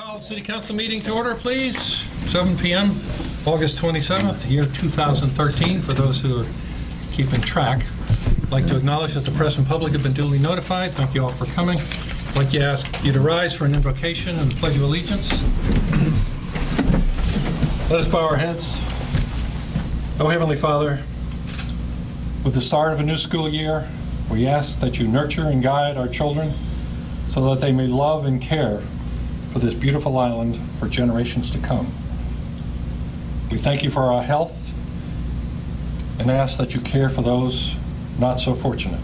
Call City Council meeting to order, please. 7 p.m., August 27th, year 2013. For those who are keeping track, I'd like to acknowledge that the press and public have been duly notified. Thank you all for coming. I'd like to ask you to rise for an invocation and the Pledge of Allegiance. Let us bow our heads. O Heavenly Father, with the start of a new school year, we ask that you nurture and guide our children so that they may love and care for this beautiful island for generations to come. We thank you for our health and ask that you care for those not so fortunate.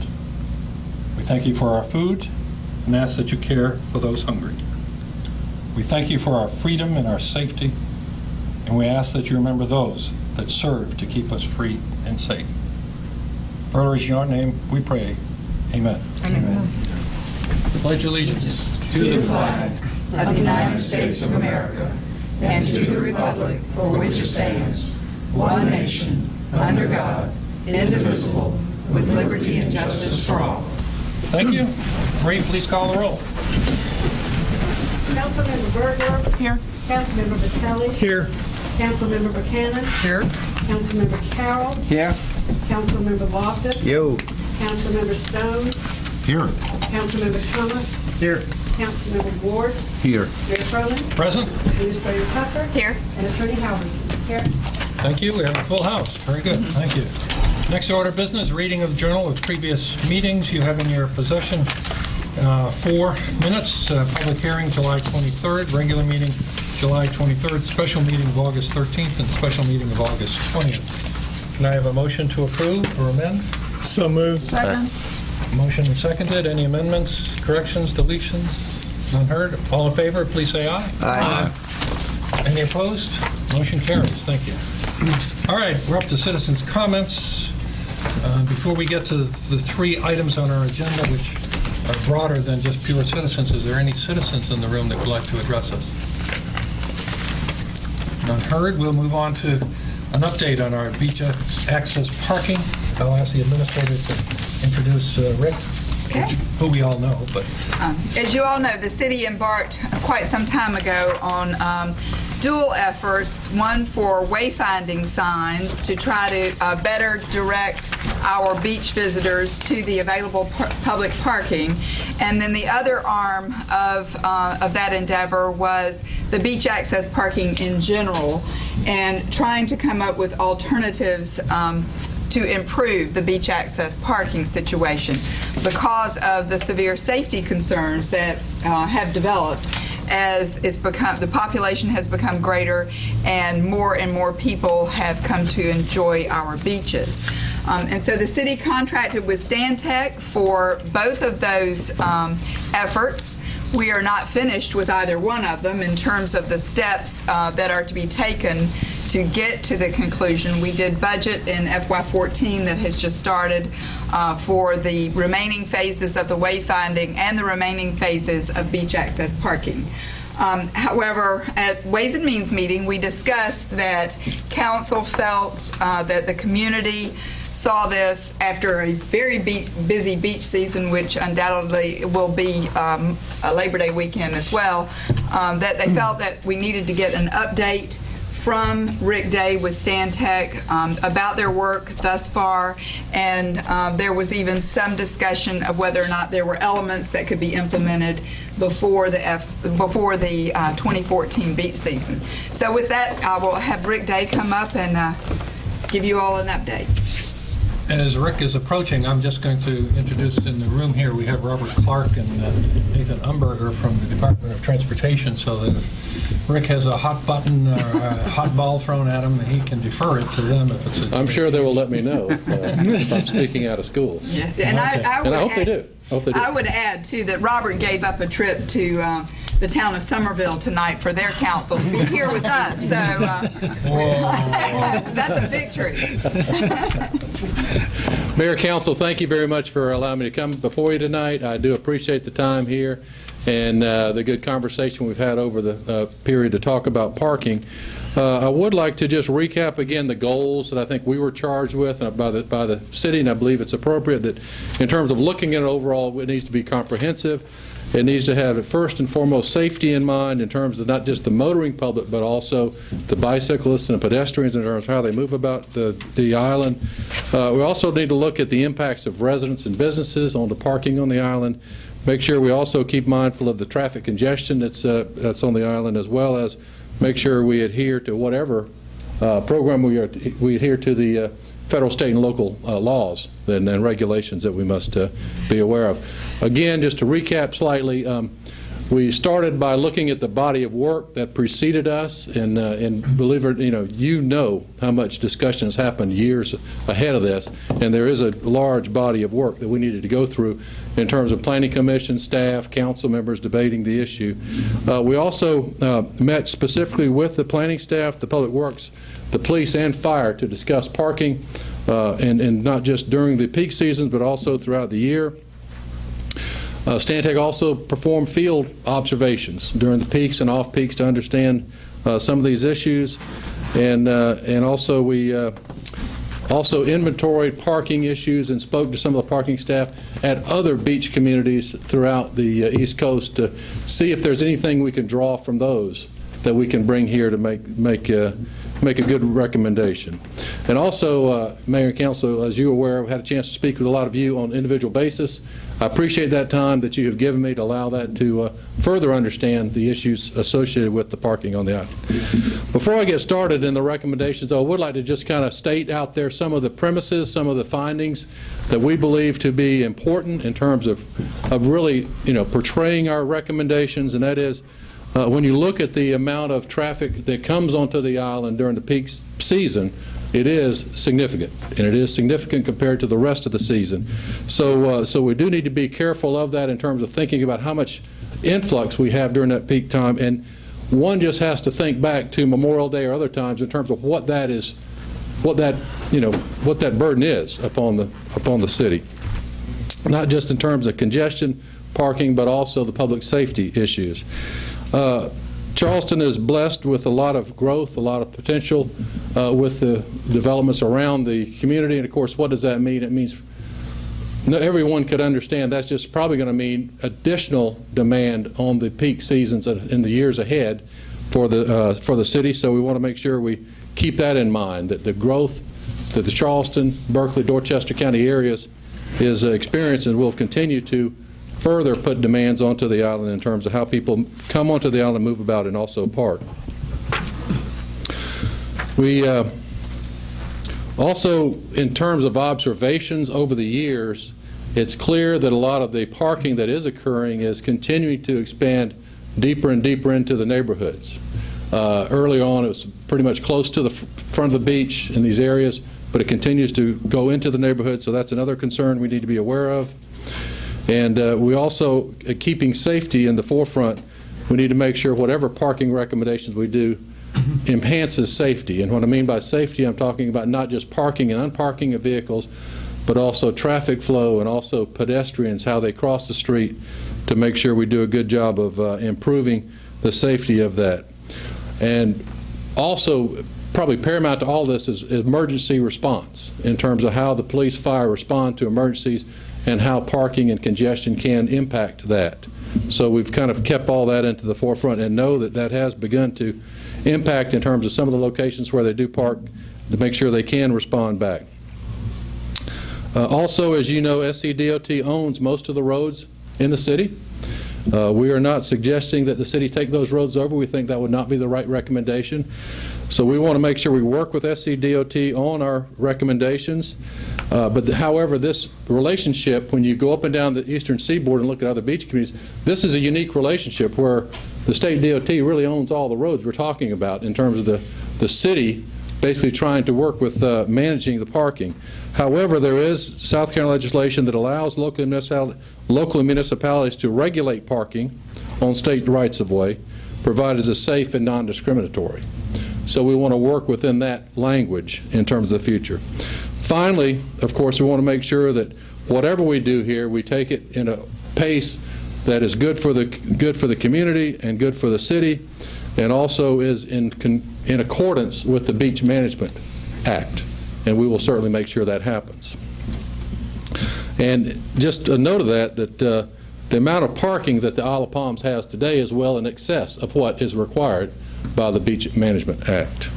We thank you for our food and ask that you care for those hungry. We thank you for our freedom and our safety, and we ask that you remember those that serve to keep us free and safe. For in your name we pray. Amen. Amen. Pledge allegiance to the flag of the United States of America and to the republic for which it stands, one nation, under God, indivisible, with liberty and justice for all. Thank you. Marie, please call the roll. Councilmember Berger. Here. Councilmember Vitelli. Here. Councilmember Buchanan. Here. Councilmember Carroll. Here. Councilmember Loftus. Yo. Councilmember Stone. Here. Councilmember Thomas. Here. Councilmember Ward. Here. Mayor Cronin. Present. Administrator Tucker. Here. And Attorney Halverson. Here. Thank you. We have a full house. Very good. Thank you. Next order of business, reading of the journal of previous meetings. You have in your possession 4 minutes. Public hearing July 23rd, regular meeting July 23rd, special meeting of August 13th, and special meeting of August 20th. Can I have a motion to approve or amend? So moved. Second. Motion and seconded. Any amendments, corrections, deletions? None heard. All in favor, please say aye. Aye. Any opposed? Motion carries. Thank you. All right, we're up to citizens' comments. Before we get to the 3 items on our agenda, which are broader than just pure citizens, is there any citizens in the room that would like to address us? None heard. We'll move on to an update on our beach access parking. I'll ask the administrator to introduce Rick, Okay. who we all know, but As you all know, the city embarked quite some time ago on dual efforts, one for wayfinding signs to try to better direct our beach visitors to the available public parking, and then the other arm of that endeavor was the beach access parking in general, and trying to come up with alternatives to improve the beach access parking situation because of the severe safety concerns that have developed as the population has become greater and more people have come to enjoy our beaches. And so the city contracted with Stantec for both of those efforts. We are not finished with either one of them in terms of the steps that are to be taken to get to the conclusion. We did budget in FY14 that has just started for the remaining phases of the wayfinding and the remaining phases of beach access parking. However, at Ways and Means meeting, we discussed that council felt that the community saw this after a very busy beach season, which undoubtedly will be a Labor Day weekend as well, that they felt that we needed to get an update from Rick Day with Stantec about their work thus far, and there was even some discussion of whether or not there were elements that could be implemented before the 2014 beach season. So with that, I will have Rick Day come up and give you all an update. as Rick is approaching, I'm just going to introduce in the room here, we have Robert Clark and Nathan Umberger from the Department of Transportation, so that if Rick has a hot button or a hot ball thrown at him, he can defer it to them if it's a... I'm sure they will let me know if I'm speaking out of school. Yeah. And I hope they do. I would add, too, that Robert gave up a trip to the town of Somerville tonight for their council to be here with us. So that's a victory. Mayor, Council, thank you very much for allowing me to come before you tonight. I do appreciate the time here and the good conversation we've had over the period to talk about parking. I would like to just recap again the goals that I think we were charged with by the city, and I believe it's appropriate that in terms of looking at it overall, it needs to be comprehensive. It needs to have, first and foremost, safety in mind in terms of not just the motoring public, but also the bicyclists and the pedestrians in terms of how they move about the island. We also need to look at the impacts of residents and businesses on the parking on the island. Make sure we also keep mindful of the traffic congestion that's on the island, as well as make sure we adhere to whatever program we adhere to the federal, state, and local laws and regulations that we must be aware of. Again, just to recap slightly, we started by looking at the body of work that preceded us, and believe it, you know how much discussion has happened years ahead of this, and there is a large body of work that we needed to go through in terms of planning commission, staff, council members debating the issue. We also met specifically with the planning staff, the public works, the police, and fire to discuss parking, and not just during the peak seasons, but also throughout the year. Stantec also performed field observations during the peaks and off-peaks to understand some of these issues, and also we also inventoried parking issues and spoke to some of the parking staff at other beach communities throughout the East Coast to see if there's anything we can draw from those that we can bring here to make a good recommendation. And also, Mayor and Council, as you're aware, I've had a chance to speak with a lot of you on an individual basis. I appreciate that time that you have given me to allow that to further understand the issues associated with the parking on the island. Before I get started in the recommendations, I would like to just kind of state out there some of the premises, some of the findings that we believe to be important in terms of really, portraying our recommendations, and that is, when you look at the amount of traffic that comes onto the island during the peak season, it is significant, and it is significant compared to the rest of the season. So we do need to be careful of that in terms of thinking about how much influx we have during that peak time, and one just has to think back to Memorial Day or other times in terms of what that is, what that burden is upon the city, not just in terms of congestion, parking, but also the public safety issues. Charleston is blessed with a lot of growth, a lot of potential with the developments around the community, and of course, what does that mean? It means everyone could understand that's just probably going to mean additional demand on the peak seasons in the years ahead for the city. So we want to make sure we keep that in mind, that the growth that the Charleston, Berkeley, Dorchester County areas is experiencing and will continue to further put demands onto the island in terms of how people come onto the island, move about, and also park. We also, in terms of observations over the years, it's clear that a lot of the parking that is occurring is continuing to expand deeper and deeper into the neighborhoods. Early on, it was pretty much close to the front of the beach in these areas, but it continues to go into the neighborhood, so that's another concern we need to be aware of. And we also, keeping safety in the forefront, we need to make sure whatever parking recommendations we do enhances safety. And what I mean by safety, I'm talking about not just parking and unparking of vehicles, but also traffic flow and also pedestrians, how they cross the street, to make sure we do a good job of improving the safety of that. And also, probably paramount to all this is emergency response in terms of how the police, fire respond to emergencies and how parking and congestion can impact that. So we've kind of kept all that into the forefront and know that that has begun to impact in terms of some of the locations where they do park to make sure they can respond back. Also, as you know, SCDOT owns most of the roads in the city. We are not suggesting that the city take those roads over. We think that would not be the right recommendation. So we want to make sure we work with SCDOT on our recommendations. However, this relationship, when you go up and down the eastern seaboard and look at other beach communities, this is a unique relationship where the state DOT really owns all the roads we're talking about in terms of the city basically trying to work with managing the parking. However, there is South Carolina legislation that allows local municipalities to regulate parking on state rights-of-way, provided it's safe and non-discriminatory. So we want to work within that language in terms of the future. Finally, of course, we want to make sure that whatever we do here, we take it in a pace that is good for the community and good for the city, and also is in accordance with the Beach Management Act. And we will certainly make sure that happens. And just a note of that the amount of parking that the Isle of Palms has today is well in excess of what is required by the Beach Management Act.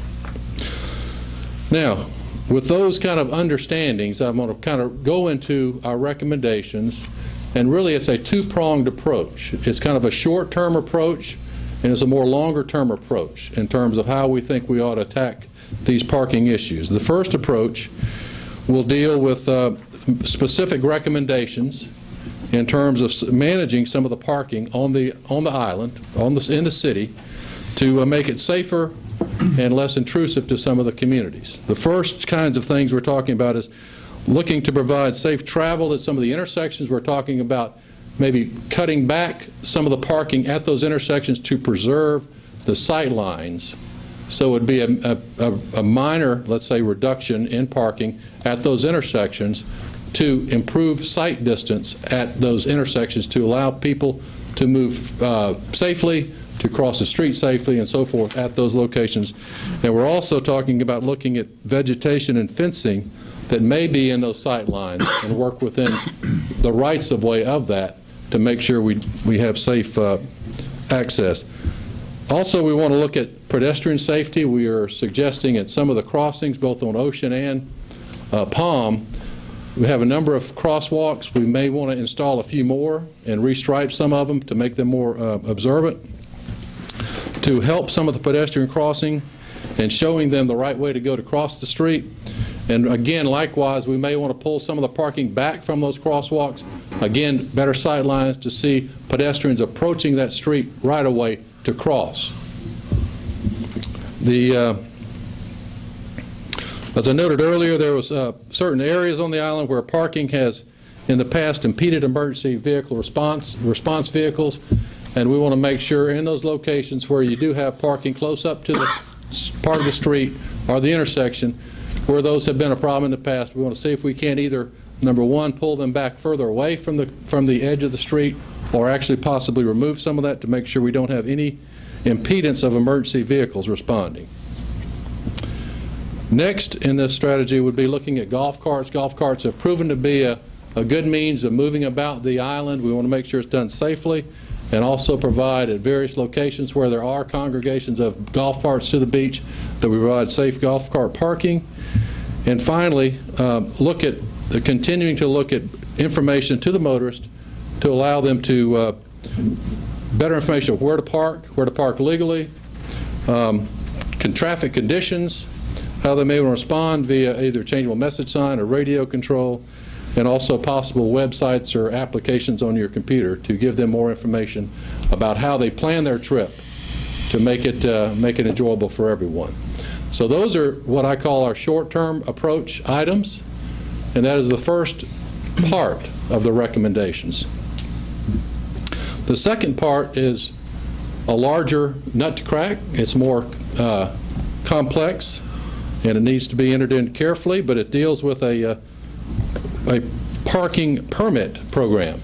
Now, with those kind of understandings, I'm going to kind of go into our recommendations, and really it's a two-pronged approach. It's kind of a short-term approach, and it's a more longer-term approach in terms of how we think we ought to attack these parking issues. The first approach will deal with specific recommendations in terms of managing some of the parking on the island, in the city, to make it safer and less intrusive to some of the communities. The first kinds of things we're talking about is looking to provide safe travel at some of the intersections. We're talking about maybe cutting back some of the parking at those intersections to preserve the sight lines. So it would be a minor, let's say, reduction in parking at those intersections to improve sight distance at those intersections to allow people to move safely, to cross the street safely, and so forth at those locations. And we're also talking about looking at vegetation and fencing that may be in those sight lines and work within the rights of way of that to make sure we have safe access. Also, we want to look at pedestrian safety. We are suggesting at some of the crossings, both on Ocean and Palm, we have a number of crosswalks. We may want to install a few more and restripe some of them to make them more observant, to help some of the pedestrian crossing and showing them the right way to go to cross the street. And again, likewise, we may want to pull some of the parking back from those crosswalks. Again, better sight lines to see pedestrians approaching that street right away to cross. As I noted earlier, there was certain areas on the island where parking has in the past impeded emergency vehicle response vehicles, and we want to make sure in those locations where you do have parking close up to the part of the street or the intersection where those have been a problem in the past, we want to see if we can either, number one, pull them back further away from the edge of the street, or actually possibly remove some of that to make sure we don't have any impedance of emergency vehicles responding. Next in this strategy would be looking at golf carts. Golf carts have proven to be a good means of moving about the island. We want to make sure it's done safely and also provide at various locations where there are congregations of golf carts to the beach that we provide safe golf cart parking. And finally, continuing to look at information to the motorist to allow them to better information of where to park legally, traffic conditions, how they may respond via either changeable message sign or radio control, and also possible websites or applications on your computer to give them more information about how they plan their trip to make it enjoyable for everyone. So those are what I call our short-term approach items, and that is the first part of the recommendations. The second part is a larger nut to crack. It's more complex, and it needs to be entered in carefully, but it deals with a parking permit program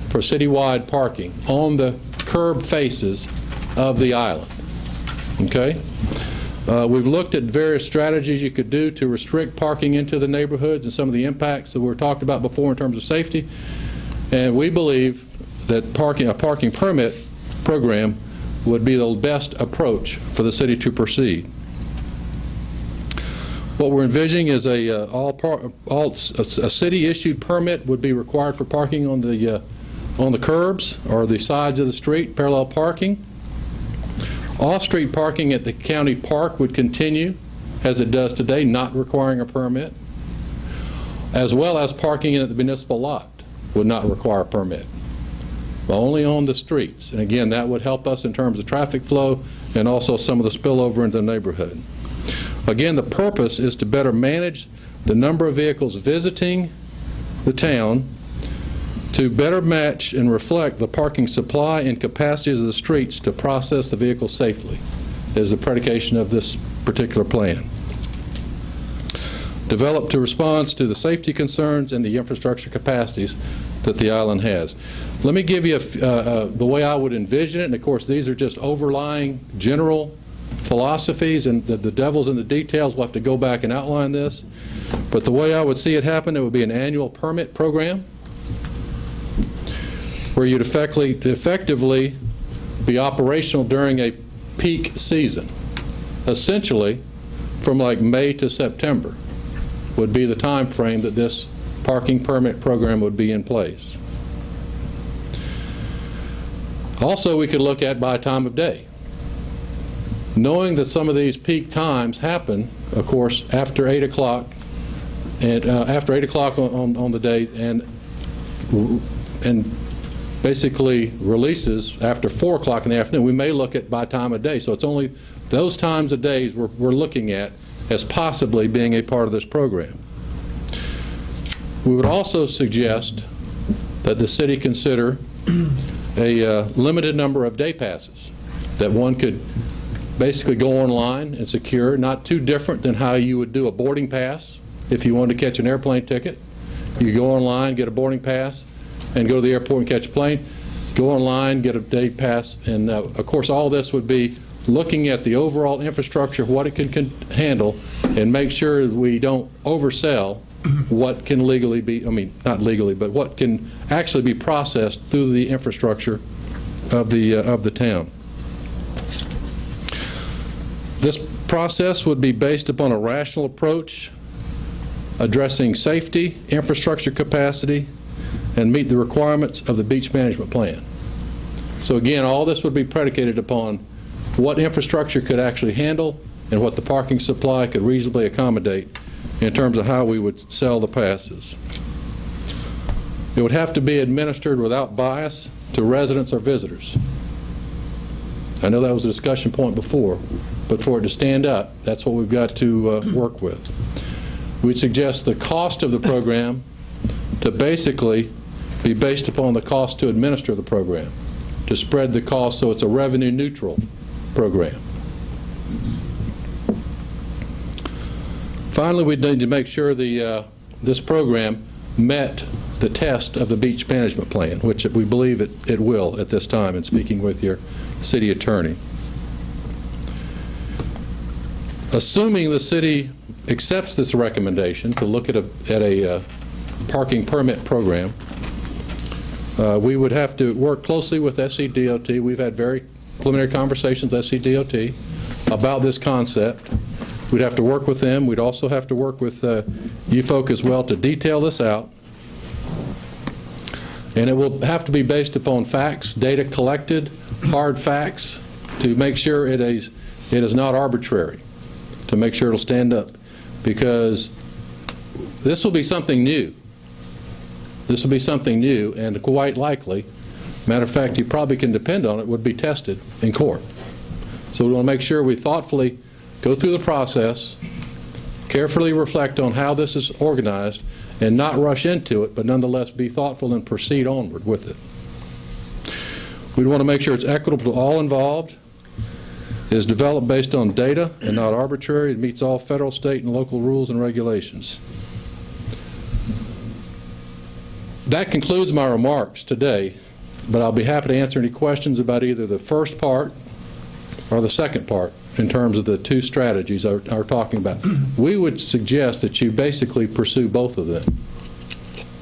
for citywide parking on the curb faces of the island. Okay? We've looked at various strategies you could do to restrict parking into the neighborhoods and some of the impacts that were talked about before in terms of safety, and we believe that a parking permit program would be the best approach for the city to proceed. What we're envisioning is a city-issued permit would be required for parking on the curbs or the sides of the street, parallel parking. Off-street parking at the county park would continue as it does today, not requiring a permit, as well as parking at the municipal lot would not require a permit, but only on the streets. And again, that would help us in terms of traffic flow and also some of the spillover into the neighborhood. Again, the purpose is to better manage the number of vehicles visiting the town to better match and reflect the parking supply and capacities of the streets to process the vehicles safely, is the predication of this particular plan. Developed to respond to the safety concerns and the infrastructure capacities that the island has. Let me give you the way I would envision it, and of course these are just overlying general philosophies, and the devil's in the details. We'll have to go back and outline this. But the way I would see it happen, it would be an annual permit program. where you'd effectively be operational during a peak season. Essentially, from like May to September would be the time frame that this parking permit program would be in place. Also, we could look at by time of day. Knowing that some of these peak times happen, of course, after 8 o'clock, and after 8 o'clock on the day, and basically releases after 4 o'clock in the afternoon, we may look at by time of day. So it's only those times of days we're looking at as possibly being a part of this program. We would also suggest that the city consider a limited number of day passes that one could basically go online and secure, not too different than how you would do a boarding pass if you wanted to catch an airplane ticket. You go online, get a boarding pass, and go to the airport and catch a plane. Go online, get a day pass, and of course all this would be looking at the overall infrastructure, what it can handle, and make sure that we don't oversell what can legally be, I mean, not legally, but what can actually be processed through the infrastructure of the town. This process would be based upon a rational approach, addressing safety, infrastructure capacity, and meet the requirements of the beach management plan. So again, all this would be predicated upon what infrastructure could actually handle and what the parking supply could reasonably accommodate in terms of how we would sell the passes. It would have to be administered without bias to residents or visitors. I know that was a discussion point before, but for it to stand up, that's what we've got to work with. We'd suggest the cost of the program to basically be based upon the cost to administer the program, to spread the cost so it's a revenue neutral program. Finally, we need to make sure this program met the test of the beach management plan, which we believe it will at this time, in speaking with your city attorney. Assuming the city accepts this recommendation to look at a parking permit program, we would have to work closely with SCDOT. We've had very preliminary conversations with SCDOT about this concept. We'd have to work with them. We'd also have to work with you folk as well to detail this out. And it will have to be based upon facts, data collected, hard facts, to make sure it is not arbitrary, to make sure it'll stand up. Because this will be something new. This will be something new, and quite likely, matter of fact, you probably can depend on it, would be tested in court. So we want to make sure we thoughtfully go through the process, carefully reflect on how this is organized, and not rush into it, but nonetheless be thoughtful and proceed onward with it. We want to make sure it's equitable to all involved, it is developed based on data and not arbitrary, it meets all federal, state, and local rules and regulations. That concludes my remarks today, but I'll be happy to answer any questions about either the first part or the second part in terms of the two strategies are talking about. We would suggest that you basically pursue both of them,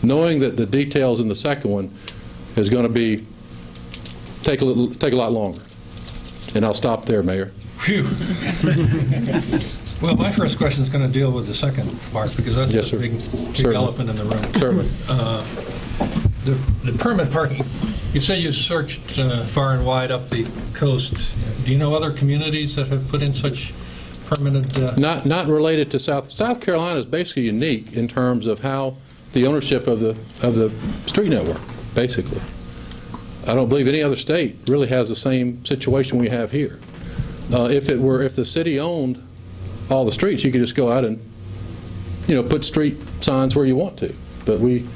knowing that the details in the second one is going to take a lot longer. And I'll stop there, Mayor. Phew. Well, my first question is going to deal with the second part, because that's Yes, the sir. big elephant in the room. Certainly. The permit parking, you say you searched far and wide up the coast. Do you know other communities that have put in such permanent? Not related to South Carolina is basically unique in terms of how the ownership of the street network, basically. I don't believe any other state really has the same situation we have here. If the city owned all the streets, you could just go out and, put street signs where you want to. But we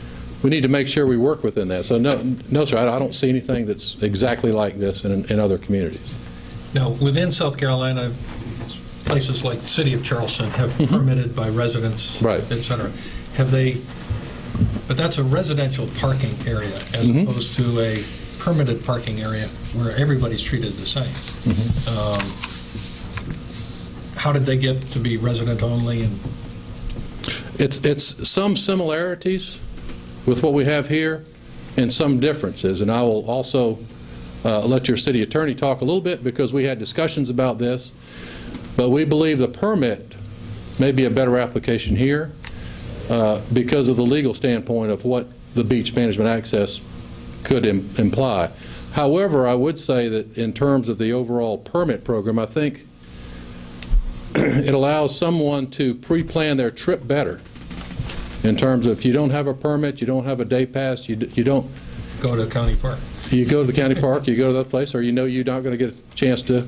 need to make sure we work within that. So no, sir, I don't see anything that's exactly like this in other communities. Now, within South Carolina, places like the city of Charleston have permitted by residents, Right. et cetera. Have they? But that's a residential parking area as opposed to a permitted parking area where everybody's treated the same. How did they get to be resident only? And It's some similarities with what we have here, and some differences. And I will also let your city attorney talk a little bit, because we had discussions about this. But we believe the permit may be a better application here because of the legal standpoint of what the beach management access could imply. However, I would say that in terms of the overall permit program, I think it allows someone to pre-plan their trip better in terms of if you don't have a permit, you don't have a day pass, you don't Go to County Park. you go to the county park, you go to that place, or you know you're not going to get a chance to.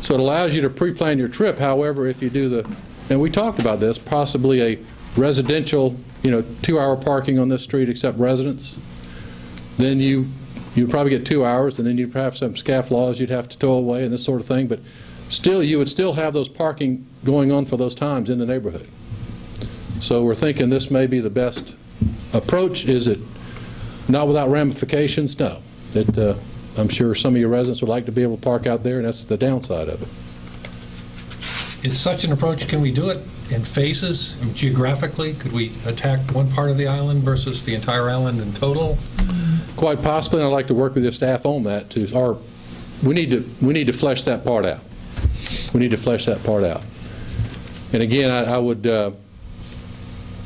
So it allows you to pre-plan your trip. However, if you do and we talked about this, possibly a residential, 2-hour parking on this street except residents, then you probably get 2 hours, and then you'd have some scofflaws you'd have to tow away and this sort of thing. But still, you would still have those parking going on for those times in the neighborhood. So we're thinking this may be the best approach. Is it not without ramifications? No. I'm sure some of your residents would like to be able to park out there, and that's the downside of it. Is such an approach, can we do it in phases, geographically? Could we attack one part of the island versus the entire island in total? Quite possibly, and I'd like to work with your staff on that. We need to flesh that part out. We need to flesh that part out. And again,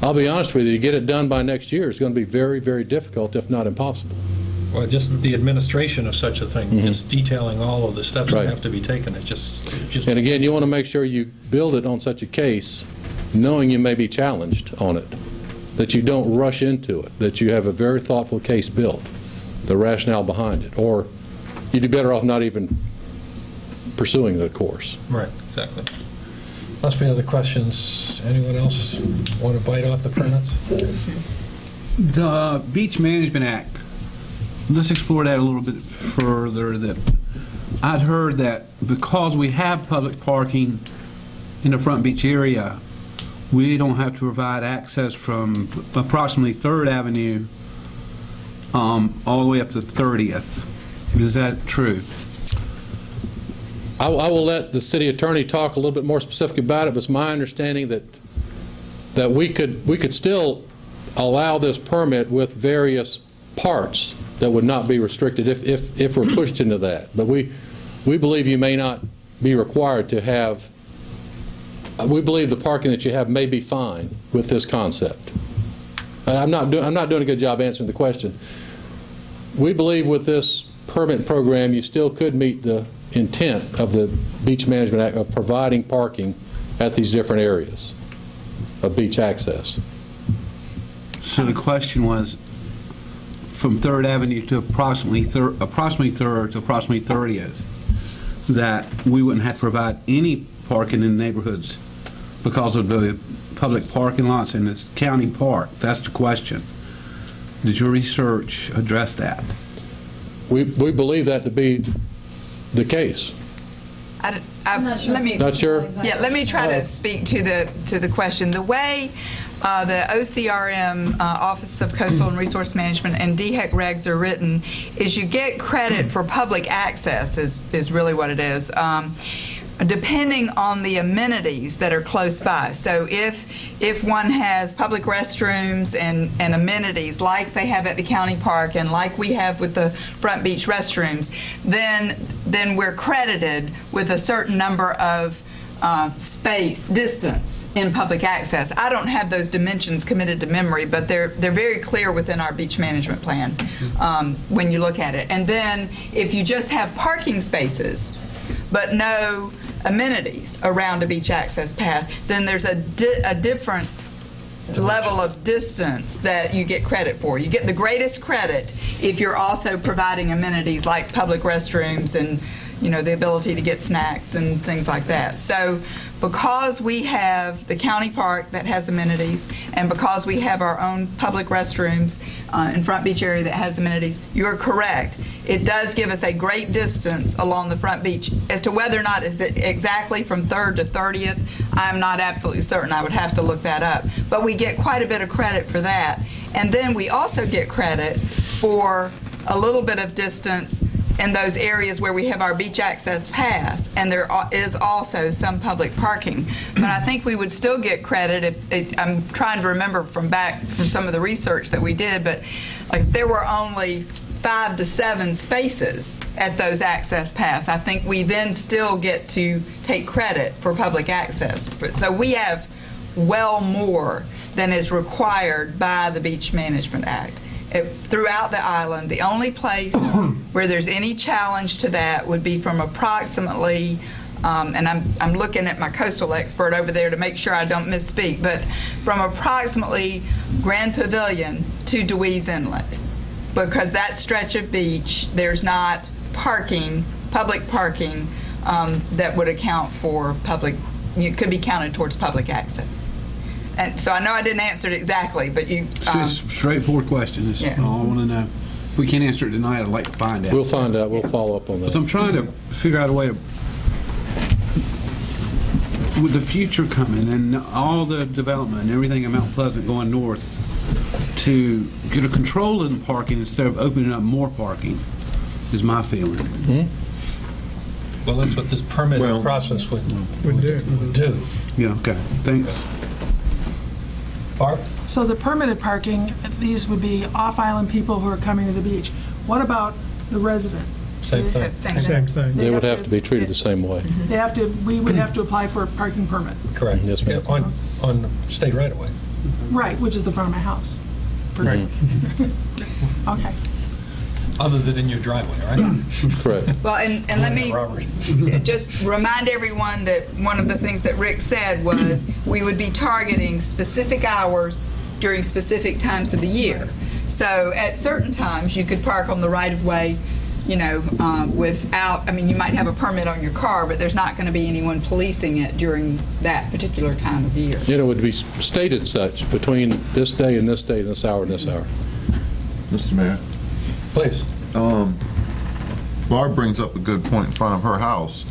I'll be honest with you, to get it done by next year is going to be very, very difficult, if not impossible. Well, just the administration of such a thing, just detailing all of the steps that have to be taken, it's just. And again, you want to make sure you build it on such a case, knowing you may be challenged on it, that you don't rush into it, that you have a very thoughtful case built, the rationale behind it, or you'd be better off not even pursuing the course. Right, exactly. Must be other questions. Anyone else want to bite off the permits? The Beach Management Act, let's explore that a little bit further. That I'd heard that because we have public parking in the Front Beach area, we don't have to provide access from approximately 3rd Avenue all the way up to 30th. Is that true? I will let the city attorney talk a little bit more specific about it, but it's my understanding that we could still allow this permit with various parts that would not be restricted if we're pushed into that. But we believe you may not be required to have. We believe the parking that you have may be fine with this concept. And I'm not doing a good job answering the question. We believe with this permit program you still could meet the intent of the Beach Management Act of providing parking at these different areas of beach access. So the question was, from 3rd Avenue to approximately 3rd to approximately 30th, that we wouldn't have to provide any parking in the neighborhoods because of the public parking lots in the county park. That's the question. Did your research address that? We believe that to be the case. Let me. Not sure? Yeah, let me try to speak to the question. The way the OCRM, Office of Coastal and Resource Management, and DHEC regs are written is you get credit for public access is really what it is, depending on the amenities that are close by. So if one has public restrooms and amenities like they have at the county park and like we have with the Front Beach restrooms, then we're credited with a certain number of distance in public access. I don't have those dimensions committed to memory, but they're very clear within our beach management plan when you look at it. And then if you just have parking spaces but no amenities around a beach access path, then there's a different level of distance that you get credit for. You get the greatest credit if you're also providing amenities like public restrooms and the ability to get snacks and things like that. So because we have the county park that has amenities and because we have our own public restrooms in Front Beach area that has amenities, you're correct. It does give us a great distance along the Front Beach. As to whether or not is it exactly from 3rd to 30th, I'm not absolutely certain. I would have to look that up. But we get quite a bit of credit for that. And then we also get credit for a little bit of distance in those areas where we have our beach access pass, and there is also some public parking. But I think we would still get credit I'm trying to remember from some of the research that we did, but like there were only 5 to 7 spaces at those access pass, I think we then still get to take credit for public access. So we have well more than is required by the Beach Management Act. Throughout the island, the only place where there's any challenge to that would be from approximately, and I'm looking at my coastal expert over there to make sure I don't misspeak, but from approximately Grand Pavilion to Dewey's Inlet. Because that stretch of beach, there's not parking, public parking, that would account for it could be counted towards public access. And so I know I didn't answer it exactly, but you... It's just a straightforward question. That's Yeah. all I want to know. If we can't answer it tonight, I'd like to find out. We'll find out. We'll follow up on Because that. I'm trying to figure out a way to, with the future coming and all the development and everything in Mount Pleasant going north, to get a control in parking instead of opening up more parking, is my feeling. Well, that's what this permitting process would do. Yeah, okay, thanks. Barb? So the permitted parking, these would be off-island people who are coming to the beach. What about the resident? Same thing. Same thing. They would have to be treated the same way. They have to, we would have to apply for a parking permit. Correct. Yes, ma'am. Yeah, on state right away. Right, which is the front of my house. Right. Okay. Other than in your driveway, right? Correct. Well, and let me Robert. just remind everyone that one of the things that Rick said was we would be targeting specific hours during specific times of the year. So at certain times, you could park on the right-of-way, without, you might have a permit on your car, but there's not going to be anyone policing it during that particular time of year. It would be stated such between this day and this day and this hour and this hour. Mr. Mayor, Please. Barb brings up a good point in front of her house.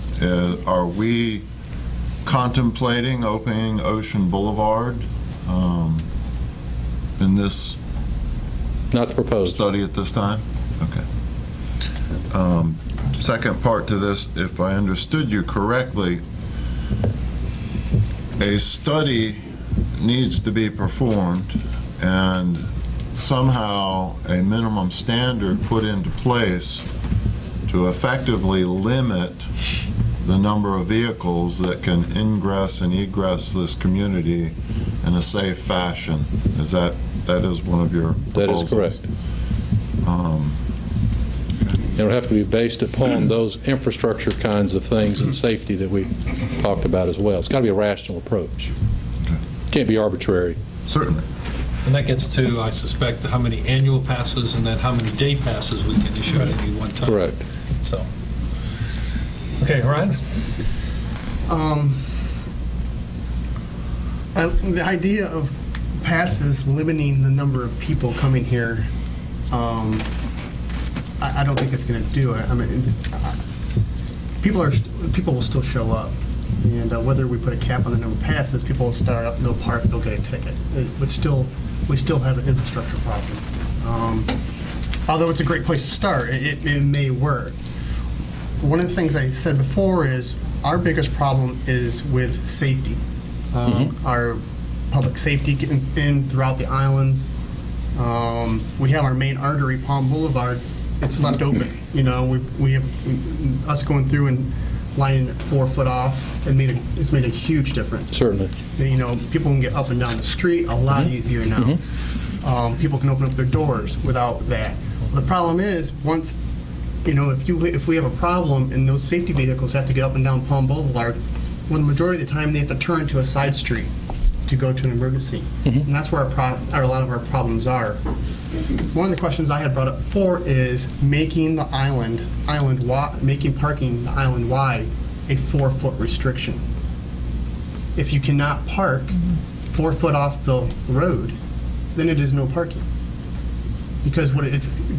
Are we contemplating opening Ocean Boulevard in this Not the proposed. study at this time? Okay. Second part to this, if I understood you correctly, a study needs to be performed and somehow a minimum standard put into place to effectively limit the number of vehicles that can ingress and egress this community in a safe fashion. That is one of your That proposals? is correct. It'll have to be based upon those infrastructure kinds of things and safety that we talked about as well. It's got to be a rational approach. Can't be arbitrary. Certainly. And that gets to, I suspect, how many annual passes and then how many day passes we can issue at any one time. Correct. So, okay, Ryan? The idea of passes limiting the number of people coming here, I don't think it's going to do it. People will still show up, and whether we put a cap on the number of passes, people will start up, they'll park, they'll get a ticket. We still have an infrastructure problem. Although it's a great place to start, it may work. One of the things I said before is our biggest problem is with safety. Our public safety getting in throughout the islands. We have our main artery, Palm Boulevard. It's left open. We have us going through and lining it 4 foot off. It's made a huge difference. Certainly. People can get up and down the street a lot easier now. People can open up their doors without that. The problem is once, if we have a problem and those safety vehicles have to get up and down Palm Boulevard, well, the majority of the time they have to turn to a side street to go to an emergency. And that's where a lot of our problems are. One of the questions I had brought up before is making the making parking the island wide a 4 foot restriction. If you cannot park 4 foot off the road, then it is no parking. Because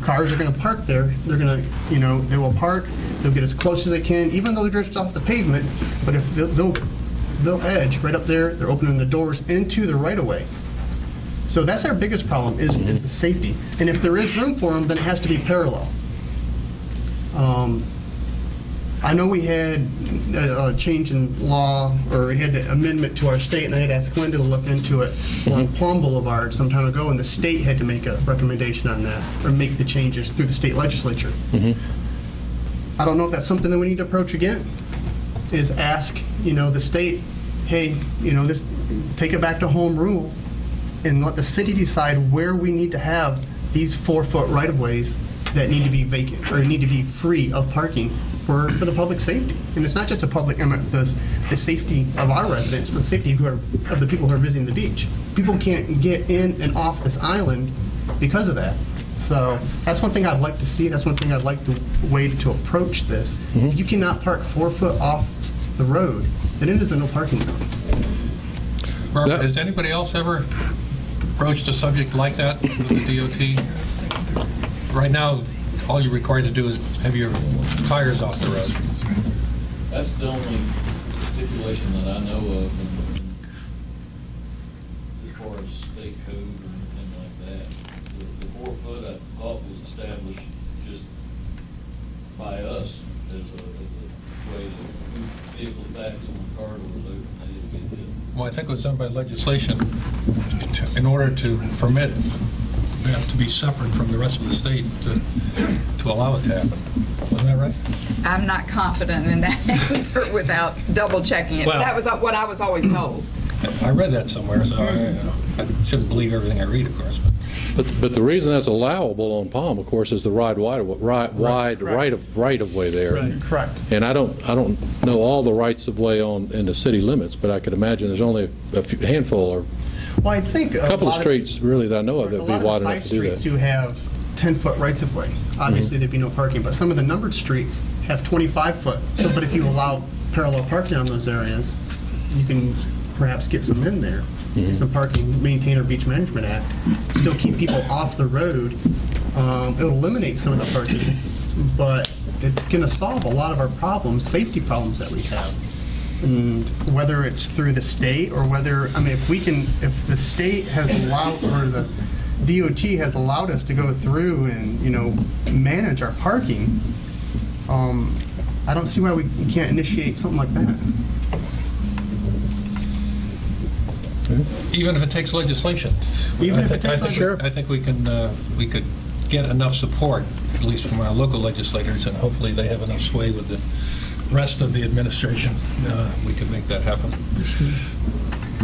cars are going to park there. They're going to, they will park. They'll get as close as they can, even though they're just off the pavement. But if they'll edge right up there. They're opening the doors into the right of way. So that's our biggest problem is the safety. And if there is room for them, then it has to be parallel. I know we had a change in law, or we had an amendment to our state, and I had asked Linda to look into it on Palm Boulevard some time ago, and the state had to make a recommendation on that, or make the changes through the state legislature. I don't know if that's something that we need to approach again, is ask, the state, hey, this, take it back to home rule, and let the city decide where we need to have these 4-foot right-of-ways that need to be vacant, or need to be free of parking for the public safety. And it's not just the safety of our residents, but the safety of the people who are visiting the beach. People can't get in and off this island because of that. So that's one thing I'd like to see. That's one thing I'd like the way to approach this. If you cannot park 4 foot off the road, then it is a no parking zone. Barbara, has anybody else ever broached a subject like that with the DOT? Right now, all you're required to do is have your tires off the road. That's the only stipulation that I know of as far as state code or anything like that. The 4 foot, I thought, was established just by us as a way to move vehicles back to the corridors open. Well, I think it was done by legislation in order to permit to be separate from the rest of the state to allow it to happen. Wasn't that right? I'm not confident in that answer without double checking it. Well, that was what I was always told. I read that somewhere, so I shouldn't believe everything I read, of course. But the reason that's allowable on Palm, of course, is the wide right of way there. Right. Correct. And I don't know all the rights of way in the city limits, but I could imagine there's only a handful or Well, I think a couple of streets really that I know of that would be wide enough to do that. A lot of the side streets do have 10-foot rights of way. Obviously, there'd be no parking, but some of the numbered streets have 25-foot. So, but if you allow parallel parking on those areas, you can perhaps get some in there. Get some parking, maintain our Beach Management Act, still keep people off the road. It'll eliminate some of the parking, but it's going to solve a lot of our problems, safety problems that we have. And whether it's through the state or whether, if the state has allowed, or the DOT has allowed us to go through and, manage our parking, I don't see why we can't initiate something like that. Even if it takes legislation. Even if it takes legislation. I think we could get enough support, at least from our local legislators, and hopefully they have enough sway with the rest of the administration. We can make that happen.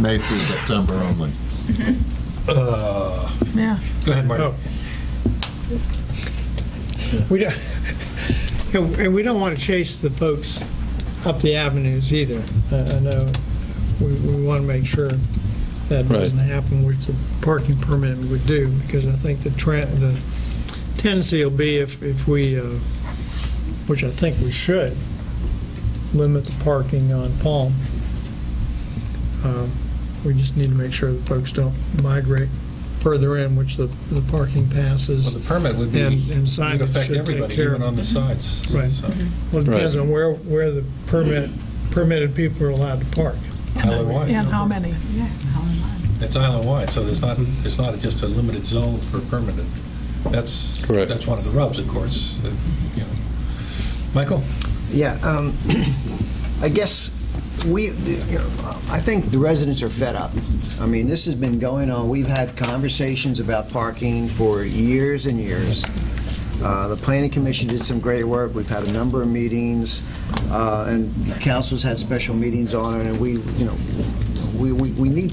May through September only. Yeah. Go ahead, Marty. We don't want to chase the folks up the avenues either. I know we want to make sure that doesn't happen, which the parking permit would do, because I think the tendency will be if we, which I think we should, limit the parking on Palm. We just need to make sure that folks don't migrate further in, which the parking passes. Well, the permit would be, and would affect should everybody, take care even of on the sides. Right. So. Well, it depends on where the permitted people are allowed to park. Island-wide. And how many? Yeah. It's island-wide, so it's not just a limited zone for permanent. That's correct. That's one of the rubs, of course. Michael? Yeah, I guess I think the residents are fed up. I mean, this has been going on. We've had conversations about parking for years and years. The Planning Commission did some great work. We've had a number of meetings, and council's had special meetings on it. And we need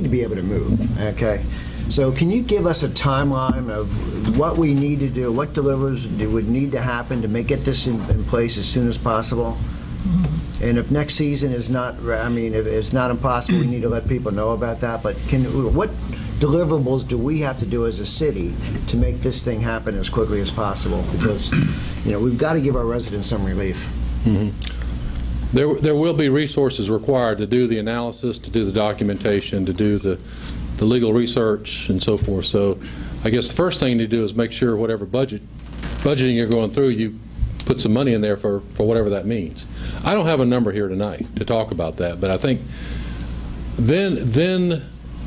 to be able to move. Okay, so can you give us a timeline of what we need to do, what delivers would need to happen to get this in place as soon as possible? And if next season is not, if it's not impossible, we need to let people know about that. But what deliverables do we have to do as a city to make this thing happen as quickly as possible? Because, we've got to give our residents some relief. There will be resources required to do the analysis, to do the documentation, to do the legal research, and so forth. So I guess the first thing to do is make sure whatever budgeting you're going through, you put some money in there for whatever that means. I don't have a number here tonight to talk about that, but I think then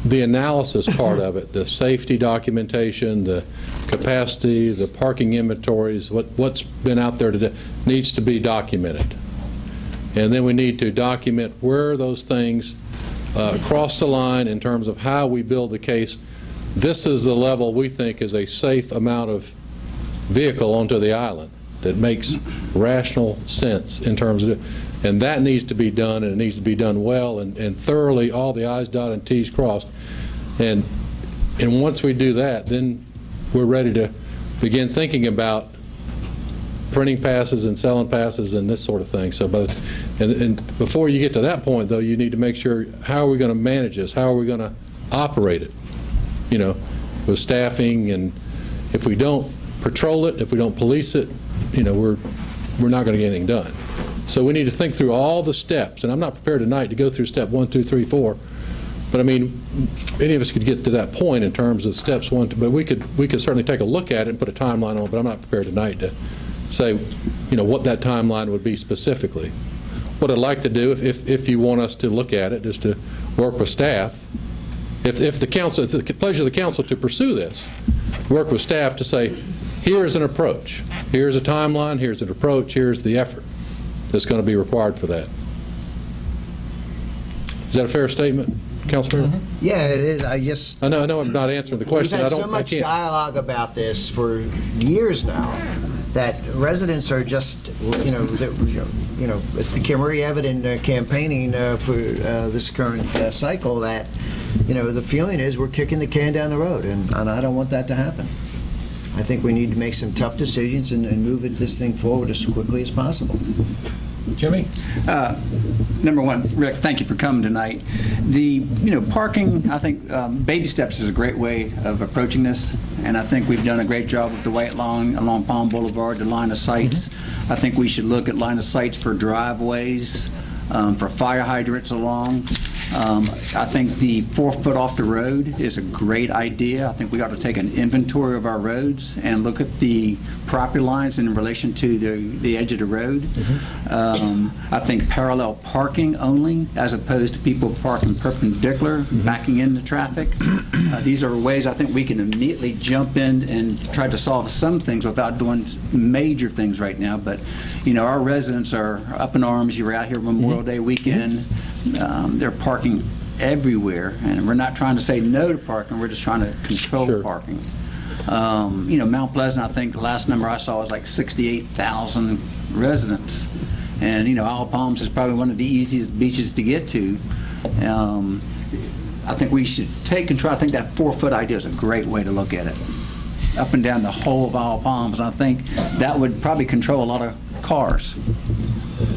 the analysis part of it, the safety documentation, the capacity, the parking inventories, what's been out there today needs to be documented. And then we need to document where those things cross the line in terms of how we build the case. This is the level we think is a safe amount of vehicle onto the island that makes rational sense in terms of, and that needs to be done, and it needs to be done well and thoroughly, all the I's dotted and T's crossed. And once we do that, then we're ready to begin thinking about printing passes and selling passes and this sort of thing. So, and before you get to that point, though, you need to make sure, how are we going to manage this? How are we going to operate it? You know, with staffing, and if we don't patrol it, if we don't police it, you know, we're not going to get anything done. So we need to think through all the steps, and I'm not prepared tonight to go through step 1, 2, 3, 4. But I mean, any of us could get to that point in terms of steps 1, 2, but we could certainly take a look at it and put a timeline on it. But I'm not prepared tonight to say, you know, what that timeline would be specifically. What I'd like to do, if you want us to look at it, is to work with staff. If the council, it's the pleasure of the council to pursue this, work with staff to say, here is an approach, here's a timeline, here's an approach, here's the effort that's going to be required for that. Is that a fair statement, Councilmember? Yeah, it is. I know I'm not answering the question. We've had so much dialogue about this for years now that residents are just, you know, it's become very evident campaigning for this current cycle that, you know, the feeling is we're kicking the can down the road, and I don't want that to happen. I think we need to make some tough decisions and move this thing forward as quickly as possible. Jimmy? Number one, Rick, thank you for coming tonight. The parking, I think baby steps is a great way of approaching this, and I think we've done a great job with the white line along Palm Boulevard, the line of sights. I think we should look at line of sights for driveways, for fire hydrants along. I think the 4 foot off the road is a great idea. I think we ought to take an inventory of our roads and look at the property lines in relation to the edge of the road. I think parallel parking only, as opposed to people parking perpendicular, backing into traffic. These are ways I think we can immediately jump in and try to solve some things without doing major things right now. But, you know, our residents are up in arms. You were out here Memorial Day weekend. They're parking everywhere, and we're not trying to say no to parking, we're just trying to control parking. You know, Mount Pleasant, I think the last number I saw was like 68,000 residents, and you know, Isle of Palms is probably one of the easiest beaches to get to. I think we should take control. I think that 4 foot idea is a great way to look at it, up and down the whole of Isle of Palms, and I think that would probably control a lot of cars.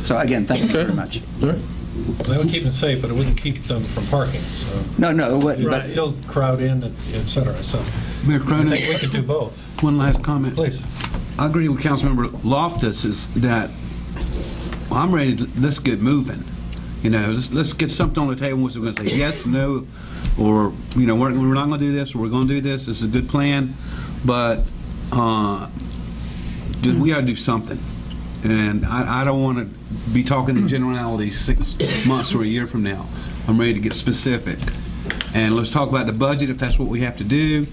So again, thank you very much. That would keep them safe, but it wouldn't keep them from parking. So No, it wouldn't. But still crowd in, et cetera. So Mayor Cronin, I think we could do both. One last comment. Please. I agree with Councilmember Loftus is that I'm ready to, let's get moving. You know, let's get something on the table. We're going to say yes, no, or, you know, we're not going to do this, or we're going to do this. This is a good plan, but we got to do something. And I don't want to be talking in generalities 6 months or a year from now. I'm ready to get specific. And let's talk about the budget if that's what we have to do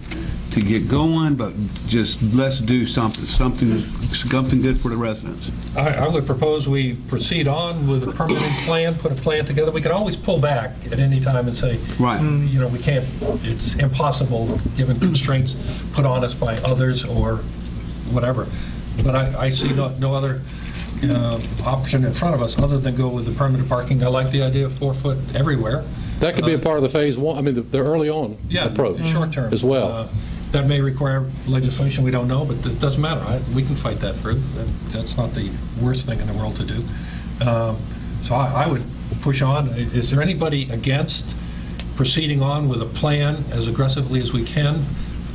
to get going, but just let's do something good for the residents. I would propose we proceed on with a permanent plan, put a plan together. We can always pull back at any time and say, right, you know, we can't, it's impossible given constraints put on us by others or whatever. But I see no other option in front of us other than go with the permanent parking. I like the idea of 4 foot everywhere. That could be a part of the phase one. I mean, the early on approach, short term as well. That may require legislation. We don't know, but it doesn't matter. We can fight that through. That's not the worst thing in the world to do. So I would push on. Is there anybody against proceeding on with a plan as aggressively as we can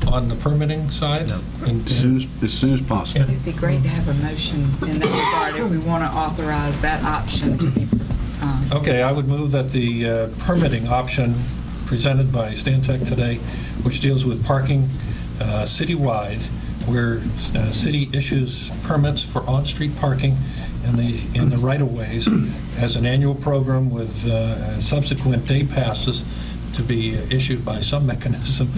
on the permitting side? No. As soon as possible. It'd be great to have a motion in that regard if we want to authorize that option to be. Okay, I would move that the permitting option presented by Stantec today, which deals with parking citywide, where city issues permits for on-street parking in the right-of-ways as an annual program with subsequent day passes to be issued by some mechanism,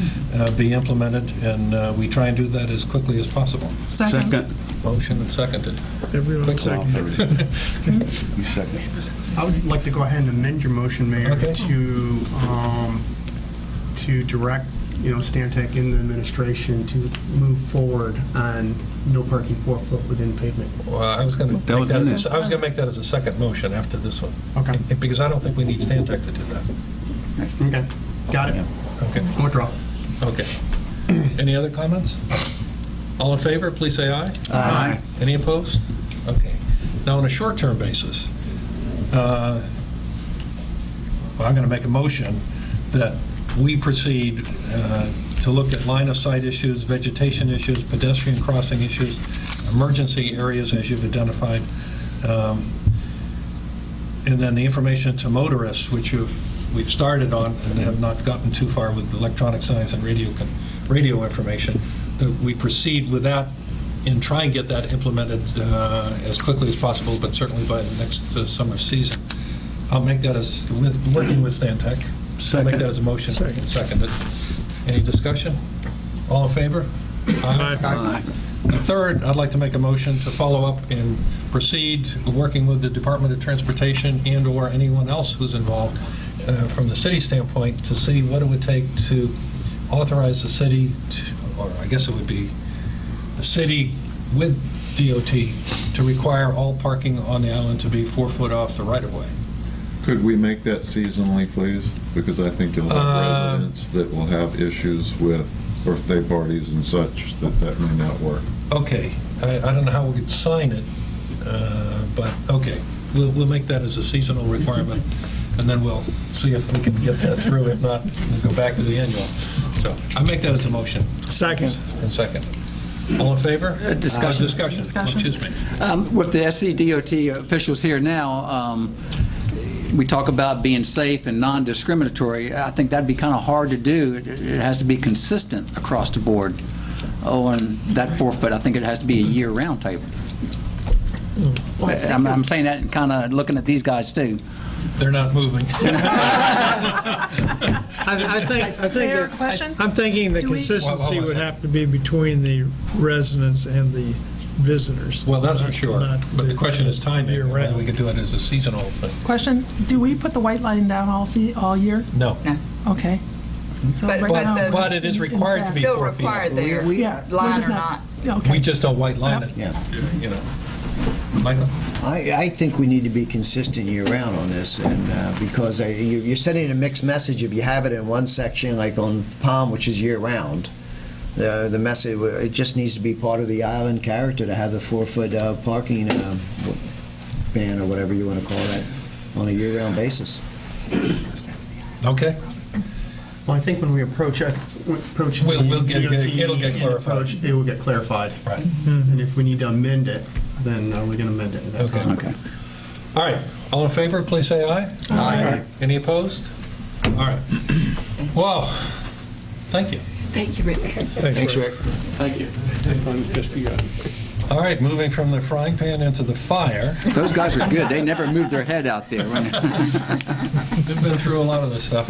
be implemented, and we try and do that as quickly as possible. Second. Motion and seconded. Everyone seconded. You second. I would like to go ahead and amend your motion, Mayor, Okay. to direct, Stantec in the administration to move forward on no parking 4 foot within pavement. Well, I was going to That was in it. make that as a second motion after this one. Okay. Because I don't think we need Stantec to do that. Okay, got it. Okay. Withdraw. Okay. Any other comments? All in favor, please say aye. Aye. Any opposed? Okay. Now, on a short-term basis, I'm going to make a motion that we proceed to look at line-of-sight issues, vegetation issues, pedestrian crossing issues, emergency areas, as you've identified, and then the information to motorists, which we've started on and have not gotten too far with electronic signs and radio information, that we proceed with that and try and get that implemented as quickly as possible, but certainly by the next summer season. I'll make that as, working with Stantec. I'll make that as a motion. Seconded. Any discussion? All in favor? Aye. The third, I'd like to make a motion to follow up and proceed working with the Department of Transportation and/or anyone else who's involved from the city standpoint to see what it would take to authorize the city, or I guess it would be the city with DOT, to require all parking on the island to be 4 foot off the right-of-way. Could we make that seasonally, please? Because I think you'll have residents that will have issues with birthday parties and such, that may not work. Okay, I don't know how we could sign it, but okay, we'll make that as a seasonal requirement, and then we'll see if we can get that through. If not, we'll go back to the annual. So I make that as a motion. Second. And second. All in favor? Discussion. Discussion. Excuse me. With the SCDOT officials here now, we talk about being safe and non-discriminatory. I think that'd be kind of hard to do. It has to be consistent across the board. Oh, and that 4 foot, I think it has to be a year-round type. I'm saying that and kind of looking at these guys too. They're not moving. I'm thinking the consistency would have to be between the residents and the visitors. Well, that's for sure. Not But the question is timing, year-round. whether we could do it as a seasonal thing. Question, do we put the white line down all year? No. Okay. So But- right but now, the- But it is required to be Still 4 feet. required there, Yeah, we're line just or not. Okay. We just don't white line it. Yeah. You know. Michael? I think we need to be consistent year-round on this, and because you're sending a mixed message if you have it in one section, like on Palm, which is year-round. The message, it just needs to be part of the island character to have the 4 foot parking ban, or whatever you want to call that, on a year-round basis. Okay. Well, I think when we approach We'll get- DOT it'll get and clarified. approach, it will get clarified. Right. And if we need to amend it, then we're going to amend it at that Okay. time. Okay. All right. All in favor, please say aye. Aye. Any opposed? All right. Well, thank you. Thank you, Rick. Thanks, Rick. Thank you. All right, moving from the frying pan into the fire. Those guys are good. They never moved their head out there. We've been through a lot of this stuff.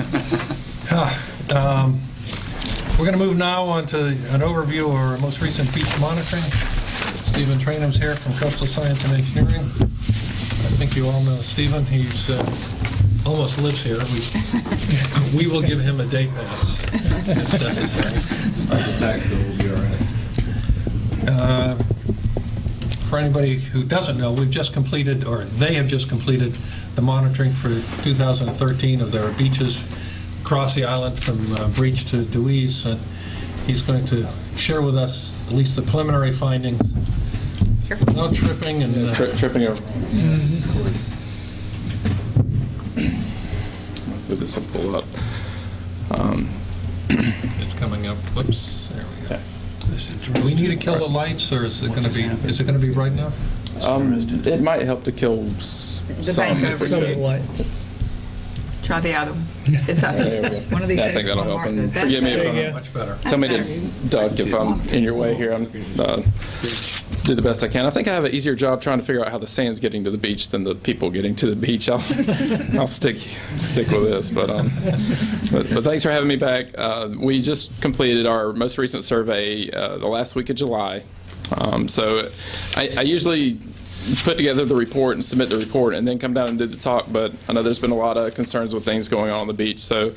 We're going to move now on to an overview of our most recent beach monitoring. Stephen Trainum's here from Coastal Science and Engineering. I think you all know Stephen. He's almost lives here. We will give him a day pass if necessary. The tax bill will be all right. For anybody who doesn't know, we've just completed, or they have just completed, the monitoring for 2013 of their beaches across the island from Breach to Dewey's, and he's going to share with us at least the preliminary findings. No tripping and Tripping over. Hopefully this will pull up. it's coming up. Whoops, there we go. Do we need to kill the lights, or is it going to be bright enough? It might help to kill some. bank over Some of here. the lights. Try the other one. It's up. There we go. One of these I days. think that'll we'll help. mark And those. That's forgive me better. if Much better. Tell me That's to duck if I'm in your way here. do the best I can. I think I have an easier job trying to figure out how the sand's getting to the beach than the people getting to the beach. I'll stick with this. But thanks for having me back. We just completed our most recent survey the last week of July. So I usually put together the report and submit the report and then come down and do the talk, but I know there's been a lot of concerns with things going on the beach, so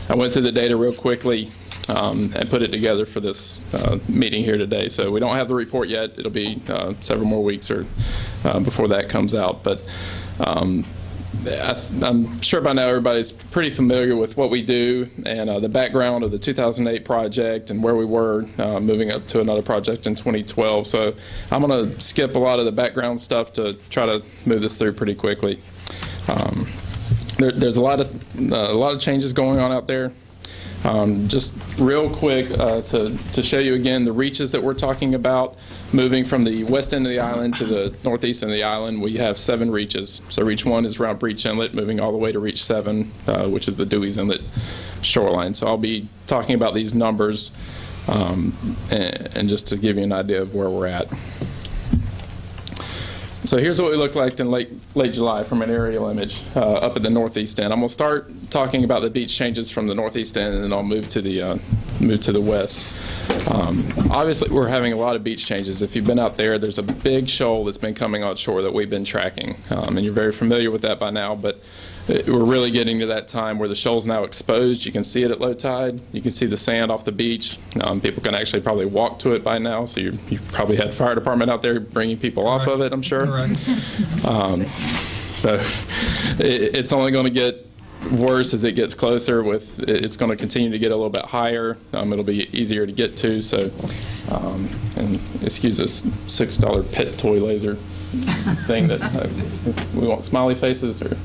I went through the data real quickly and put it together for this meeting here today. So we don't have the report yet. It'll be several more weeks or before that comes out, but I'm sure by now everybody's pretty familiar with what we do and the background of the 2008 project and where we were moving up to another project in 2012. So I'm going to skip a lot of the background stuff to try to move this through pretty quickly. There's a lot of changes going on out there. Just real quick to show you again the reaches that we're talking about. Moving from the west end of the island to the northeast end of the island, we have 7 reaches. So reach 1 is around Breach Inlet, moving all the way to reach 7, which is the Dewey's Inlet shoreline. So I'll be talking about these numbers and just to give you an idea of where we're at. So here's what we look like in late July from an aerial image up at the northeast end. I'm going to start talking about the beach changes from the northeast end, and then I'll move to the west. Obviously, we're having a lot of beach changes. If you've been out there, there's a big shoal that's been coming on shore that we've been tracking, and you're very familiar with that by now. But we're really getting to that time where the shoal's now exposed. You can see it at low tide. You can see the sand off the beach. People can actually probably walk to it by now, so you probably had fire department out there bringing people off of it, I'm sure. So it's only going to get worse as it gets closer. It's going to continue to get a little bit higher. It'll be easier to get to. So, and excuse this $6 pet toy laser thing that we want smiley faces or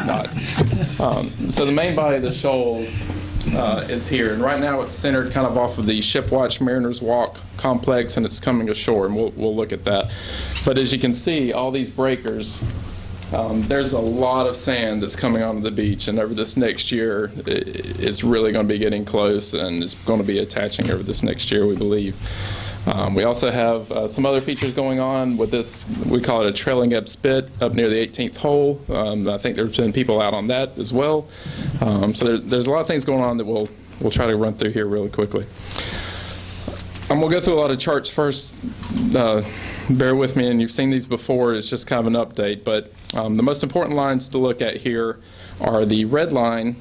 not. So the main body of the shoal is here, and right now it's centered kind of off of the Shipwatch Mariners Walk complex, and it's coming ashore, and we'll look at that. But as you can see, all these breakers, there's a lot of sand that's coming onto the beach, and over this next year it's really going to be getting close, and it's going to be attaching over this next year, we believe. We also have some other features going on with this. We call it a trailing ebb spit up near the 18th hole. I think there's been people out on that as well. So there's a lot of things going on that we'll try to run through here really quickly. I'm going to go through a lot of charts first. Bear with me, and you've seen these before. It's just kind of an update. But the most important lines to look at here are the red line,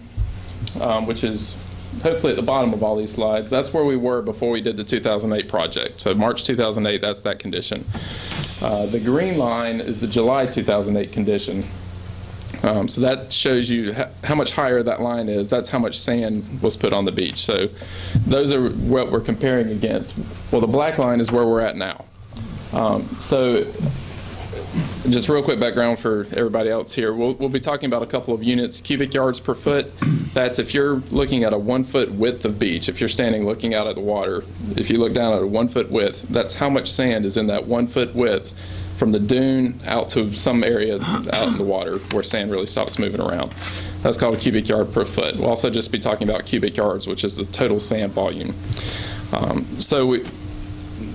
which is hopefully at the bottom of all these slides. That's where we were before we did the 2008 project. So March 2008, that's that condition. The green line is the July 2008 condition. So that shows you how much higher that line is. That's how much sand was put on the beach. So those are what we're comparing against. Well, the black line is where we're at now. So just real quick background for everybody else here. We'll be talking about a couple of units, cubic yards per foot. That's if you're looking at a 1 foot width of beach. If you're standing looking out at the water, if you look down at a 1 foot width, that's how much sand is in that 1 foot width from the dune out to some area out in the water where sand really stops moving around. That's called a cubic yard per foot. We'll also just be talking about cubic yards, which is the total sand volume.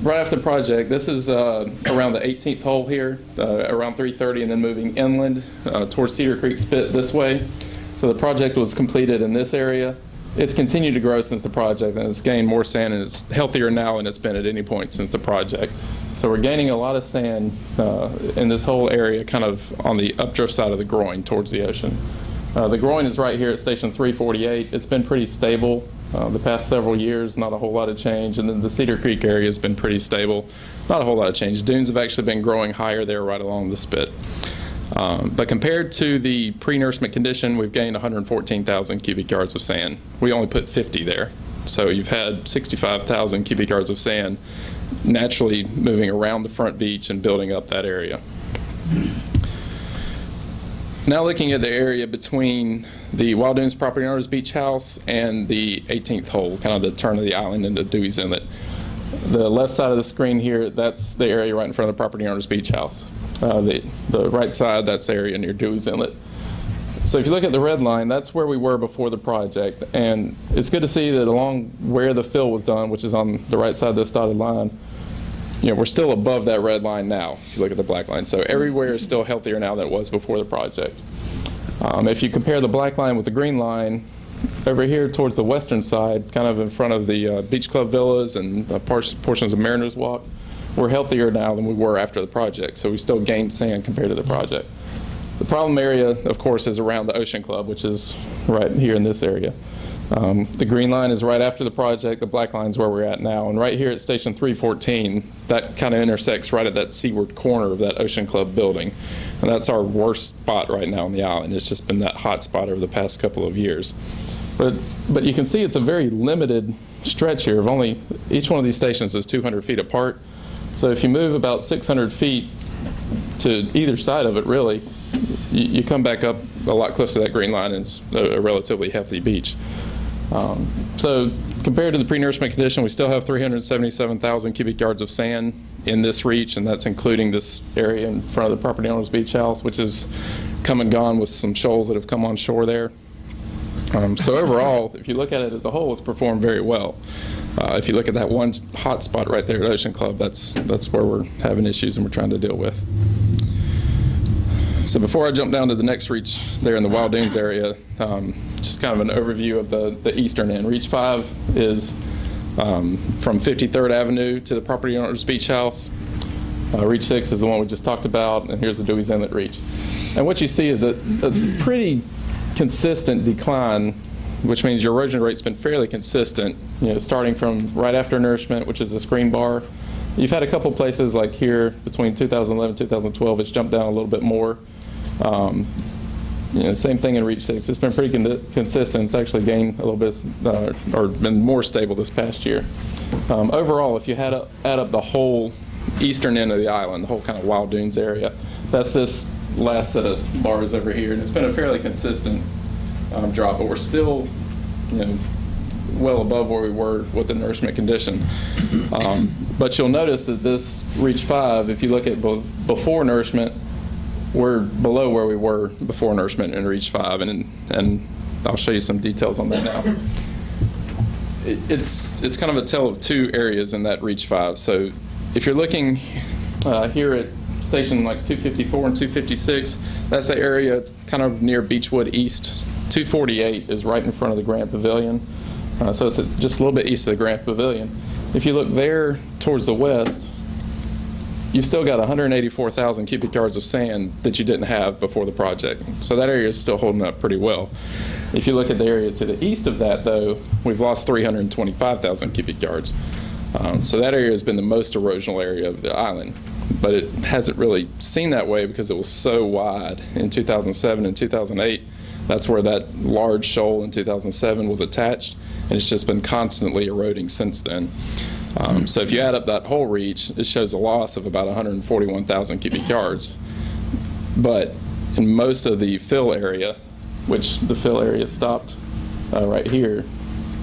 Right after the project, this is around the 18th hole here, around 3:30, and then moving inland towards Cedar Creek Spit this way. So the project was completed in this area. It's continued to grow since the project, and it's gained more sand, and it's healthier now than it's been at any point since the project. So we're gaining a lot of sand in this whole area, kind of on the updrift side of the groin towards the ocean. The groin is right here at station 348. It's been pretty stable the past several years, not a whole lot of change. And then the Cedar Creek area has been pretty stable, not a whole lot of change. Dunes have actually been growing higher there right along the spit. But compared to the pre-nourishment condition, we've gained 114,000 cubic yards of sand. We only put 50 there. So you've had 65,000 cubic yards of sand naturally moving around the front beach and building up that area. Now looking at the area between the Wild Dunes property owner's beach house and the 18th hole, kind of the turn of the island into Dewey's Inlet. The left side of the screen here, that's the area right in front of the property owner's beach house. The right side, that's the area near Dewey's Inlet. So if you look at the red line, that's where we were before the project. And it's good to see that along where the fill was done, which is on the right side of this dotted line, we're still above that red line now, if you look at the black line. So everywhere is still healthier now than it was before the project. If you compare the black line with the green line, over here towards the western side, kind of in front of the Beach Club Villas and portions of Mariners Walk, we're healthier now than we were after the project. So we still gained sand compared to the project. The problem area, of course, is around the Ocean Club, which is right here in this area. The green line is right after the project. The black line is where we're at now. And right here at Station 314, that kind of intersects right at that seaward corner of that Ocean Club building. And that's our worst spot right now on the island. It's just been that hot spot over the past couple of years. But you can see it's a very limited stretch here of only, each one of these stations is 200 feet apart. So if you move about 600 feet to either side of it, really, you come back up a lot closer to that green line, and it's a relatively healthy beach. So compared to the pre-nourishment condition, we still have 377,000 cubic yards of sand in this reach, and that's including this area in front of the property owner's beach house, which is come and gone with some shoals that have come on shore there. So overall, if you look at it as a whole, it's performed very well. If you look at that one hot spot right there at Ocean Club, that's where we're having issues and we're trying to deal with. So before I jump down to the next reach there in the Wild Dunes area, just kind of an overview of the eastern end. Reach 5 is from 53rd Avenue to the property owner's beach house. Reach 6 is the one we just talked about, and here's the Dewey's Inlet Reach. And what you see is a pretty consistent decline, which means your erosion rate's been fairly consistent, starting from right after nourishment, which is the screen bar. You've had a couple places like here between 2011 and 2012, it's jumped down a little bit more. Same thing in Reach 6. It's been pretty consistent. It's actually gained a little bit, or been more stable this past year. Overall, if you add up the whole eastern end of the island, the whole kind of Wild Dunes area, that's this last set of bars over here, and it's been a fairly consistent drop, but we're still, well above where we were with the nourishment condition. But you'll notice that this Reach 5, if you look at before nourishment, we're below where we were before nourishment in Reach 5, and I'll show you some details on that now. It's kind of a tale of two areas in that Reach 5. So if you're looking here at station like 254 and 256, that's the area kind of near Beechwood East. 248 is right in front of the Grand Pavilion. So it's just a little bit east of the Grand Pavilion. If you look there towards the west, you've still got 184,000 cubic yards of sand that you didn't have before the project. So that area is still holding up pretty well. If you look at the area to the east of that, though, we've lost 325,000 cubic yards. So that area has been the most erosional area of the island. But it hasn't really seen that way because it was so wide in 2007 and 2008. That's where that large shoal in 2007 was attached, and it's just been constantly eroding since then. So if you add up that whole reach, it shows a loss of about 141,000 cubic yards. But in most of the fill area, which the fill area stopped right here,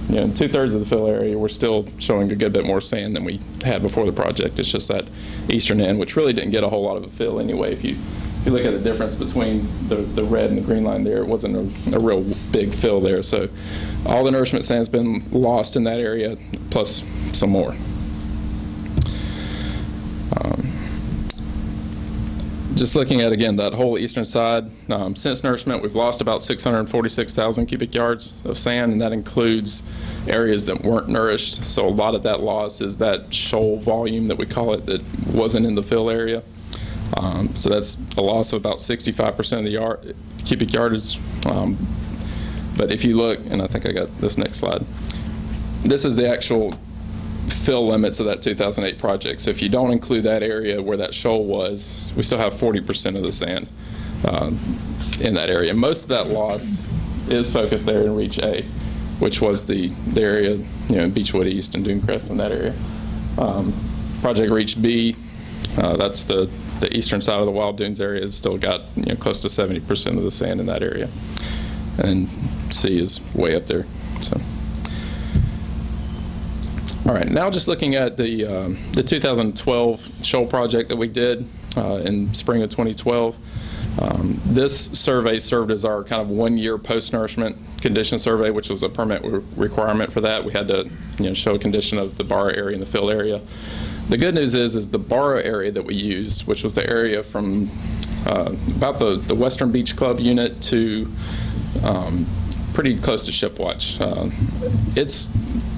in 2/3 of the fill area, we're still showing a good bit more sand than we had before the project. It's just that eastern end, which really didn't get a whole lot of a fill anyway. If you look at the difference between the red and the green line there, it wasn't a real big fill there. So all the nourishment sand's been lost in that area, plus some more. Just looking at, again, that whole eastern side, since nourishment, we've lost about 646,000 cubic yards of sand, and that includes areas that weren't nourished. So a lot of that loss is that shoal volume that we call it that wasn't in the fill area. So that's a loss of about 65% of the cubic yardage. But if you look, and I think I got this next slide, this is the actual fill limits of that 2008 project. So if you don't include that area where that shoal was, we still have 40% of the sand in that area. Most of that loss is focused there in Reach A, which was the area, in Beechwood East and Dune Crest in that area. Project Reach B, that's the eastern side of the Wild Dunes area, has still got close to 70% of the sand in that area. And C is way up there. So. All right, now just looking at the 2012 shoal project that we did in spring of 2012. This survey served as our kind of 1-year post-nourishment condition survey, which was a permit requirement for that. We had to show a condition of the bar area and the fill area. The good news is the borrow area that we used, which was the area from about the Western Beach Club unit to pretty close to Shipwatch. It's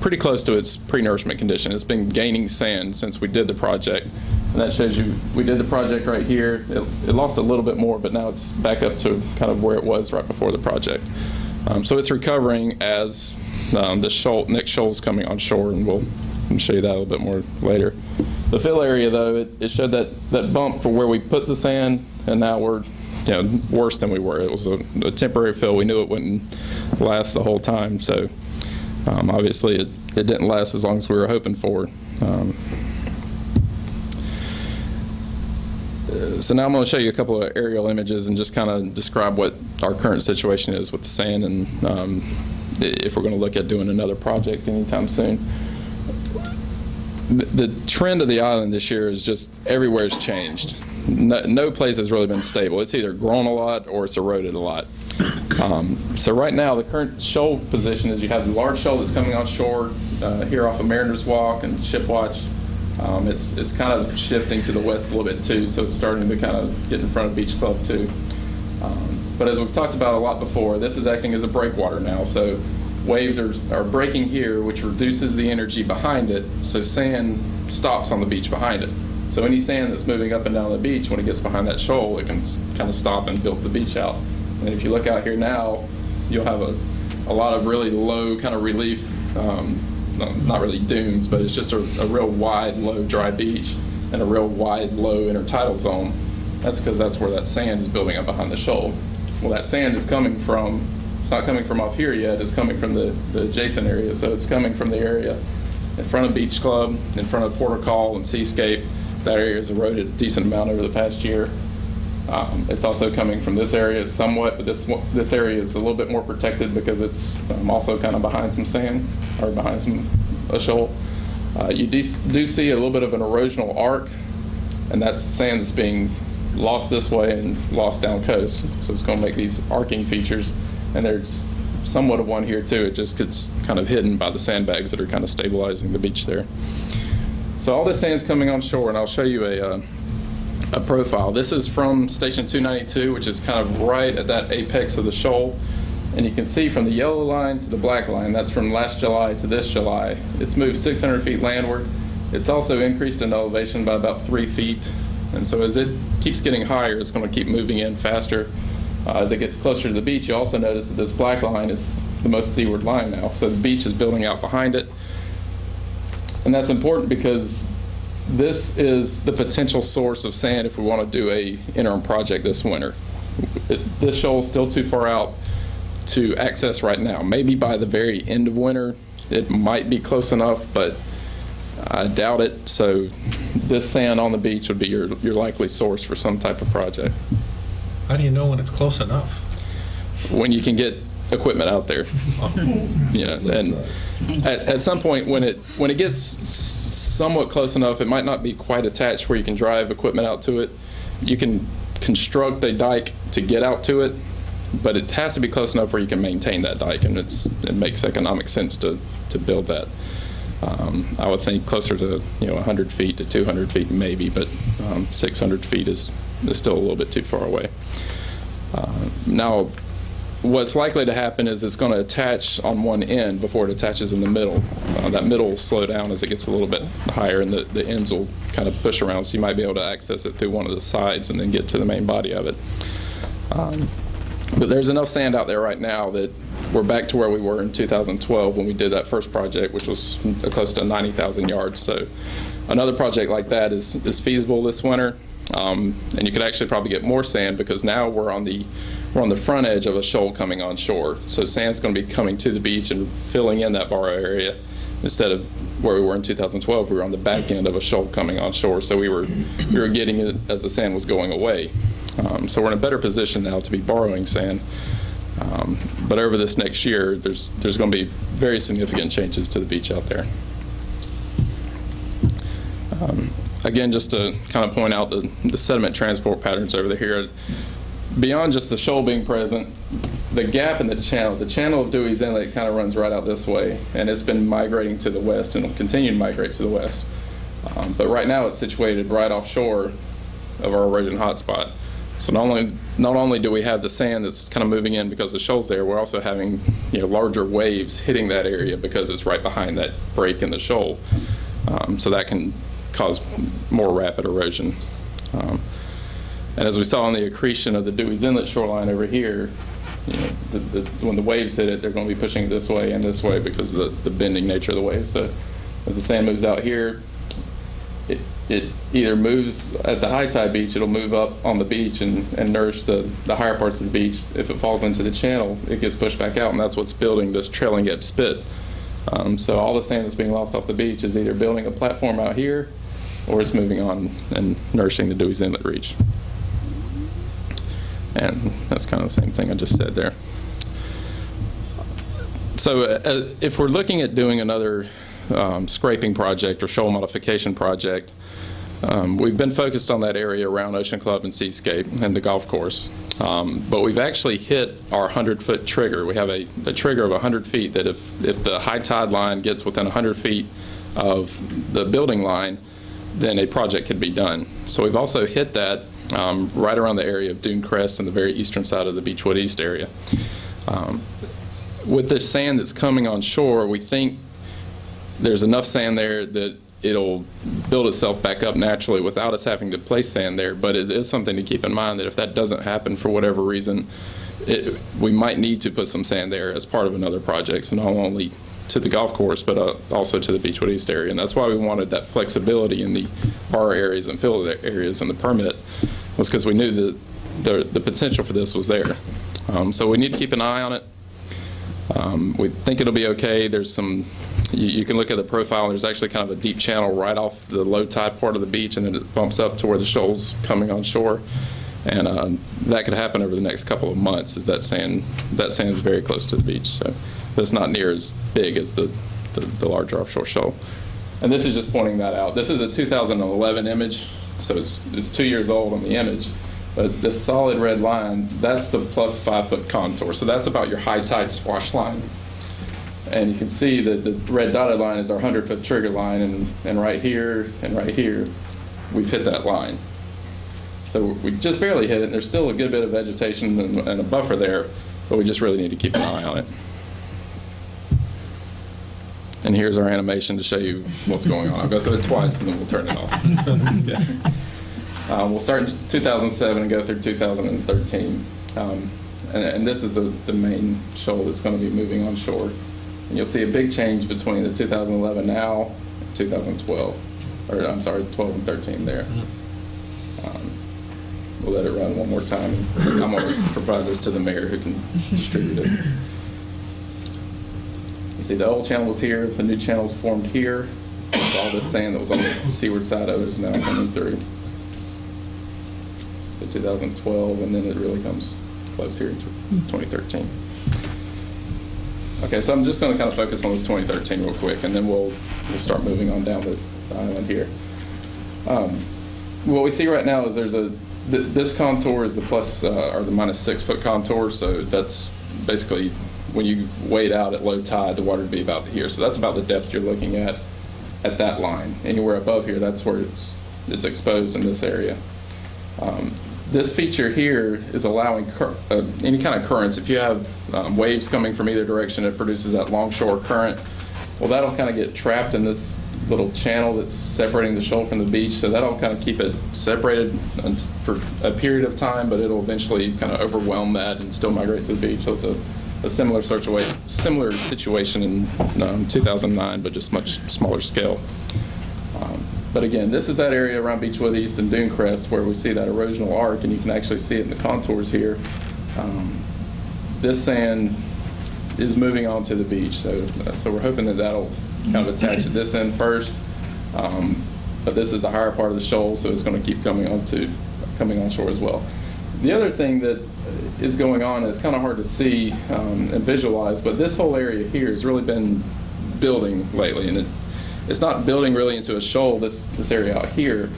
pretty close to its pre-nourishment condition. It's been gaining sand since we did the project. And that shows you, we did the project right here. It lost a little bit more, but now it's back up to kind of where it was right before the project. So it's recovering as the next shoal is coming on shore, and we'll show you that a little bit more later. The fill area, though, it showed that bump for where we put the sand, and now we're worse than we were. It was a temporary fill. We knew it wouldn't last the whole time, so obviously it didn't last as long as we were hoping for. So now I'm going to show you a couple of aerial images and just kind of describe what our current situation is with the sand, and if we're going to look at doing another project anytime soon. The trend of the island this year is just everywhere's changed. No place has really been stable. It's either grown a lot or it's eroded a lot. So right now, the current shoal position is you have the large shoal that's coming on shore here off of Mariner's Walk and Shipwatch. It's kind of shifting to the west a little bit too, so it's starting to kind of get in front of Beach Club too. But as we've talked about a lot before, this is acting as a breakwater now. So waves are breaking here, which reduces the energy behind it, so sand stops on the beach behind it. So any sand that's moving up and down the beach, when it gets behind that shoal, it can kind of stop and builds the beach out. And if you look out here now, you'll have a lot of really low kind of relief, not really dunes, but it's just a real wide, low, dry beach and a real wide, low intertidal zone. That's because that's where that sand is building up behind the shoal. Well, that sand is coming from, it's not coming from off here yet, it's coming from the adjacent area. So it's coming from the area in front of Beach Club, in front of Port of Call and Seascape. That area has eroded a decent amount over the past year. It's also coming from this area somewhat, but this area is a little bit more protected because it's also kind of behind some sand, or behind a shoal. You do see a little bit of an erosional arc, and that's sand that's being lost this way and lost down coast. So it's going to make these arcing features, and there's somewhat of one here too. It just gets kind of hidden by the sandbags that are kind of stabilizing the beach there. So all this sand's coming on shore, and I'll show you a profile. This is from Station 292, which is kind of right at that apex of the shoal. And you can see from the yellow line to the black line, that's from last July to this July. It's moved 600 feet landward. It's also increased in elevation by about 3 feet. And so as it keeps getting higher, it's going to keep moving in faster. As it gets closer to the beach, you also notice that this black line is the most seaward line now. So the beach is building out behind it. And that's important because this is the potential source of sand if we want to do a interim project this winter. This shoal is still too far out to access right now. Maybe by the very end of winter, it might be close enough, but I doubt it. So this sand on the beach would be your likely source for some type of project. How do you know when it's close enough? When you can get equipment out there. Yeah, and at some point when it gets somewhat close enough, it might not be quite attached where you can drive equipment out to it. You can construct a dike to get out to it, but it has to be close enough where you can maintain that dike, and it makes economic sense to build that. I would think closer to 100 feet to 200 feet maybe, but 600 feet is still a little bit too far away. Now, what's likely to happen is it's going to attach on one end before it attaches in the middle. That middle will slow down as it gets a little bit higher, and the ends will kind of push around, so you might be able to access it through one of the sides and then get to the main body of it. But there's enough sand out there right now that we're back to where we were in 2012 when we did that first project, which was close to 90,000 yards. So another project like that is feasible this winter, and you could actually probably get more sand because now we're on the front edge of a shoal coming on shore. So sand's going to be coming to the beach and filling in that borrow area instead of where we were in 2012. We were on the back end of a shoal coming on shore, so we were getting it as the sand was going away. So we're in a better position now to be borrowing sand. But over this next year, there's going to be very significant changes to the beach out there. Again, just to kind of point out the sediment transport patterns over here, beyond just the shoal being present, the gap in the channel of Dewey's Inlet kind of runs right out this way, and it's been migrating to the west and will continue to migrate to the west. But right now it's situated right offshore of our erosion hotspot. So not only do we have the sand that's kind of moving in because the shoal's there, we're also having larger waves hitting that area because it's right behind that break in the shoal. So that can cause more rapid erosion. And as we saw in the accretion of the Dewey's Inlet shoreline over here, when the waves hit it, they're going to be pushing it this way and this way because of the bending nature of the waves. So as the sand moves out here, it either moves at the high tide beach, it'll move up on the beach and nourish the higher parts of the beach. If it falls into the channel, it gets pushed back out, and that's what's building this trailing edge spit. So all the sand that's being lost off the beach is either building a platform out here, or it's moving on and nourishing the Dewey's Inlet reach. And that's kind of the same thing I just said there. So if we're looking at doing another scraping project or shoal modification project, we've been focused on that area around Ocean Club and Seascape and the golf course. But we've actually hit our 100-foot trigger. We have a trigger of 100 feet that if the high tide line gets within 100 feet of the building line, then a project could be done. So we've also hit that right around the area of Dune Crest and the very eastern side of the Beechwood East area. With this sand that's coming on shore, we think there's enough sand there that it'll build itself back up naturally without us having to place sand there. But it is something to keep in mind that if that doesn't happen for whatever reason, we might need to put some sand there as part of another project, so not only to the golf course, but also to the Beechwood East area. And that's why we wanted that flexibility in the bar areas and fill areas in the permit, was because we knew that the potential for this was there. So we need to keep an eye on it. We think it'll be okay. There's some, you can look at the profile, and there's actually kind of a deep channel right off the low tide part of the beach, and then it bumps up to where the shoal's coming on shore. And that could happen over the next couple of months, as that sand is very close to the beach. So it's not near as big as the larger offshore shoal. And this is just pointing that out. This is a 2011 image, so it's 2 years old on the image. But this solid red line, that's the plus 5-foot contour. So that's about your high tide swash line. And you can see that the red dotted line is our 100-foot trigger line, and right here and right here, we've hit that line. So we just barely hit it, and there's still a good bit of vegetation and a buffer there, but we just really need to keep an eye on it. And here's our animation to show you what's going on. I'll go through it twice, and then we'll turn it off. Okay. We'll start in 2007 and go through 2013. And this is the main shoal that's going to be moving on shore. And you'll see a big change between the 2011 now and 2012. Or I'm sorry, 12 and 13 there. We'll let it run one more time. I'm going to provide this to the mayor who can distribute it. You see the old channel was here, the new channel's formed here. So all this sand that was on the seaward side of it is now coming through. So 2012, and then it really comes close here to 2013. Okay, so I'm just going to kind of focus on this 2013 real quick, and then we'll start moving on down the island here. What we see right now is there's this contour is the plus or the minus 6-foot contour, so that's basically when you wade out at low tide, the water would be about here. So that's about the depth you're looking at that line. Anywhere above here, that's where it's exposed in this area. This feature here is allowing any kind of currents. If you have waves coming from either direction, it produces that longshore current. Well, that'll kind of get trapped in this little channel that's separating the shoal from the beach, so that'll kind of keep it separated for a period of time, but it'll eventually kind of overwhelm that and still migrate to the beach. So it's a similar situation in 2009, but just much smaller scale. But again, this is that area around Beechwood East and Dune Crest where we see that erosional arc, and you can actually see it in the contours here. This sand is moving on to the beach, so we're hoping that that'll kind of attach at this end first. But this is the higher part of the shoal, so it's going to keep coming on shore as well. The other thing that is going on is kind of hard to see and visualize, but this whole area here has really been building lately, and it's not building really into a shoal, this area out here,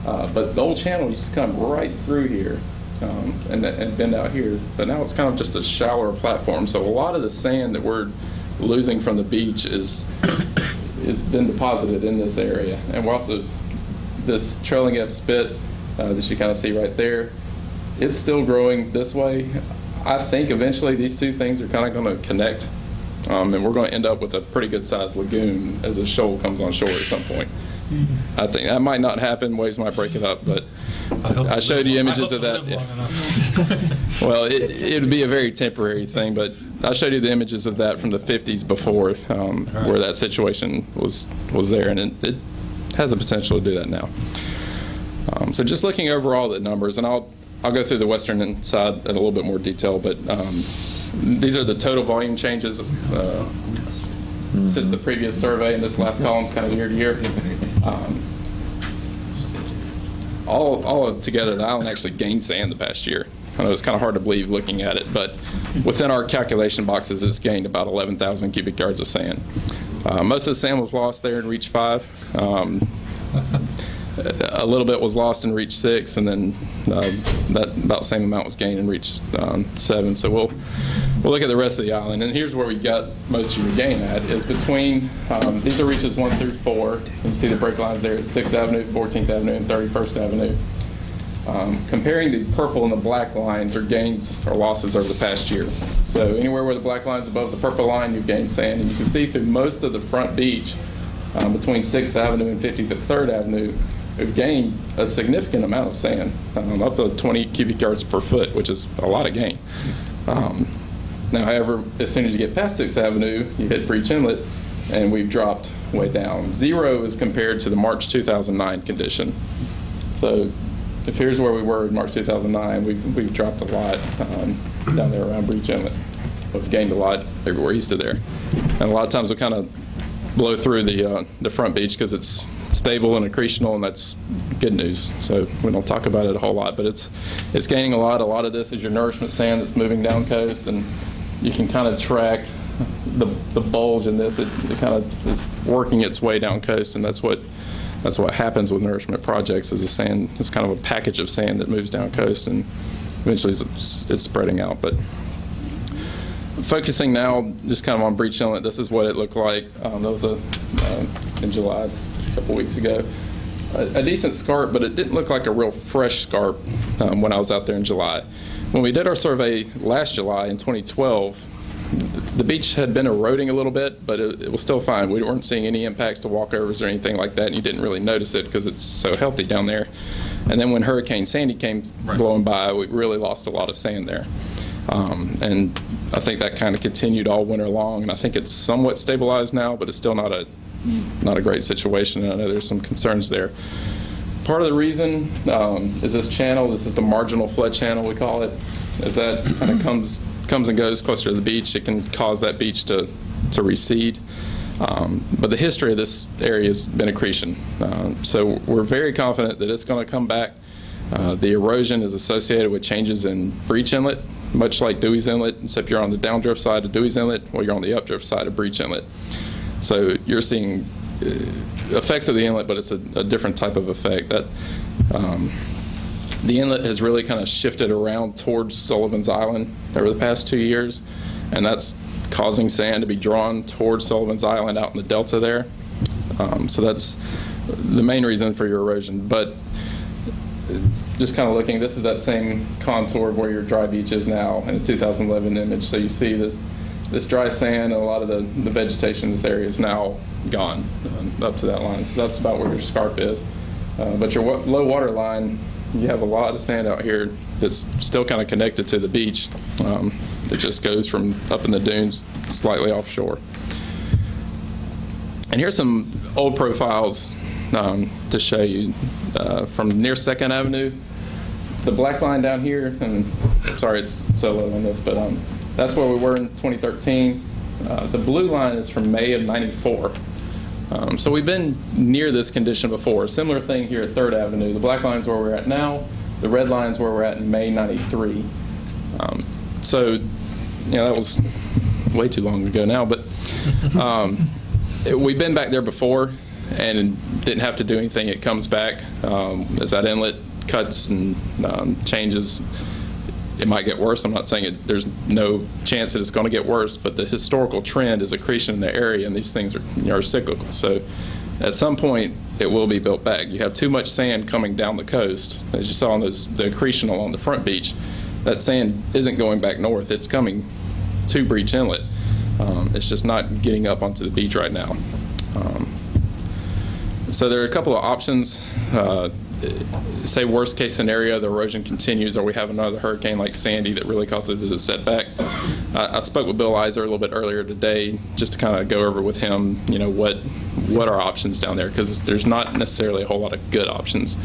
but the old channel used to come right through here and bend out here, but now it's kind of just a shallower platform. So a lot of the sand that we're losing from the beach is been deposited in this area, and we're also this trailing edge spit that you kind of see right there, it's still growing this way. I think eventually these two things are kind of going to connect, and we're going to end up with a pretty good sized lagoon as the shoal comes on shore at some point. I think that might not happen. Waves might break it up, but I showed you images of that. Well, it would be a very temporary thing, but I showed you the images of that from the 50s before, where that situation was there, and it has the potential to do that now. So just looking over all the numbers, and I'll go through the western side in a little bit more detail, but these are the total volume changes since the previous survey, and this last column is kind of year to year. All together, the island actually gained sand the past year. I know it's kind of hard to believe looking at it, but within our calculation boxes, it's gained about 11,000 cubic yards of sand. Most of the sand was lost there in Reach 5. A little bit was lost in Reach 6, and then that about the same amount was gained in Reach 7. So we'll look at the rest of the island, and here's where we got most of your gain at, is between, these are Reaches 1 through 4. You see the break lines there at 6th Avenue, 14th Avenue, and 31st Avenue. Comparing the purple and the black lines are gains or losses over the past year. So anywhere where the black line's above the purple line, you've gained sand, and you can see through most of the front beach, between 6th Avenue and 53rd Avenue, we've gained a significant amount of sand, up to 20 cubic yards per foot, which is a lot of gain. Now, however, as soon as you get past 6th Avenue, you hit Breach Inlet, and we've dropped way down. 0 is compared to the March 2009 condition. So if here's where we were in March 2009, we've dropped a lot down there around Breach Inlet. We've gained a lot everywhere east of there. And a lot of times we kind of blow through the front beach because it's stable and accretional, and that's good news. So we don't talk about it a whole lot, but it's gaining a lot. A lot of this is your nourishment sand that's moving down coast, and you can kind of track the bulge in this. It kind of is working its way down coast, and that's what happens with nourishment projects. Is the sand, it's kind of a package of sand that moves down coast, and eventually it's spreading out. But focusing now just kind of on Breach Inlet, this is what it looked like. That was in July, a couple weeks ago. A decent scarp, but it didn't look like a real fresh scarp when I was out there in July. When we did our survey last July in 2012, the beach had been eroding a little bit, but it was still fine. We weren't seeing any impacts to walkovers or anything like that, and you didn't really notice it because it's so healthy down there. And then when Hurricane Sandy came blowing by, we really lost a lot of sand there. And I think that kind of continued all winter long, and I think it's somewhat stabilized now, but it's still not a great situation, and I know there's some concerns there. Part of the reason is this channel. This is the marginal flood channel, we call it. As that kind of comes and goes closer to the beach, it can cause that beach to recede. But the history of this area has been accretion. So we're very confident that it's going to come back. The erosion is associated with changes in Breach Inlet, much like Dewey's Inlet, except you're on the downdrift side of Dewey's Inlet, or you're on the updrift side of Breach Inlet. So you're seeing effects of the inlet, but it's a different type of effect. That the inlet has really kind of shifted around towards Sullivan's Island over the past 2 years, and that's causing sand to be drawn towards Sullivan's Island out in the delta there. So that's the main reason for your erosion. But just kind of looking, this is that same contour of where your dry beach is now in the 2011 image. So you see this dry sand, and a lot of the vegetation in this area is now gone up to that line. So that's about where your scarp is. But your low water line, you have a lot of sand out here that's still kind of connected to the beach. It just goes from up in the dunes slightly offshore. And here's some old profiles to show you from near 2nd Avenue. The black line down here, and sorry it's so low on this, but that's where we were in 2013. The blue line is from May of '94. So we've been near this condition before. Similar thing here at 3rd Avenue. The black line's where we're at now. The red line's where we're at in May '93. So, you know, that was way too long ago now, but we've been back there before and didn't have to do anything. It comes back as that inlet cuts and changes. It might get worse. I'm not saying there's no chance that it's going to get worse, but the historical trend is accretion in the area, and these things are cyclical. So At some point, it will be built back. You have too much sand coming down the coast. As you saw on the accretion along the front beach, that sand isn't going back north. It's coming to Breach Inlet. It's just not getting up onto the beach right now. So there are a couple of options. Say worst case scenario, the erosion continues, or we have another hurricane like Sandy that really causes a setback. I spoke with Bill Iser a little bit earlier today just to kind of go over with him, what are options down there, because there's not necessarily a whole lot of good options.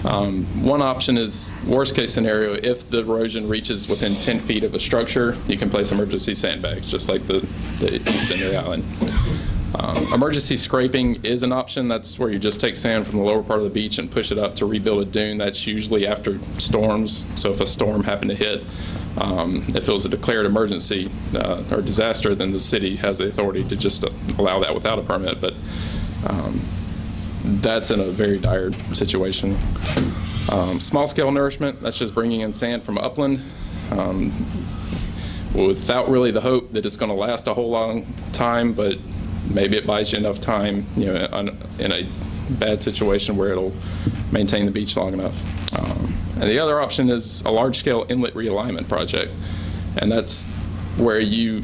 One option is worst case scenario, if the erosion reaches within 10 feet of a structure, you can place emergency sandbags, just like the east end of the island. Emergency scraping is an option. That's where you just take sand from the lower part of the beach and push it up to rebuild a dune. That's usually after storms. So if a storm happened to hit, if it was a declared emergency or disaster, then the city has the authority to just allow that without a permit. But that's in a very dire situation. Small-scale nourishment, that's just bringing in sand from upland. Without really the hope that it's going to last a whole long time, but maybe it buys you enough time, in a bad situation where it'll maintain the beach long enough. And the other option is a large-scale inlet realignment project, and that's where you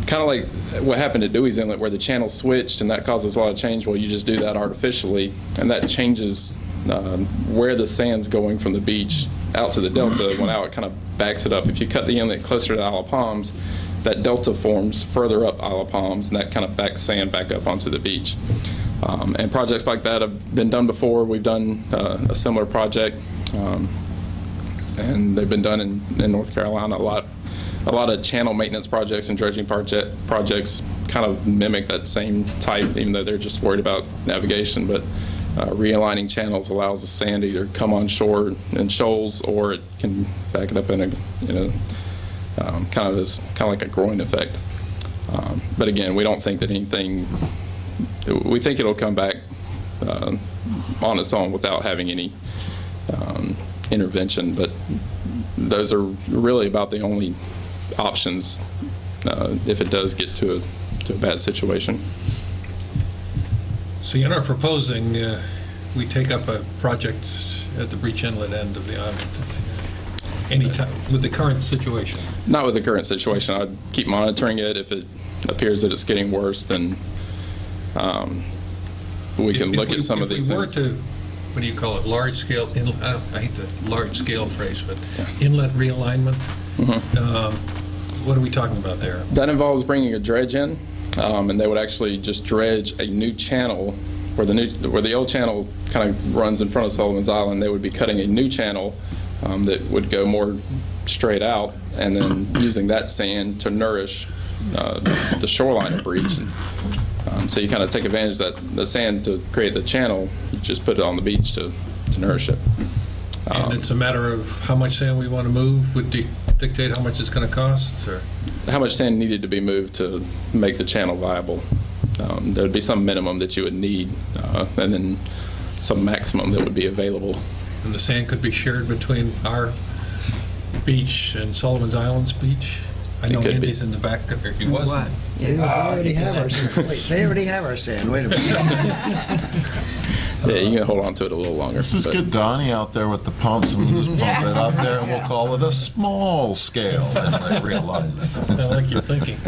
kind of like what happened at Dewey's Inlet, where the channel switched, and that causes a lot of change. Well, you just do that artificially, and that changes where the sand's going from the beach out to the delta. Well, now it kind of backs it up. If you cut the inlet closer to Isle of Palms, that delta forms further up Isle of Palms, and that kind of backs sand back up onto the beach. And projects like that have been done before. We've done a similar project, and they've been done in North Carolina. A lot of channel maintenance projects and dredging projects kind of mimic that same type, even though they're just worried about navigation. But realigning channels allows the sand to either come on shore in shoals, or it can back it up in a kind of like a groin effect. But again, we don't think that anything. We think it'll come back on its own without having any intervention. But those are really about the only options if it does get to a bad situation. So you're not proposing we take up a project at the Breach Inlet end of the island anytime with the current situation? Not with the current situation. I'd keep monitoring it. If it appears that it's getting worse, then we can look at some of these things. If we were to, what do you call it, large scale, I hate the large scale phrase, but inlet realignment, what are we talking about there? That involves bringing a dredge in, and they would actually just dredge a new channel where the old channel kind of runs in front of Sullivan's Island. They would be cutting a new channel that would go more straight out, and then using that sand to nourish the shoreline of Breach. So you kind of take advantage of the sand to create the channel. You just put it on the beach to nourish it. And it's a matter of how much sand we want to move would dictate how much it's going to cost? Or? How much sand needed to be moved to make the channel viable. There would be some minimum that you would need, and then some maximum that would be available. And the sand could be shared between our beach and Sullivan's Island's beach? I know Andy's in the back there. He was. They already have our sand. They already have our sand. Wait a minute. Yeah, you can hold on to it a little longer. Let's just get Donnie out there with the pumps and we'll just pump it out there, and we'll call it a small scale inlet realignment. I like your thinking.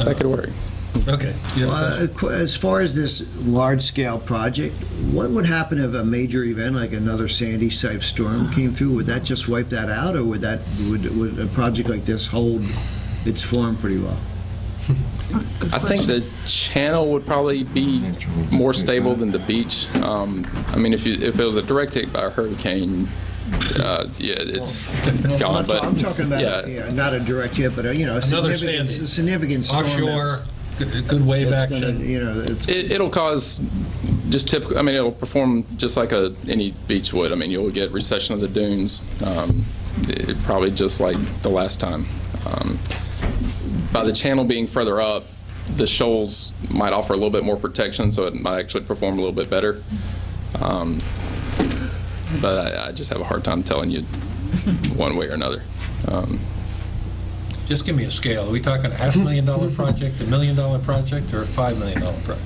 That could work. Okay. As far as this large-scale project, what would happen if a major event like another Sandy-type storm came through? Would that just wipe that out, or would a project like this hold its form pretty well? I think the channel would probably be more stable than the beach. I mean, if it was a direct hit by a hurricane, yeah, it's gone. But I'm talking about not a direct hit, but a significant storm offshore. Good wave action. It'll cause just typical. I mean, it'll perform just like any beach would. I mean, you'll get recession of the dunes, probably just like the last time. By the channel being further up, the shoals might offer a little bit more protection, so it might actually perform a little bit better. But I just have a hard time telling you one way or another. Just give me a scale. Are we talking a $500,000 project, $1 million project, or a $5 million project?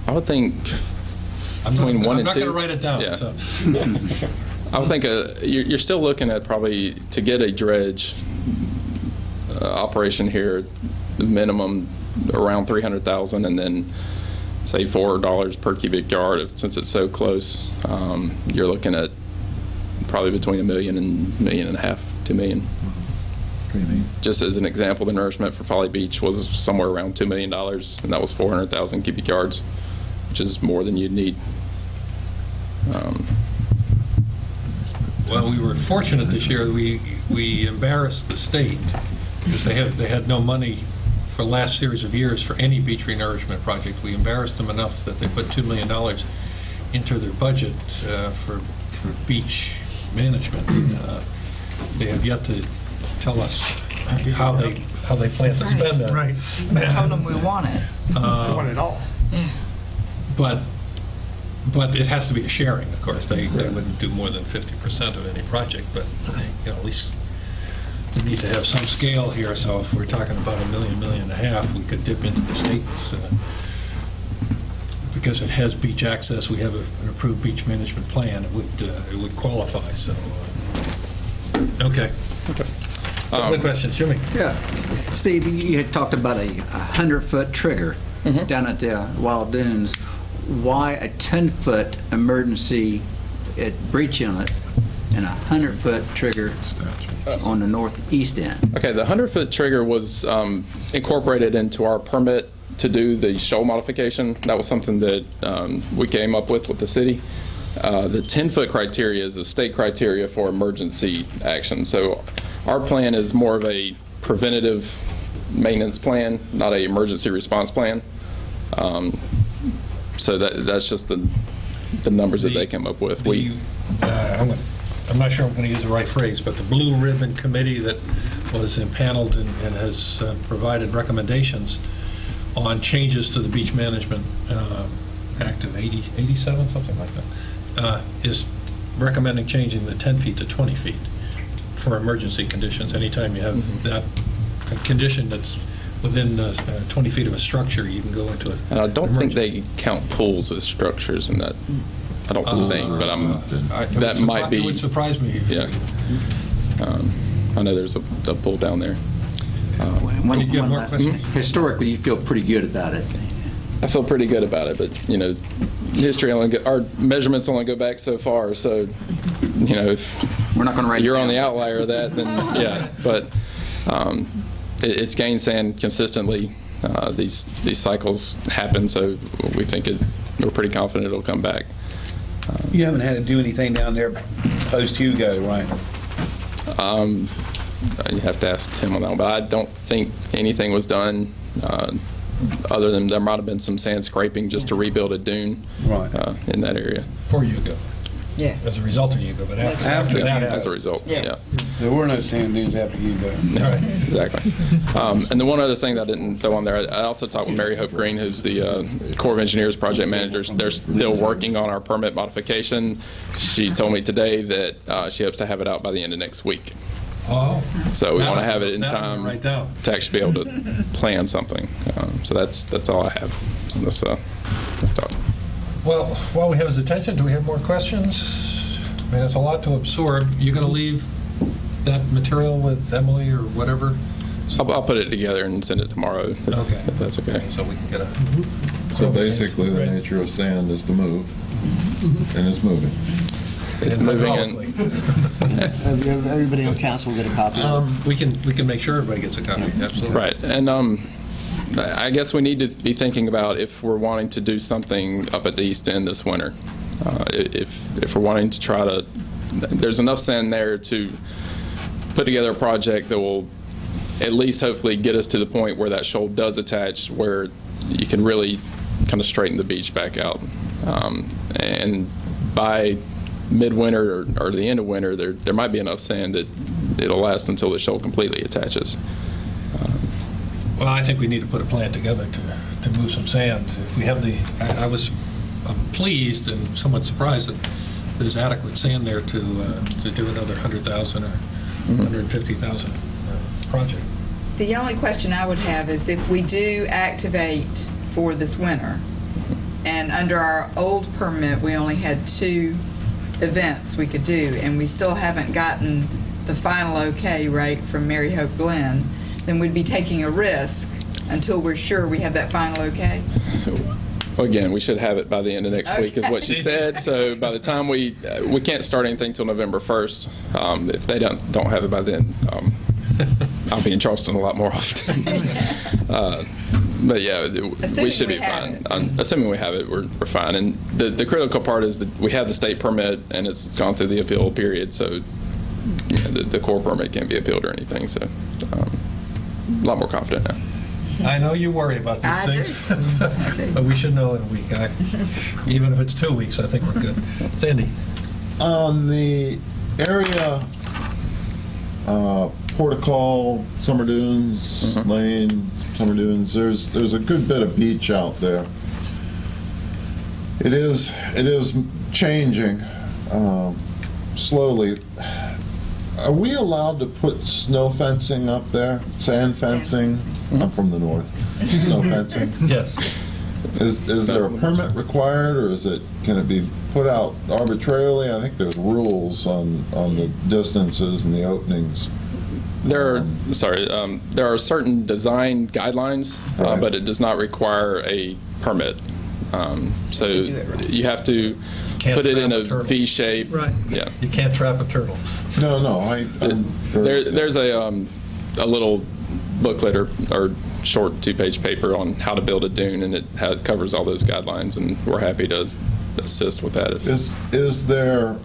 I would think between 1 and 2. I'm not going to write it down. Yeah. So. I would think you're still looking at probably to get a dredge operation here, the minimum around $300,000, and then say $4 per cubic yard. Since it's so close, you're looking at probably between $1 million and $1.5 million, $2 million. Just as an example, the nourishment for Folly Beach was somewhere around $2 million, and that was 400,000 cubic yards, which is more than you'd need. Well, we were fortunate this year. We embarrassed the state because they had no money for the last series of years for any beach renourishment project. We embarrassed them enough that they put $2 million into their budget for beach management. They have yet to tell us how they plan to spend that. Right. We told them we want it. We want it all. But it has to be a sharing, of course. They wouldn't do more than 50% of any project, but at least we need to have some scale here. So if we're talking about $1 million, $1.5 million, we could dip into the state's because it has beach access. We have an approved beach management plan. It would qualify. So okay. Other questions, Jimmy? Yeah, Steve, you had talked about a 100-foot trigger down at the Wild Dunes. Why a 10-foot emergency at breach inlet and a 100-foot trigger on the northeast end? Okay, the 100-foot trigger was incorporated into our permit to do the shoal modification. That was something that we came up with the city. The 10-foot criteria is a state criteria for emergency action. So our plan is more of a preventative maintenance plan, not an emergency response plan. So that's just the numbers that they came up with. I'm not sure I'm going to use the right phrase, but the Blue Ribbon Committee that was impaneled and has provided recommendations on changes to the Beach Management Act of 87, something like that, is recommending changing the 10 feet to 20 feet for emergency conditions. Anytime you have that condition that's within 20 feet of a structure, you can go into it. And I don't think they count pools as structures in that. I don't think, but that might be. It would surprise me. Yeah. I know there's a pool down there. One last question. Historically, you feel pretty good about it. I feel pretty good about it, but history our measurements only go back so far. So, if we're not going to write. You're on the outlier of that, then yeah. But it's gained sand consistently. These cycles happen, so we think we're pretty confident it'll come back. You haven't had to do anything down there post Hugo, right? You have to ask Tim on that one, but I don't think anything was done other than there might have been some sand scraping just to rebuild a dune in that area. For Hugo. Yeah. As a result of Hugo, but after that. As a result, yeah. There were no sand dunes after Hugo. Right. Exactly. And the one other thing that I didn't throw on there, I also talked with Mary Hope Green, who's the Corps of Engineers project manager. They're still working on our permit modification. She told me today that she hopes to have it out by the end of next week. Oh. So we want to have it in time right down. to actually be able to plan something. So that's all I have on this talk. Well, while we have his attention, do we have more questions? I mean, it's a lot to absorb. You're going to leave that material with Emily or whatever? I'll put it together and send it tomorrow, if that's okay. So we can get a... So basically, the nature of sand is to move, and it's moving. It's moving in. Everybody on council will get a copy. We can make sure everybody gets a copy, absolutely. Right, and I guess we need to be thinking about if we're wanting to do something up at the east end this winter. If we're wanting to try to, there's enough sand there to put together a project that will at least hopefully get us to the point where that shoal does attach, where you can really kind of straighten the beach back out. And by midwinter or the end of winter, there might be enough sand that it'll last until the shoal completely attaches. Well, I think we need to put a plan together to move some sand. If we have I was pleased and somewhat surprised that there's adequate sand there to do another 100,000 or 150,000 project. The only question I would have is if we do activate for this winter. And under our old permit, we only had 2 events we could do, and we still haven't gotten the final okay, right, from Mary Hope Glen. Then we'd be taking a risk until we're sure we have that final okay. Well, again, we should have it by the end of next week, is what she Okay. said. So by the time we can't start anything till November 1st. If they don't have it by then, I'll be in Charleston a lot more often. But yeah, we should be fine. Assuming we have it, we're fine. And the critical part is that we have the state permit, and it's gone through the appeal period. So the core permit can't be appealed or anything. So a lot more confident now. I know you worry about these I things. I do. But we should know in a week. Even if it's 2 weeks, I think we're good. Sandy? On the area, Portical, Summer Dunes, Lane, Summer Dunes, there's a good bit of beach out there. It is changing slowly. Are we allowed to put snow fencing up there? Sand fencing? I'm from the north. Snow fencing? Yes. Is there a permit required, or can it be put out arbitrarily? I think there's rules on the distances and the openings. There are certain design guidelines, Right. but it does not require a permit. So you have to Can't put it trap in a a turtle. V shape. Right. Yeah. You can't trap a turtle. No, There's a little booklet or short 2-page paper on how to build a dune, and it covers all those guidelines, and we're happy to assist with that. Is there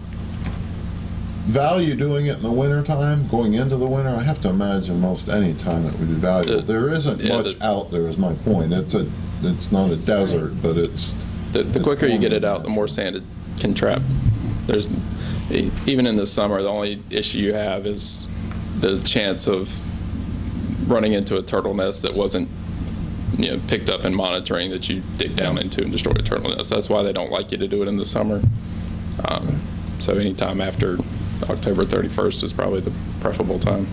value doing it in the wintertime, going into the winter? I have to imagine most any time it would be valuable. There isn't much out there, is my point. It's not a desert, but it's... The quicker you get it out, the more sand it can trap. Even in the summer, the only issue you have is the chance of running into a turtle nest that wasn't picked up and monitoring, that you dig down into and destroy a turtle nest. That's why they don't like you to do it in the summer. So anytime after October 31st is probably the preferable time.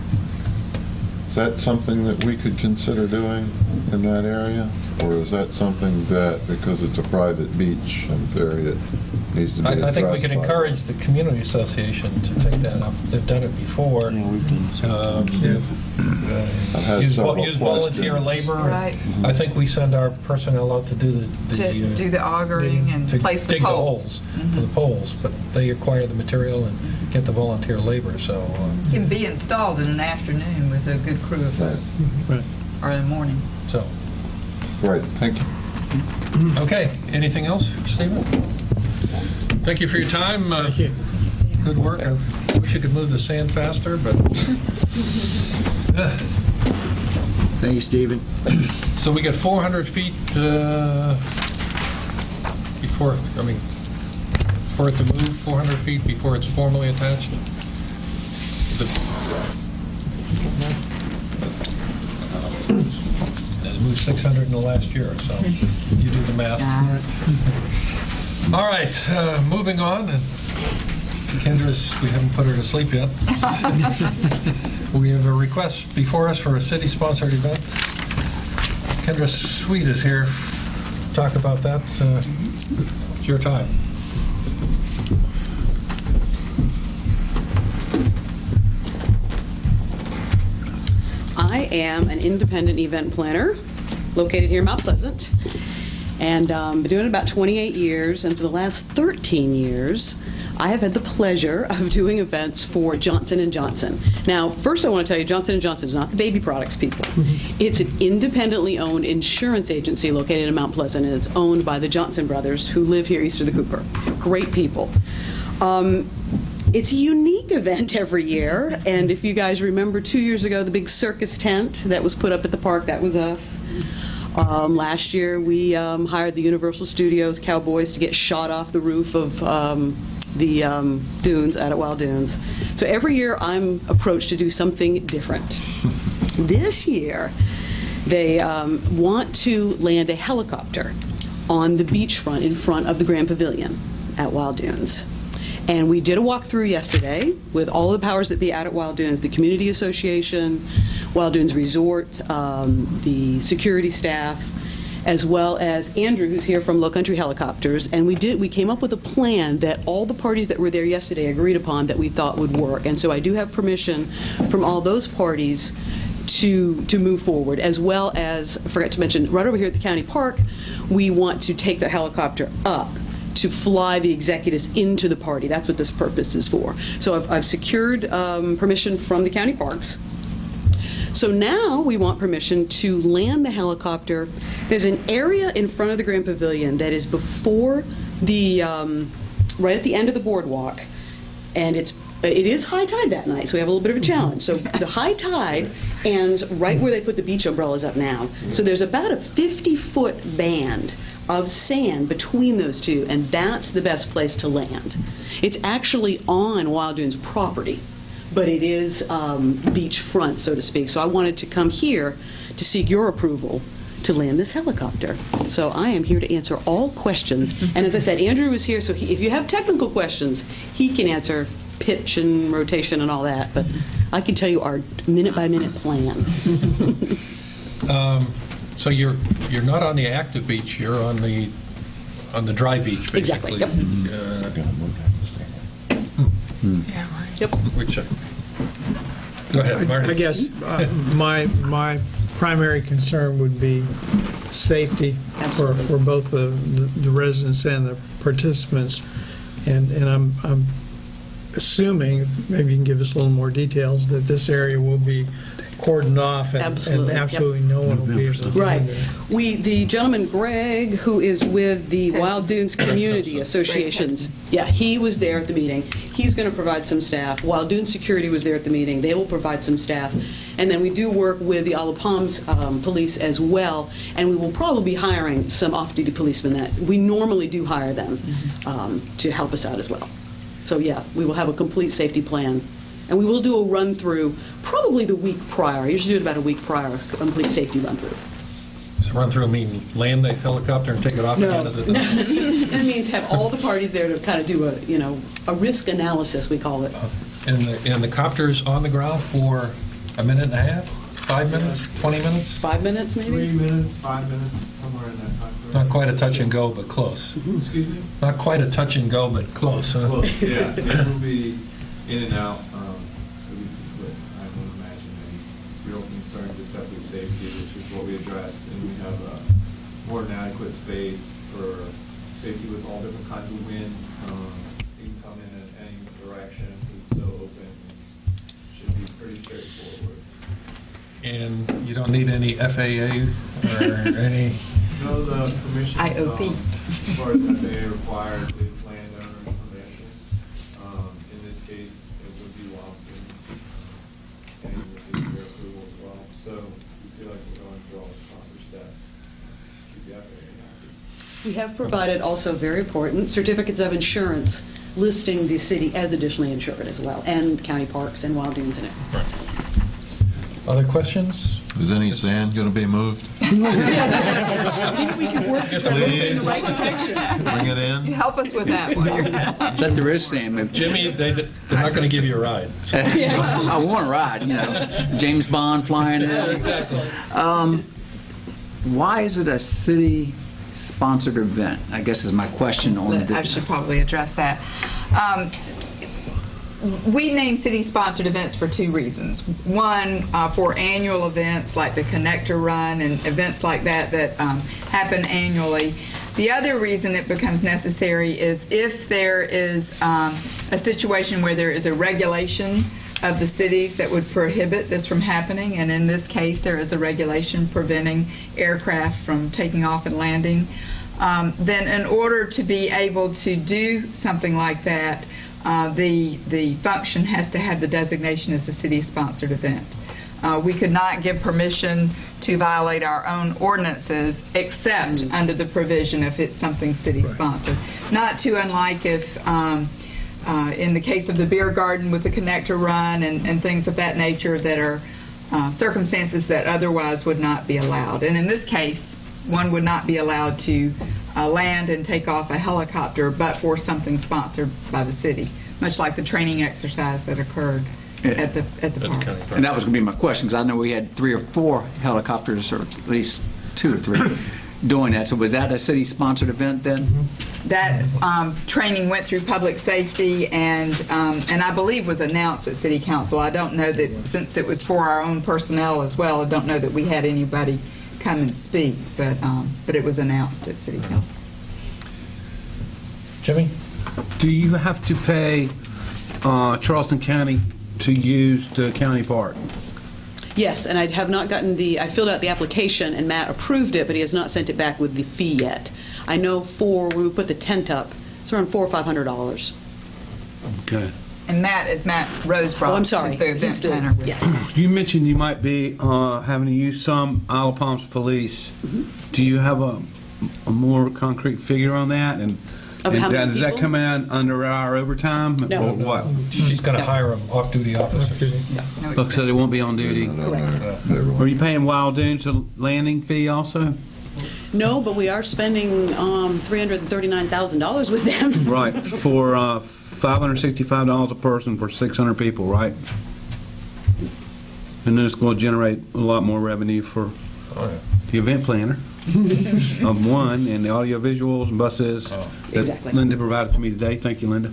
Is that something that we could consider doing in that area? Or is that something that, because it's a private beach, in theory, it needs to be addressed? I think we could by- encourage the community association to take that up. They've done it before. I've had Use several volunteer questions. labor. Right. I think we send our personnel out to do the To do the augering and to place the dig poles. for the poles, but they acquire the material and get the volunteer labor, so... Can be installed in an afternoon with a good crew of folks, or in the morning. So, Right, thank you. okay, anything else, Stephen? Thank you for your time. Thank you. Good work. I wish you could move the sand faster, but... Thank you, Stephen. So we got 400 feet before, for it to move, 400 feet before it's formally attached? It moved 600 in the last year, so you do the math. All right, moving on. And Kendra's, we haven't put her to sleep yet. We have a request before us for a city-sponsored event. Kendra Sweet is here to talk about that. It's your time. I am an independent event planner located here in Mount Pleasant, and been doing it about 28 years, and for the last 13 years, I have had the pleasure of doing events for Johnson & Johnson. Now, first I want to tell you, Johnson & Johnson is not the baby products people. It's an independently owned insurance agency located in Mount Pleasant, and it's owned by the Johnson brothers, who live here east of the Cooper. Great people. It's a unique event every year, and if you guys remember 2 years ago, the big circus tent that was put up at the park, that was us. Last year, we hired the Universal Studios Cowboys to get shot off the roof of the dunes out at Wild Dunes. So every year, I'm approached to do something different. This year, they want to land a helicopter on the beachfront in front of the Grand Pavilion at Wild Dunes. And we did a walkthrough yesterday with all the powers that be out at Wild Dunes, the Community Association, Wild Dunes Resort, the security staff, as well as Andrew, who's here from Low Country Helicopters, and we came up with a plan that all the parties that were there yesterday agreed upon that we thought would work. And so I do have permission from all those parties to move forward, as well as, I forgot to mention, right over here at the county park, we want to take the helicopter up to fly the executives into the party. That's what this purpose is for. So I've secured permission from the county parks. So now we want permission to land the helicopter. There's an area in front of the Grand Pavilion that is before the, right at the end of the boardwalk, and it is high tide that night, so we have a little bit of a challenge. So the high tide ends right where they put the beach umbrellas up now. So there's about a 50-foot band of sand between those two, and that's the best place to land. It's actually on Wild Dunes property, but it is beachfront, so to speak. So I wanted to come here to seek your approval to land this helicopter. So I am here to answer all questions. And as I said, Andrew is here, so if you have technical questions, he can answer pitch and rotation and all that. But I can tell you our minute-by-minute plan. So you're not on the active beach. You're on the dry beach, basically. Exactly. Yep. Yeah, right. Yep. Go ahead, Marty. I guess my primary concern would be safety for both the residents and the participants, and I'm assuming, maybe you can give us a little more details, that this area will be cordoned off and absolutely no one will be able to Right. get in there. The gentleman, Greg, who is with the Wild Dunes Community Associations, yeah, he was there at the meeting. He's going to provide some staff. Wild Dunes Security was there at the meeting. They will provide some staff. And then we do work with the Isle of Palms police as well, and we will probably be hiring some off-duty policemen that we normally do hire them to help us out as well. So yeah, we will have a complete safety plan. And we will do a run-through probably the week prior. I usually do it about a week prior, a complete safety run-through. So run through mean land the helicopter and take it off again? Is it That means have all the parties there to kind of do a risk analysis, we call it. And the copter's on the ground for a minute and a half? 5 minutes? 20 minutes? 5 minutes, maybe? 3 minutes, 5 minutes, somewhere in that time frame. Not quite a touch and go, but close. Excuse me? Not quite a touch and go, but close, huh? Close, yeah. It will be in and out. I would imagine any real concerns except with safety, which is what we addressed. And we have more than adequate space for safety with all different kinds of wind. You can come in any direction. It's so open. It should be pretty straightforward. And you don't need any FAA or any... No, the permission. IOP. As far as FAA requires is landowner permission. In this case, it would be Wild Dunes. And you receive your approval as well. So we feel like we're going through all the proper steps to keep the FAA happy. We have provided also, very important, certificates of insurance listing the city as additionally insured as well, and county parks and Wild Dunes in it. Other questions? Is any sand going to be moved? Maybe we can work to try to move it in the right direction. Bring it in? Help us with that one. That there is sand. Jimmy, they're not going to give you a ride. So. I want to ride, James Bond flying in. Exactly. Why is it a city-sponsored event? I guess is my question on this. I should probably address that. We name city-sponsored events for two reasons. One, for annual events like the Connector Run and events like that happen annually. The other reason it becomes necessary is if there is a situation where there is a regulation of the cities that would prohibit this from happening, and in this case there is a regulation preventing aircraft from taking off and landing, then in order to be able to do something like that, the function has to have the designation as a city-sponsored event. We could not give permission to violate our own ordinances except under the provision if it's something city-sponsored. Not too unlike if, in the case of the beer garden with the Connector Run and things of that nature that are circumstances that otherwise would not be allowed. And in this case, one would not be allowed to land and take off a helicopter but for something sponsored by the city, much like the training exercise that occurred at the park. And that was going to be my question, because I know we had 3 or 4 helicopters, or at least 2 or 3. doing that. So was that a city-sponsored event then? That training went through public safety and I believe was announced at City Council. I don't know that, since it was for our own personnel as well, I don't know that we had anybody come and speak, but it was announced at City Council. Jimmy? Do you have to pay Charleston County to use the county park? Yes, and I have not gotten I filled out the application, and Matt approved it, but he has not sent it back with the fee yet. I know when we put the tent up, it's around $400 or $500. Okay. And Matt is Matt Rosebrough. Oh, I'm sorry. Who's the event He's the- planner. yes. You mentioned you might be having to use some Isle of Palms police. Do you have a more concrete figure on that? And Of how many does that people? come in under our overtime? No. Or what? She's going to hire them off-duty officers. Yes, no Look, so they won't be on duty. Are you paying Wild Dunes a landing fee also? No, but we are spending $339,000 with them. Right, for $565 a person for 600 people, right? And then it's going to generate a lot more revenue for the event planner of one, and the audio visuals and buses that Exactly. Linda provided to me today. Thank you, Linda.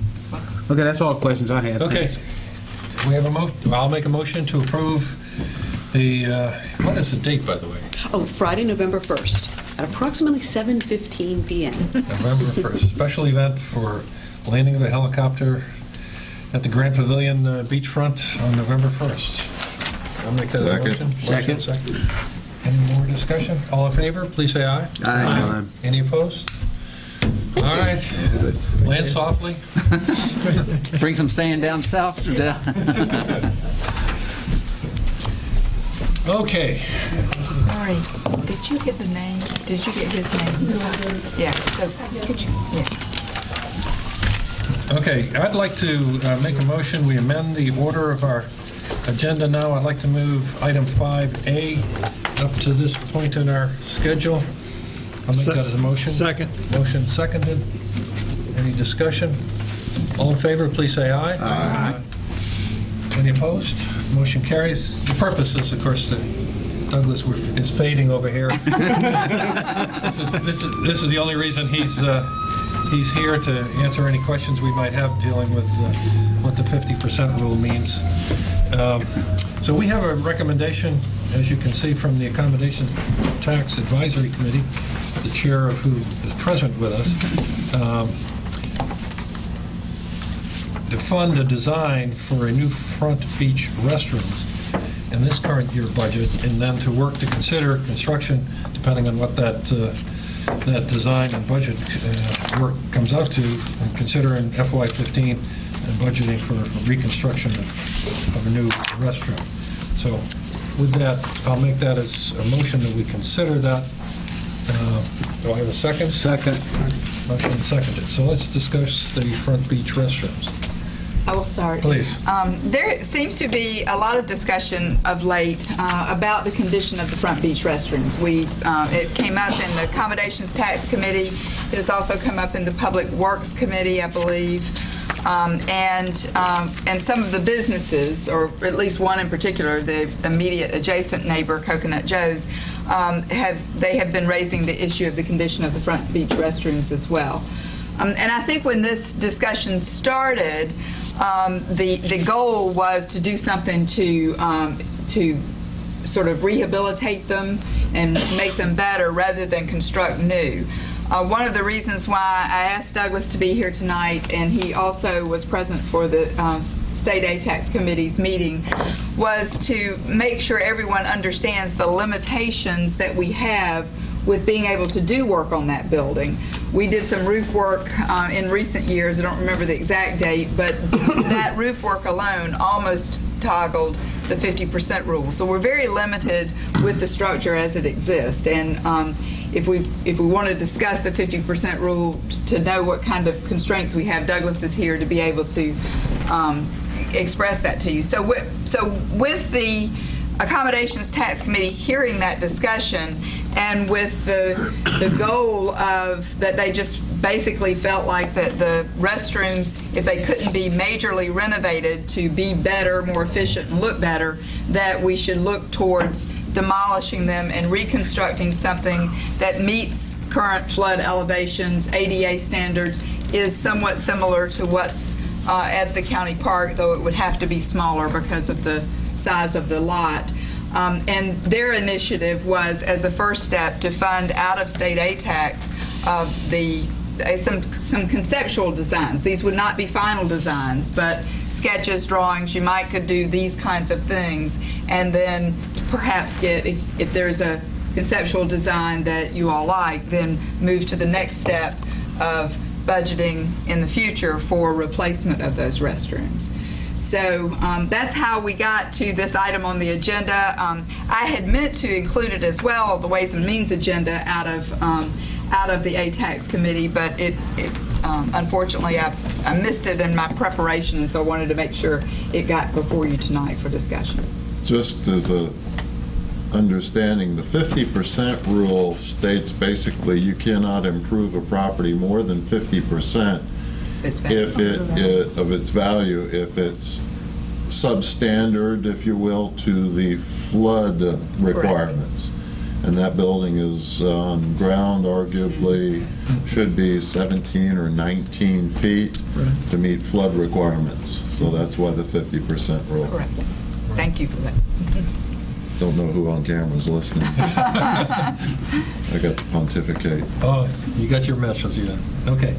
Okay, that's all the questions I had. Okay. Thanks. We have I'll make a motion to approve the, what is the date, by the way? Oh, Friday, November 1st, at approximately 7:15 p.m. November 1st, special event for landing of a helicopter at the Grand Pavilion beachfront on November 1st. I'll make that a Second. motion. Second. Any more discussion? All in favor, please say aye. Aye. Any opposed? All right. Land softly. Bring some sand down south. Okay. Lori, did you get the name? Did you get his name? Yeah, so could you? Yeah. Okay, I'd like to make a motion, we amend the order of our agenda now. I'd like to move item 5A up to this point in our schedule. I'll make that as a motion. Second. Motion seconded. Any discussion? All in favor, please say aye. Aye. Any opposed? Motion carries. The purpose is, of course, that Douglas is fading over here. This is the only reason he's here, to answer any questions we might have dealing with what the 50% rule means. So we have a recommendation, as you can see, from the Accommodation Tax Advisory Committee, the chair of who is present with us, to fund a design for a new front beach restrooms in this current year budget, and then to work to consider construction, depending on what that design and budget work comes out to, and consider in FY15 and budgeting for reconstruction of a new restroom. So with that, I'll make that as a motion that we consider that. Do I have a second? Second. Motion seconded. So let's discuss the front beach restrooms. I will start. Please. There seems to be a lot of discussion of late about the condition of the front beach restrooms. It came up in the Accommodations Tax Committee. It has also come up in the Public Works Committee, I believe. And some of the businesses, or at least one in particular, the immediate adjacent neighbor, Coconut Joe's, they have been raising the issue of the condition of the front beach restrooms as well. And I think when this discussion started, the goal was to do something to sort of rehabilitate them and make them better rather than construct new. One of the reasons why I asked Douglas to be here tonight, and he also was present for the State Aid Tax Committee's meeting, was to make sure everyone understands the limitations that we have with being able to do work on that building. We did some roof work in recent years. I don't remember the exact date, but that roof work alone almost toggled the 50% rule. So we're very limited with the structure as it exists. And if we want to discuss the 50% rule to know what kind of constraints we have, Douglas is here to be able to express that to you. So with the Accommodations Tax Committee hearing that discussion, and with the goal of that they just basically felt like that the restrooms, if they couldn't be majorly renovated to be better, more efficient, and look better, that we should look towards demolishing them and reconstructing something that meets current flood elevations, ADA standards, is somewhat similar to what's at the county park, though it would have to be smaller because of the size of the lot. And their initiative was, as a first step, to fund out-of-state ATAX some conceptual designs. These would not be final designs, but sketches, drawings. You could do these kinds of things, and then perhaps get, if there's a conceptual design that you all like, then move to the next step of budgeting in the future for replacement of those restrooms. So that's how we got to this item on the agenda. I had meant to include it as well, the Ways and Means agenda, out of the ATAX committee, but unfortunately I missed it in my preparation, and so I wanted to make sure it got before you tonight for discussion. Just as a understanding, the 50% rule states basically you cannot improve a property more than 50% of its value if it's substandard, if you will, to the flood requirements. And that building is on ground, arguably should be 17 or 19 feet to meet flood requirements. So that's why the 50% rule. Correct. Thank you for that. Don't know who on camera is listening. I got to pontificate. Oh, you got your message, yeah. Okay.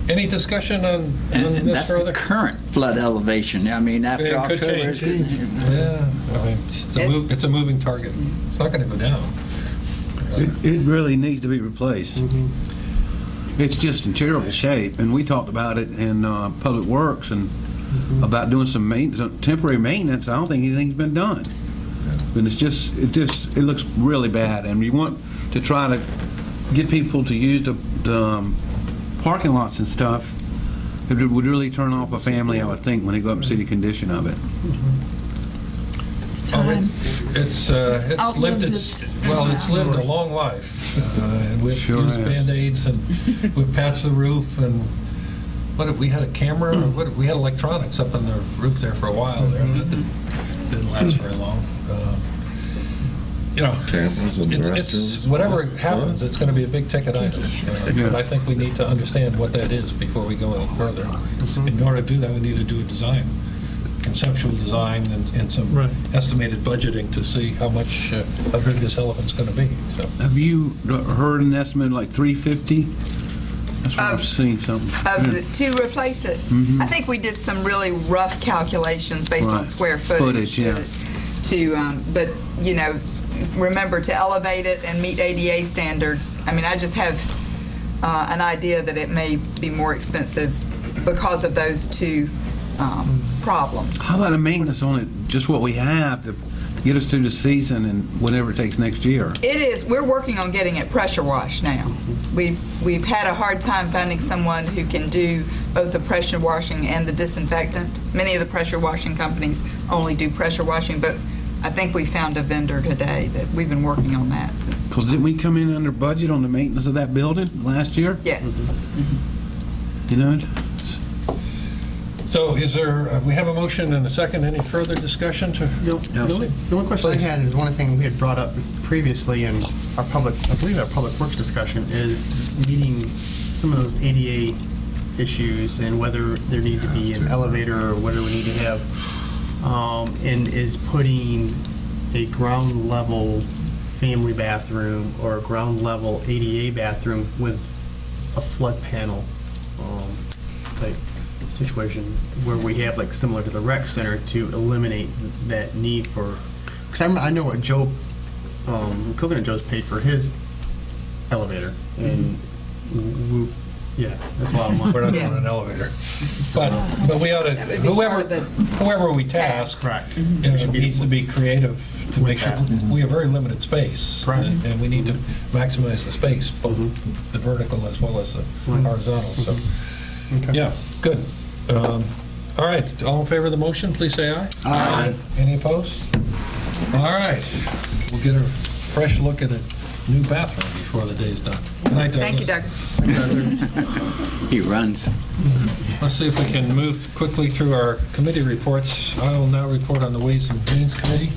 Any discussion on And this that's further? the current flood elevation. I mean, after It could October. change. Yeah, I mean, it's a moving target. It's not going to go down. It really needs to be replaced. It's just in terrible shape, and we talked about it in Public Works and about doing some temporary maintenance. I don't think anything's been done. And it looks really bad, and we want to try to get people to use the parking lots and stuff. It would really turn off a family, I would think, when they go up and see the condition of it. It's time. It's lived a long life. And we've Sure used has. Band-Aids, and we've patched the roof, and we had a camera, we had electronics up on the roof there for a while there. That didn't last very long. Cameras and restrooms. Whatever happens, it's going to be a big ticket item. And I think we need to understand what that is before we go any further. In order to do that, we need to do a design, conceptual design, and some estimated budgeting to see how big this elephant's going to be. So. Have you heard an estimate like 350? That's what I've seen something. To replace it. I think we did some really rough calculations based on square footage. But remember, to elevate it and meet ADA standards, I mean, I just have an idea that it may be more expensive because of those two problems. How about a maintenance on it, just what we have to get us through the season and whatever it takes next year? It is. We're working on getting it pressure washed now. We've had a hard time finding someone who can do both the pressure washing and the disinfectant. Many of the pressure washing companies only do pressure washing, but I think we found a vendor today that we've been working on that since. Because didn't we come in under budget on the maintenance of that building last year? Yes. You know? So is there, we have a motion and a second. Any further discussion? The only question I had is one thing we had brought up previously in our public works discussion is meeting some of those ADA issues and whether there need to be an elevator or whether we need to have, and is putting a ground level family bathroom or a ground level ADA bathroom with a flood panel type situation where we have like similar to the rec center to eliminate that need for, because I know what Joe, Coconut Joe's paid for his elevator, and that's a lot of money. We're not doing an elevator. But we ought to, whoever we task, needs to be creative to make sure. We have very limited space, and we need to maximize the space, both the vertical as well as the horizontal. So, yeah, good. All right, all in favor of the motion, please say aye. Aye. Any opposed? All right, we'll get a fresh look at a new bathroom before the day's done. Good night, Douglas. Thank you, Doug. He runs. Let's see if we can move quickly through our committee reports. I will now report on the Ways and Means Committee.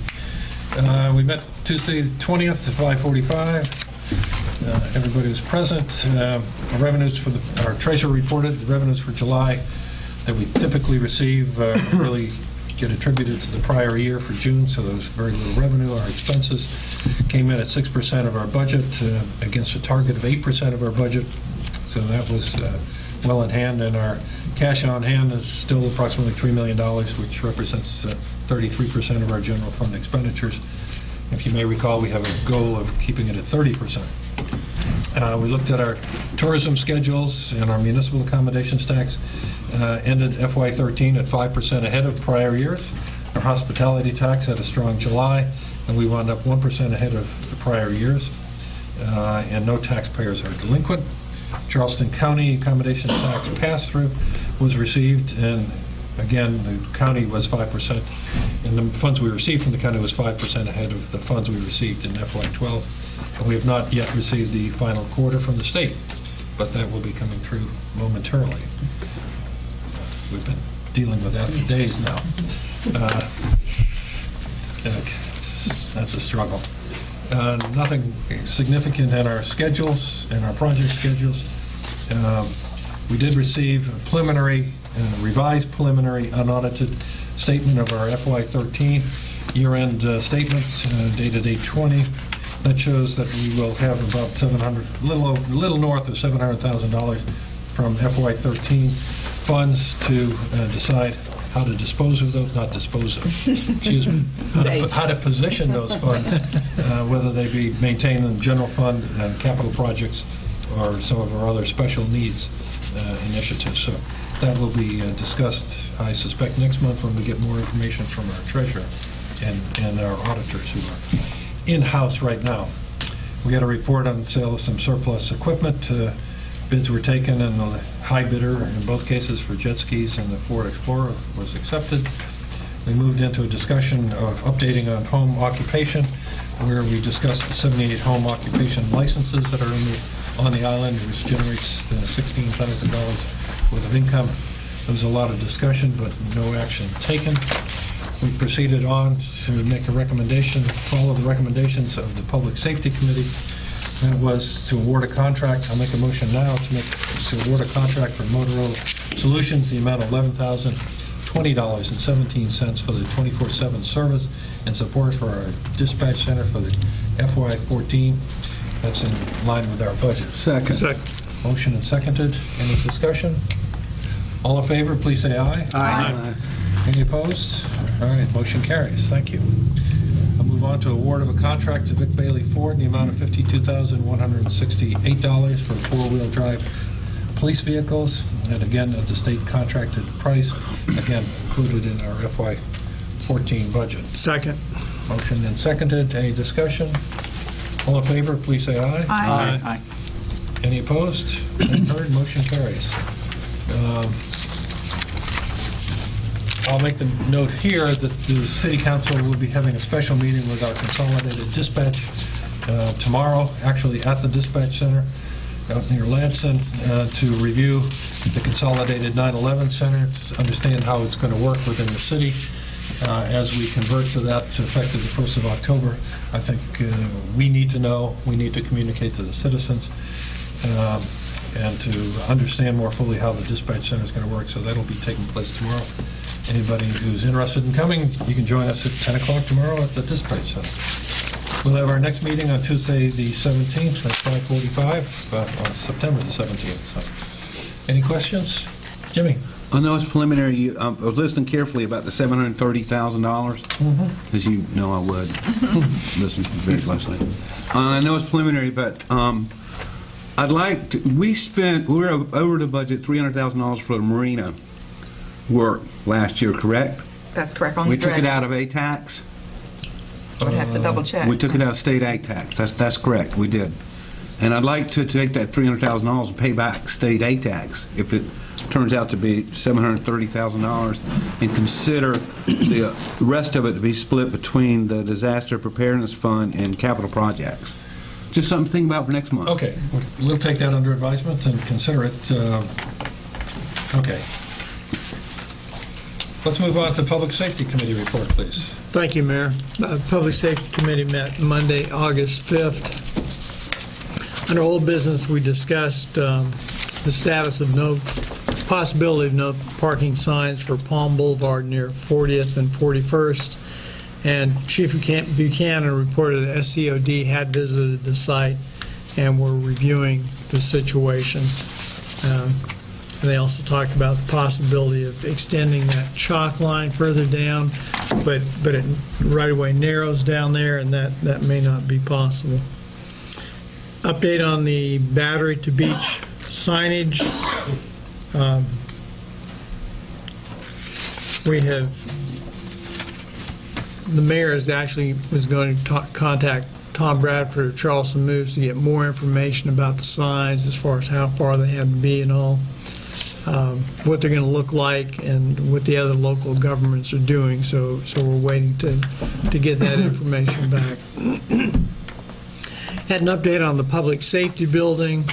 We met Tuesday, the 20th at 5:45. Everybody was present. Revenues for our treasurer reported the revenues for July that we typically receive really get attributed to the prior year for June, so there was very little revenue. Our expenses came in at 6% of our budget against a target of 8% of our budget, so that was well in hand, and our cash on hand is still approximately $3 million, which represents 33% of our general fund expenditures. If you may recall, we have a goal of keeping it at 30%. We looked at our tourism schedules, and our municipal accommodations tax ended FY13 at 5% ahead of prior years. Our hospitality tax had a strong July, and we wound up 1% ahead of the prior years, and no taxpayers are delinquent. Charleston County accommodation tax pass-through was received, and again, the county was 5%, and the funds we received from the county was 5% ahead of the funds we received in FY12. And we have not yet received the final quarter from the state, but that will be coming through momentarily. We've been dealing with that for days now. That's a struggle. Nothing significant in our schedules, in our project schedules. We did receive a preliminary, revised preliminary unaudited statement of our FY13 year-end statement dated 8/20. That shows that we will have about a little north of $700,000 from FY13 funds to decide how to dispose of those, not dispose of, excuse me, how to position those funds, whether they be maintained in the general fund and capital projects or some of our other special needs initiatives. So that will be discussed, I suspect, next month when we get more information from our treasurer and our auditors who are in-house right now. We had a report on the sale of some surplus equipment. Bids were taken, and the high bidder in both cases for jet skis and the Ford Explorer was accepted. We moved into a discussion of updating on home occupation, where we discussed the 78 home occupation licenses that are on the island, which generates $16,000 worth of income. There was a lot of discussion, but no action taken. We proceeded on to make a recommendation, follow the recommendations of the Public Safety Committee. That was to award a contract. I'll make a motion now to award a contract for Motorola Solutions, the amount of $11,020.17 for the 24/7 service and support for our dispatch center for the FY14. That's in line with our budget. Second. Motion and seconded. Any discussion? All in favor, please say aye. Aye. Any opposed? All right, motion carries. Thank you. I'll move on to award of a contract to Vic Bailey Ford in the amount of $52,168 for four-wheel drive police vehicles, and again, at the state contracted price, again, included in our FY14 budget. Second. Motion and seconded. Any discussion? All in favor, please say aye. Aye. Aye. Any opposed? None heard. Motion carries. I'll make the note here that the City Council will be having a special meeting with our consolidated dispatch tomorrow, actually at the dispatch center out near Ladson, to review the consolidated 9/11 center, to understand how it's going to work within the city as we convert to that effective the 1st of October. I think we need to know, we need to communicate to the citizens, and to understand more fully how the dispatch center is going to work. So that'll be taking place tomorrow. Anybody who's interested in coming, you can join us at 10 o'clock tomorrow at the dispatch center. We'll have our next meeting on Tuesday, the 17th, at 5:45, on September the 17th. So, any questions? Jimmy? I know it's preliminary. I was listening carefully about the $730,000, as you know I would listen very closely. I know it's preliminary, but I'd like to, we were over the budget $300,000 for the marina work last year, correct? That's correct. On We the took it dredge. out of ATAX. Would have to double check. We took it out of state ATAX. That's correct. We did. And I'd like to take that $300,000 and pay back state ATAX if it turns out to be $730,000, and consider the rest of it to be split between the disaster preparedness fund and capital projects. Just something to think about for next month. Okay, we'll take that under advisement and consider it. Okay. Let's move on to Public Safety Committee report, please. Thank you, Mayor. Public Safety Committee met Monday, August 5th. Under old business, we discussed the status of possibility of no parking signs for Palm Boulevard near 40th and 41st. And Chief Buchanan reported that SCOD had visited the site and were reviewing the situation. They also talked about the possibility of extending that chalk line further down, but it right away narrows down there, and that may not be possible. Update on the Battery to Beach signage. The mayor was going to contact Tom Bradford of Charleston Moves to get more information about the signs as far as how far they have to be and all, what they're going to look like, and what the other local governments are doing. So we're waiting to get that information back. Had an update on the public safety building.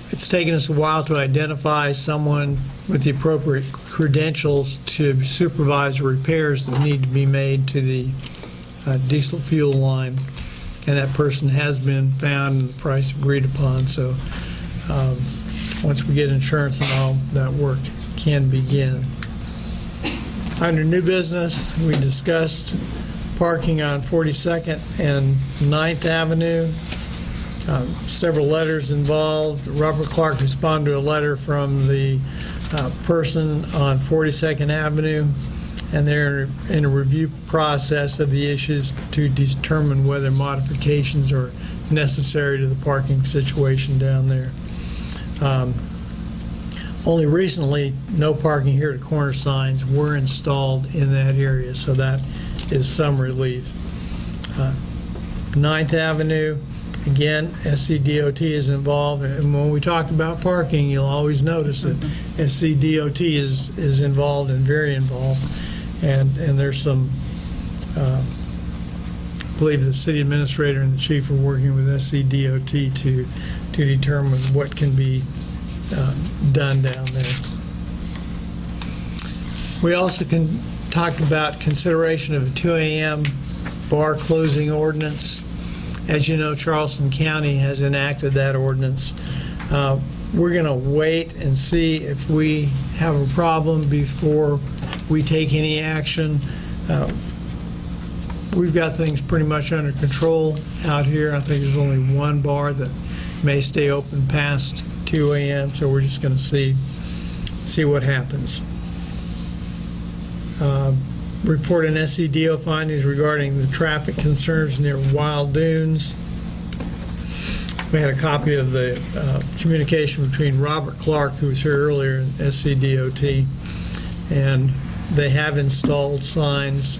It's taken us a while to identify someone with the appropriate credentials to supervise the repairs that need to be made to the diesel fuel line, and that person has been found and the price agreed upon. So once we get insurance and all, that work can begin. Under new business, we discussed parking on 42nd and 9th Avenue. Several letters involved. Robert Clark responded to a letter from the person on 42nd Avenue, and they're in a review process of the issues to determine whether modifications are necessary to the parking situation down there. Only recently, no parking here at corner signs were installed in that area, so that is some relief. 9th Avenue, again, SCDOT is involved, and when we talked about parking, you'll always notice that SCDOT is involved and very involved, and there's some, I believe the city administrator and the chief are working with SCDOT to determine what can be done down there. We also talked about consideration of a 2 a.m. bar closing ordinance. As you know, Charleston County has enacted that ordinance. We're going to wait and see if we have a problem before we take any action. We've got things pretty much under control out here. I think there's only one bar that may stay open past 2 a.m., so we're just going to see what happens. Report on SCDO findings regarding the traffic concerns near Wild Dunes. We had a copy of the communication between Robert Clark, who was here earlier, and SCDOT, and they have installed signs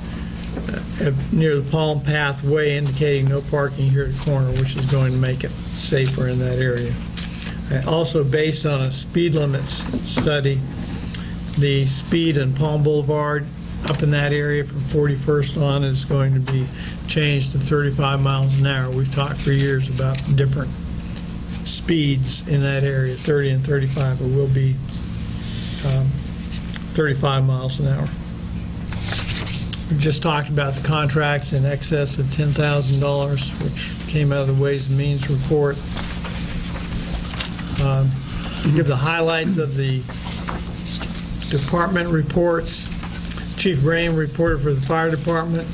near the Palm Pathway indicating no parking here at the corner, which is going to make it safer in that area. Also, based on a speed limits study, the speed in Palm Boulevard up in that area from 41st on is going to be changed to 35 miles an hour. We've talked for years about different speeds in that area, 30 and 35. It will be 35 miles an hour. We just talked about the contracts in excess of $10,000, which came out of the Ways and Means report. Give the highlights of the department reports. Chief Graham reported for the fire department.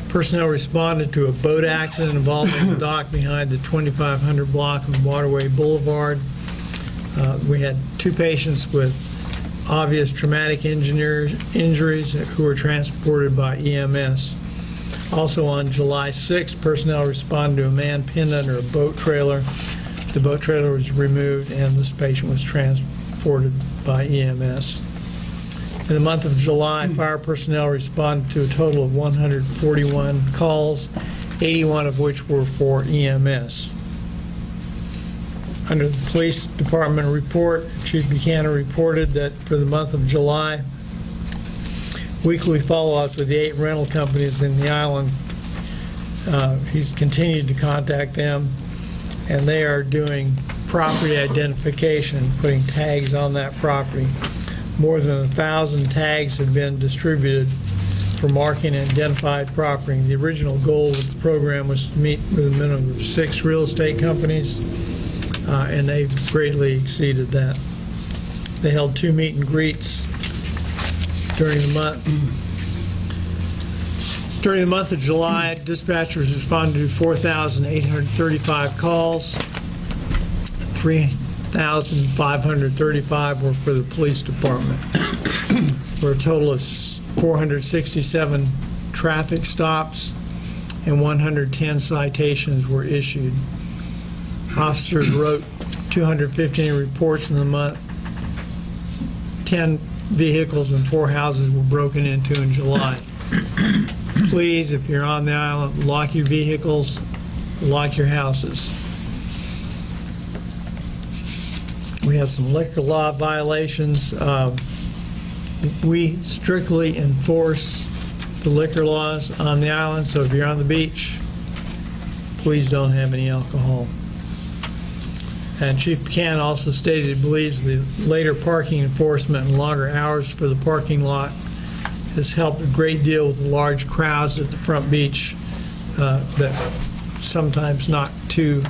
Personnel responded to a boat accident involving the dock behind the 2500 block of Waterway Boulevard. We had 2 patients with obvious traumatic injuries who were transported by EMS. Also on July 6th, personnel responded to a man pinned under a boat trailer. The boat trailer was removed and this patient was transported by EMS. In the month of July, fire personnel responded to a total of 141 calls, 81 of which were for EMS. Under the police department report, Chief Buchanan reported that for the month of July, weekly follow-ups with the 8 rental companies in the island, he's continued to contact them, and they are doing property identification, putting tags on that property. More than 1,000 tags have been distributed for marking identified property. The original goal of the program was to meet with a minimum of 6 real estate companies, and they've greatly exceeded that. They held 2 meet and greets during the month. During the month of July, dispatchers responded to 4,835 calls. 3,535 were for the police department. For a total of 467 traffic stops and 110 citations were issued. Officers wrote 215 reports in the month. 10 vehicles and 4 houses were broken into in July. Please, if you're on the island, lock your vehicles, lock your houses. We have some liquor law violations. We strictly enforce the liquor laws on the island, so if you're on the beach, please don't have any alcohol. And Chief Buchanan also stated he believes the later parking enforcement and longer hours for the parking lot has helped a great deal with the large crowds at the front beach, that sometimes not too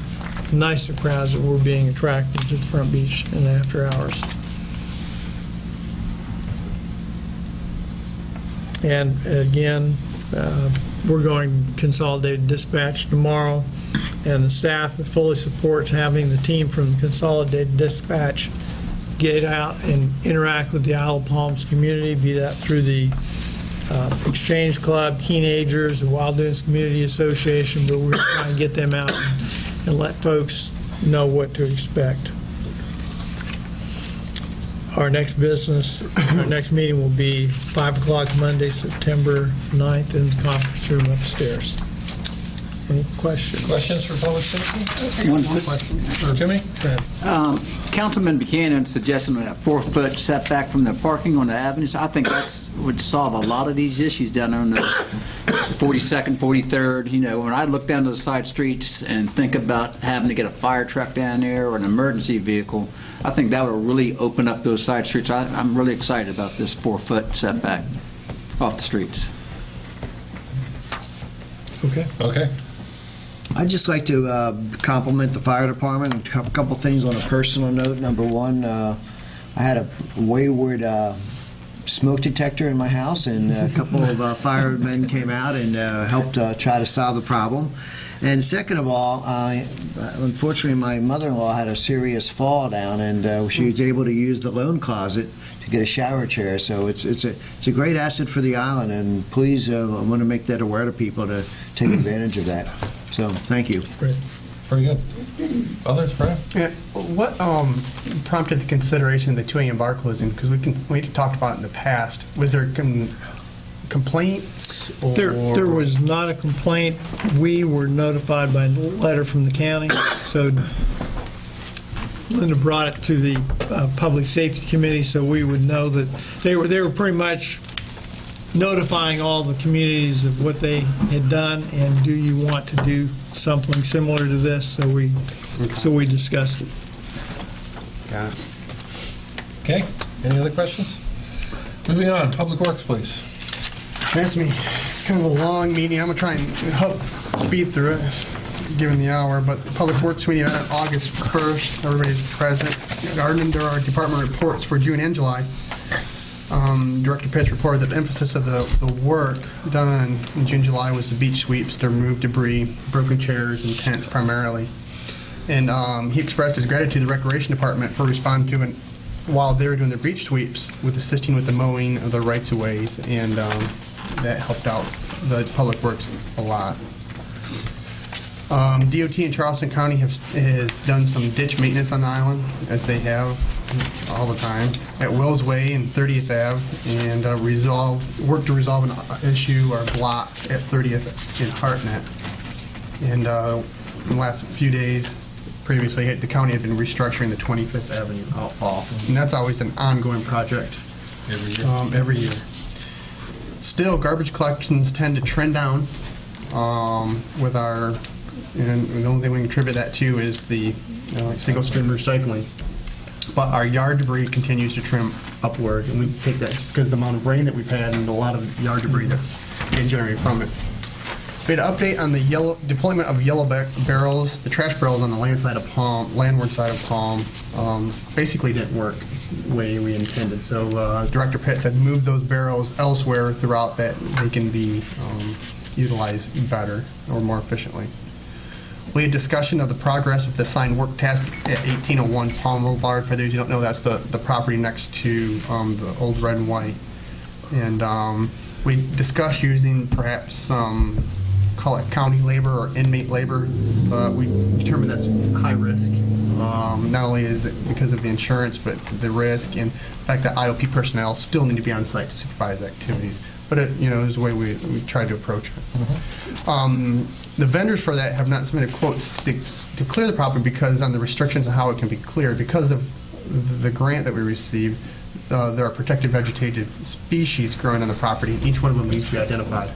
nicer crowds that were being attracted to the front beach in after hours. And again, we're going consolidated dispatch tomorrow, and the staff fully supports having the team from consolidated dispatch get out and interact with the Isle of Palms community, be that through the Exchange Club, Teenagers, the Wild Dunes Community Association, but we're trying to get them out and let folks know what to expect. Our next meeting will be 5 o'clock Monday, September 9th in the conference room upstairs. Any questions? Questions for public safety? One question. Jimmy? Councilman Buchanan suggested a 4-foot setback from the parking on the avenues. I think that would solve a lot of these issues down there on the 42nd, 43rd. You know, when I look down to the side streets and think about having to get a fire truck down there or an emergency vehicle, I think that would really open up those side streets. I'm really excited about this 4-foot setback off the streets. Okay. I'd just like to compliment the fire department and a couple things on a personal note. Number one, I had a wayward smoke detector in my house, and a couple of firemen came out and helped try to solve the problem. And second of all, unfortunately, my mother-in-law had a serious fall down, and she was able to use the loan closet to get a shower chair. So it's a great asset for the island, and please, I want to make that aware to people to take advantage of that. So thank you. Great. Very good. Others, Brian? Yeah. What prompted the consideration of the 2 a.m. bar closing? Because we talked about it in the past. Was there complaints? Or? There was not a complaint. We were notified by letter from the county, so Linda brought it to the Public Safety Committee, so we would know that they were pretty much notifying all the communities of what they had done, and do you want to do something similar to this? So we discussed it. Got it. Okay. Any other questions? Moving on. Public Works, please. That's me. It's kind of a long meeting. I'm going to try and help speed through it, given the hour. But the Public Works meeting on August 1st, everybody's present. Under our department reports for June and July, Director Pitts reported that the emphasis of the work done in June, July was the beach sweeps to remove debris, broken chairs, and tents primarily. And he expressed his gratitude to the Recreation Department for responding to it while they were doing their beach sweeps, with assisting with the mowing of the rights-of-ways, and that helped out the Public Works a lot. DOT in Charleston County has done some ditch maintenance on the island, as they have all the time, at Wells Way and 30th Ave, and work to resolve an issue or block at 30th in Hartnett. And in the last few days, previously, the county had been restructuring the 25th Avenue outfall, and that's always an ongoing project every year. Still, garbage collections tend to trend down with our, and the only thing we can attribute that to is the single stream recycling. But our yard debris continues to upward, and we take that just because of the amount of rain that we've had and a lot of yard debris that's being generated from it. We had an update on the deployment of yellow barrels. The trash barrels on the landward side of Palm, basically didn't work the way we intended. So Director Pitts had moved those barrels elsewhere throughout that they can be utilized better or more efficiently. We had discussion of the progress of the sign work task at 1801 Palm Boulevard. For those who don't know, that's the property next to the old red and white. And we discussed using perhaps some, call it county labor or inmate labor. We determined that's high risk. Not only is it because of the insurance, but the risk and the fact that IOP personnel still need to be on site to supervise activities. But it, there's a way we tried to approach it. The vendors for that have not submitted quotes to clear the property because on the restrictions on how it can be cleared. Because of the grant that we received, there are protected vegetative species growing on the property, and each one of them needs to be identified.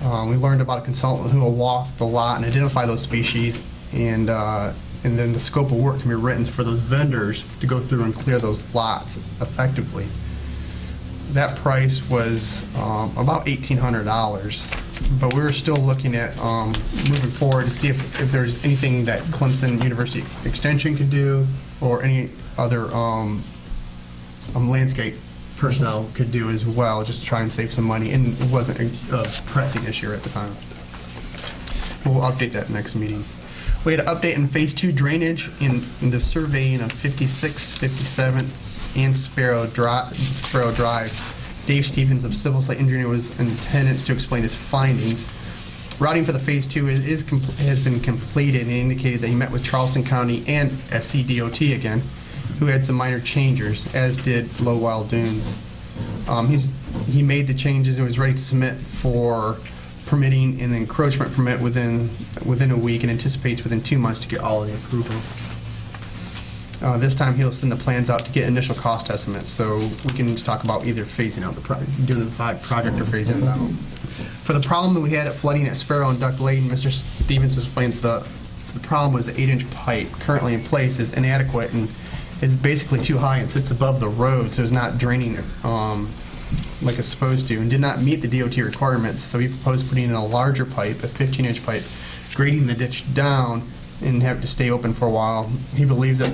We learned about a consultant who will walk the lot and identify those species, and then the scope of work can be written for those vendors to go through and clear those lots effectively. That price was about $1,800, but we were still looking at moving forward to see if there's anything that Clemson University Extension could do or any other landscape personnel could do as well, just to try and save some money, and it wasn't a pressing issue at the time. We'll update that next meeting. We had an update in Phase 2 drainage in the surveying of 56, 57, and Sparrow Drive. Dave Stevens of Civil Site Engineering was in attendance to explain his findings. Routing for the Phase 2 has been completed, and indicated that he met with Charleston County and SCDOT again, who had some minor changes, as did Low Wild Dunes. He made the changes and was ready to submit for permitting an encroachment permit within a week, and anticipates within 2 months to get all of the approvals. This time he'll send the plans out to get initial cost estimates, so we can talk about either phasing out doing the project or phasing it out. For the problem that we had at flooding at Sparrow and Duck Lane, Mr. Stevens explained the problem was the 8-inch pipe currently in place is inadequate and is basically too high and sits above the road, so it's not draining like it's supposed to, and did not meet the DOT requirements. So he proposed putting in a larger pipe, a 15-inch pipe, grading the ditch down and have to stay open for a while. He believes that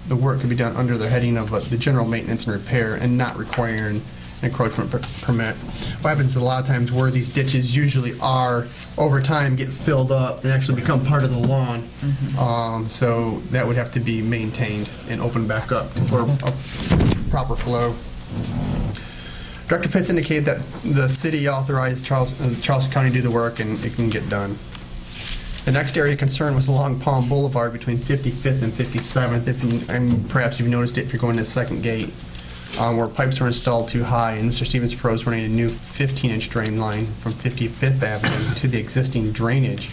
the work could be done under the heading of the general maintenance and repair and not requiring an encroachment permit. What happens is a lot of times where these ditches usually are, over time get filled up and actually become part of the lawn. So that would have to be maintained and opened back up for a proper flow. Director Pitts indicated that the city authorized Charleston County to do the work and it can get done. The next area of concern was along Palm Boulevard between 55th and 57th, and perhaps you've noticed it if you're going to the second gate, where pipes were installed too high, and Mr. Stevens proposed running a new 15-inch drain line from 55th Avenue to the existing drainage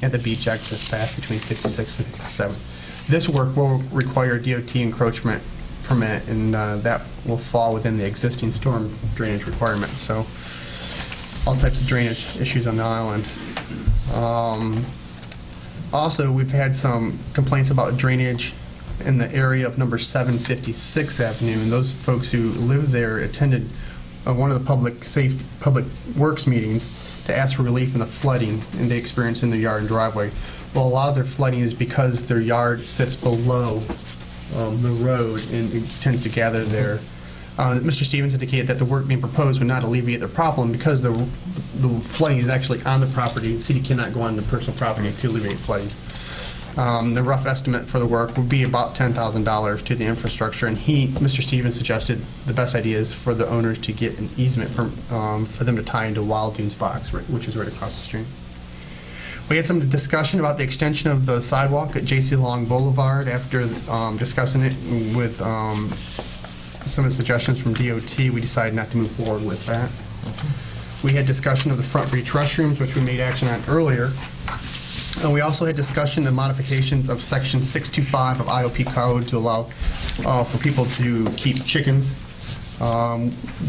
at the beach access path between 56th and 57th. This work will require DOT encroachment permit, and that will fall within the existing storm drainage requirement. So all types of drainage issues on the island. Also, we've had some complaints about drainage in the area of number 756 Avenue, and those folks who live there attended one of the public works meetings to ask for relief from the flooding and they experienced in their yard and driveway. Well, a lot of their flooding is because their yard sits below the road and it tends to gather there. Mr. Stevens indicated that the work being proposed would not alleviate the problem because the flooding is actually on the property. The city cannot go on the personal property to alleviate flooding. The rough estimate for the work would be about $10,000 to the infrastructure, and Mr. Stevens suggested the best idea is for the owners to get an easement for them to tie into Wild Dunes box, which is right across the street. We had some discussion about the extension of the sidewalk at J.C. Long Boulevard. After discussing it with some of the suggestions from DOT, we decided not to move forward with that. We had discussion of the front breach restrooms, which we made action on earlier. And we also had discussion and modifications of Section 625 of IOP Code to allow for people to keep chickens. All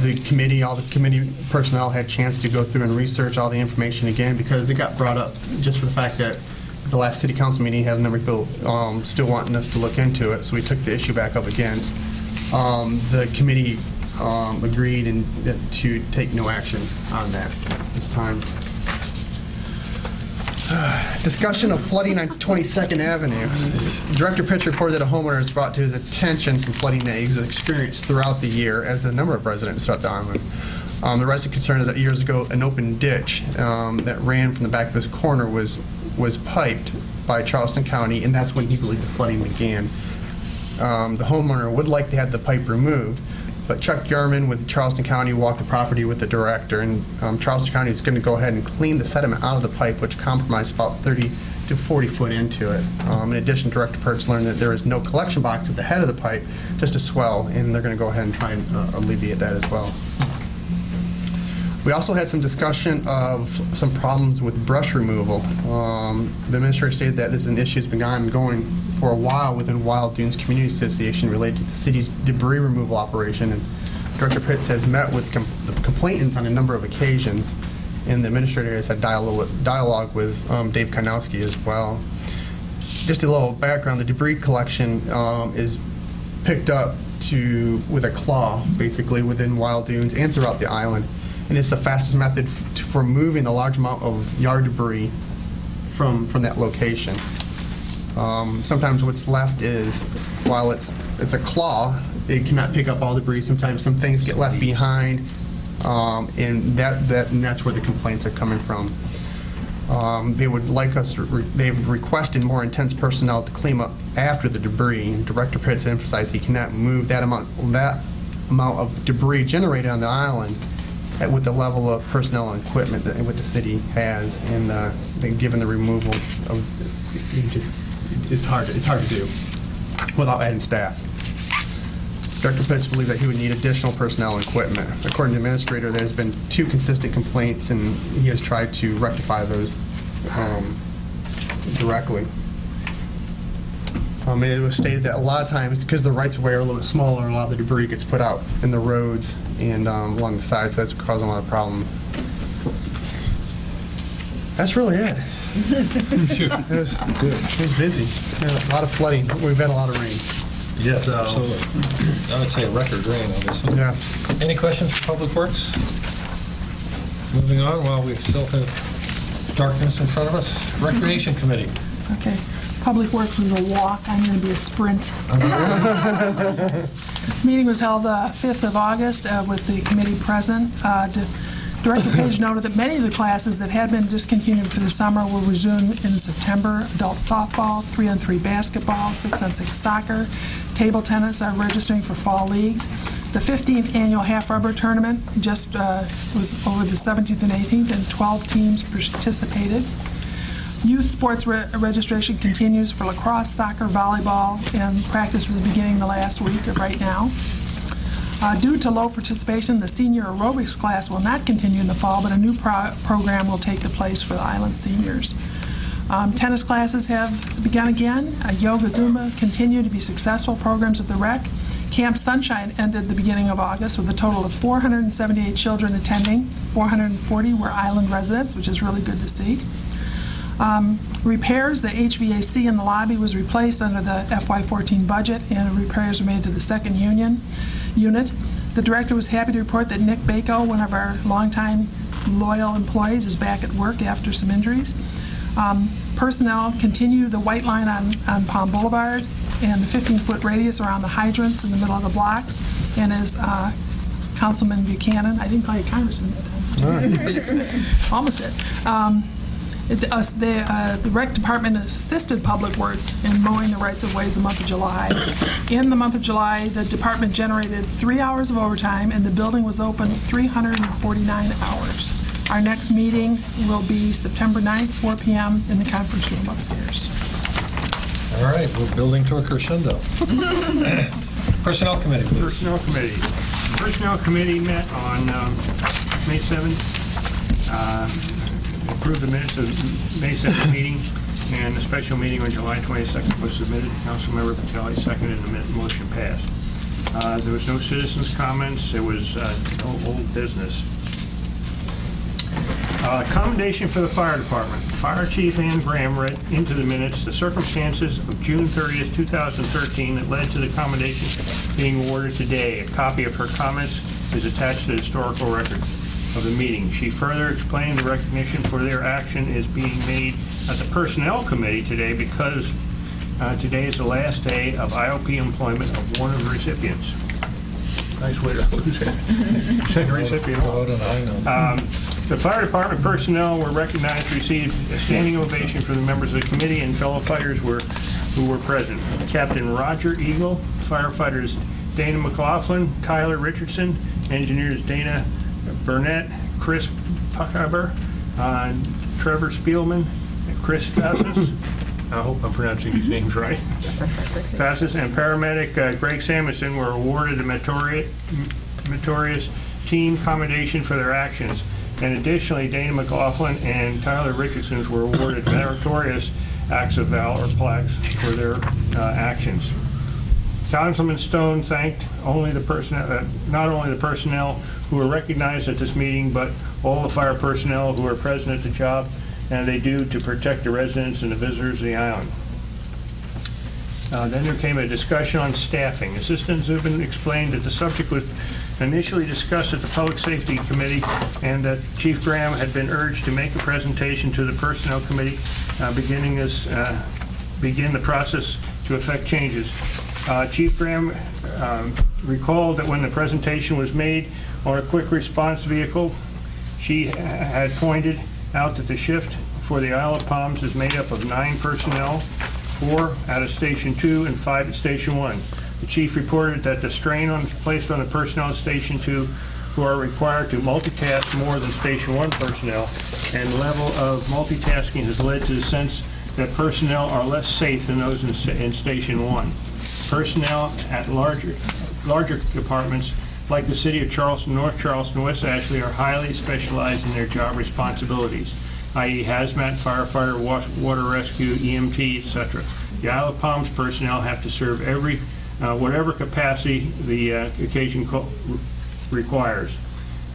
the committee personnel had a chance to go through and research all the information again because it got brought up just for the fact that the last city council meeting had a number of people still wanting us to look into it, so we took the issue back up again. The committee agreed to take no action on that this time. Discussion of flooding on 22nd Avenue. Director Pitts reported that a homeowner has brought to his attention some flooding that he's experienced throughout the year, as a number of residents throughout the island. The resident concern is that years ago, an open ditch that ran from the back of his corner was piped by Charleston County, and that's when he believed the flooding began. The homeowner would like to have the pipe removed, but Chuck Yarman with Charleston County walked the property with the director, and Charleston County is going to go ahead and clean the sediment out of the pipe, which compromised about 30 to 40 foot into it. In addition, Director Perks learned that there is no collection box at the head of the pipe, just a swell, and they're going to go ahead and try and alleviate that as well. We also had some discussion of some problems with brush removal. The administrator stated that this is an issue that's been ongoing for a while within Wild Dunes Community Association related to the city's debris removal operation. And Director Pitts has met with the complainants on a number of occasions, and the administrator has had dialogue with Dave Karnowski as well. Just a little background, the debris collection is picked up with a claw, basically, within Wild Dunes and throughout the island. And it's the fastest method for moving the large amount of yard debris from that location. Sometimes what's left is, while it's a claw, it cannot pick up all debris. Sometimes some things get left behind, and that's where the complaints are coming from. They would like us they've requested more intense personnel to clean up after the debris. And Director Pitts emphasized he cannot move that amount of debris generated on the island with the level of personnel and equipment that what the city has, and given the removal of it's hard to do without adding staff. Director Pitts believed that he would need additional personnel and equipment. According to the administrator, there's been 2 consistent complaints, and he has tried to rectify those directly. It was stated that a lot of times, because the rights-of-way are a little bit smaller, a lot of the debris gets put out in the roads and along the sides, so that's causing a lot of problems. That's really it. It was busy. A lot of flooding. We've had a lot of rain. Yes, absolutely. I would say a record rain, obviously. Yes. Any questions for Public Works? Moving on, while we still have darkness in front of us. Recreation Committee. Okay. Public Works was a walk. I'm going to be a sprint. Meeting was held the 5th of August with the committee present. Director Page noted that many of the classes that had been discontinued for the summer will resume in September. Adult softball, 3-on-3 basketball, 6-on-6 soccer, table tennis are registering for fall leagues. The 15th annual half rubber tournament just was over the 17th and 18th, and 12 teams participated. Youth sports registration continues for lacrosse, soccer, volleyball, and practice is beginning the last week of right now. Due to low participation, the senior aerobics class will not continue in the fall, but a new program will take the place for the island seniors. Tennis classes have begun again. Yoga, Zumba continue to be successful programs at the rec. Camp Sunshine ended the beginning of August with a total of 478 children attending. 440 were island residents, which is really good to see. Repairs, the HVAC in the lobby was replaced under the FY14 budget, and repairs were made to the second unit. The director was happy to report that Nick Bako, one of our longtime loyal employees, is back at work after some injuries. Personnel continue the white line on Palm Boulevard and the 15-foot radius around the hydrants in the middle of the blocks. And as Councilman Buchanan, I didn't call you Congressman that time. Almost did. The rec department assisted Public Works in mowing the rights-of-ways the month of July. In the month of July, the department generated 3 hours of overtime, and the building was open 349 hours. Our next meeting will be September 9th, 4 p.m. in the conference room upstairs. All right, we're building to a crescendo. Personnel Committee, please. Personnel Committee. Personnel Committee met on May 7th. Approved the minutes of May 7th meeting, and the special meeting on July 22nd was submitted. Councilmember Patelli seconded, and the motion passed. There was no citizens' comments. There was no old business. Commendation for the fire department. Fire Chief Ann Graham read into the minutes the circumstances of June 30th, 2013 that led to the commendation being awarded today. A copy of her comments is attached to the historical record of the meeting. She further explained the recognition for their action is being made at the Personnel Committee today because today is the last day of IOP employment of one of the recipients. Nice way to lose it. Said recipient. The fire department personnel were recognized to receive a standing ovation from the members of the committee and fellow fighters who were present. Captain Roger Eagle, firefighters Dana McLaughlin, Tyler Richardson, engineers Dana Burnett, Chris Puckhaber, Trevor Spielman, Chris Fassis, I hope I'm pronouncing these names right, Fassis, and paramedic Greg Samuelson were awarded a meritorious team commendation for their actions. And additionally, Dana McLaughlin and Tyler Richardson were awarded meritorious acts of valor plaques for their actions. Councilman Stone thanked not only the personnel who were recognized at this meeting, but all the fire personnel who were present at the job, and they do to protect the residents and the visitors of the island. Then there came a discussion on staffing. Assistant Zubin explained that the subject was initially discussed at the Public Safety Committee and that Chief Graham had been urged to make a presentation to the Personnel Committee begin the process to effect changes. Chief Graham recalled that when the presentation was made on a quick response vehicle, she had pointed out that the shift for the Isle of Palms is made up of 9 personnel, 4 out of Station 2 and 5 at Station 1. The chief reported that the strain placed on the personnel at Station 2 who are required to multitask more than Station 1 personnel, and the level of multitasking has led to the sense that personnel are less safe than those in Station 1. Personnel at larger departments like the City of Charleston, North Charleston, West Ashley are highly specialized in their job responsibilities, i.e. hazmat, firefighter, water rescue, EMT, etc. The Isle of Palms personnel have to serve whatever capacity the occasion requires.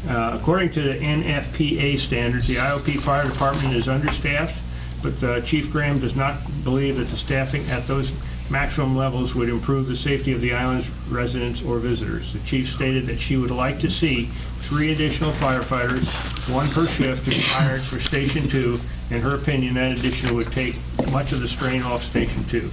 According to the NFPA standards, the IOP Fire Department is understaffed, but Chief Graham does not believe that the staffing at those maximum levels would improve the safety of the island's residents or visitors. The chief stated that she would like to see 3 additional firefighters, 1 per shift, to be hired for Station 2. In her opinion, that addition would take much of the strain off Station 2.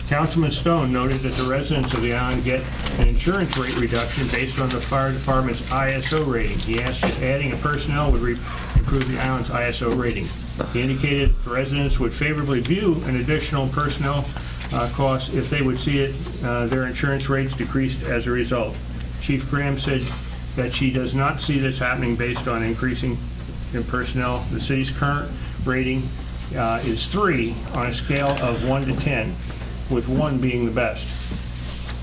Councilman Stone noted that the residents of the island get an insurance rate reduction based on the fire department's ISO rating. He asked if adding a personnel would improve the island's ISO rating. He indicated the residents would favorably view an additional personnel cost if they would see their insurance rates decreased as a result. Chief Graham said that she does not see this happening based on increasing in personnel. The city's current rating is 3 on a scale of 1 to 10, with 1 being the best.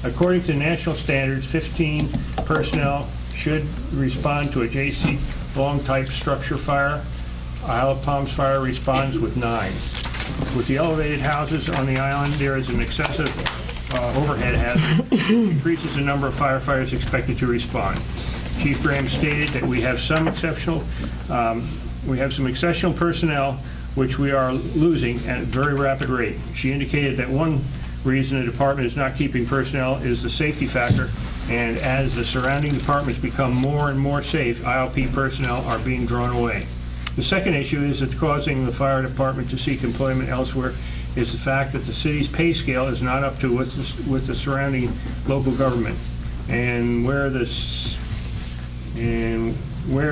According to national standards, 15 personnel should respond to a J.C. Long type structure fire. Isle of Palms Fire responds with 9. With the elevated houses on the island, there is an excessive overhead hazard, increases the number of firefighters expected to respond. Chief Graham stated that we have some exceptional personnel which we are losing at a very rapid rate. She indicated that one reason the department is not keeping personnel is the safety factor, and as the surrounding departments become more and more safe, ILP personnel are being drawn away. The second issue is that's causing the fire department to seek employment elsewhere is the fact that the city's pay scale is not up to with the surrounding local government, and where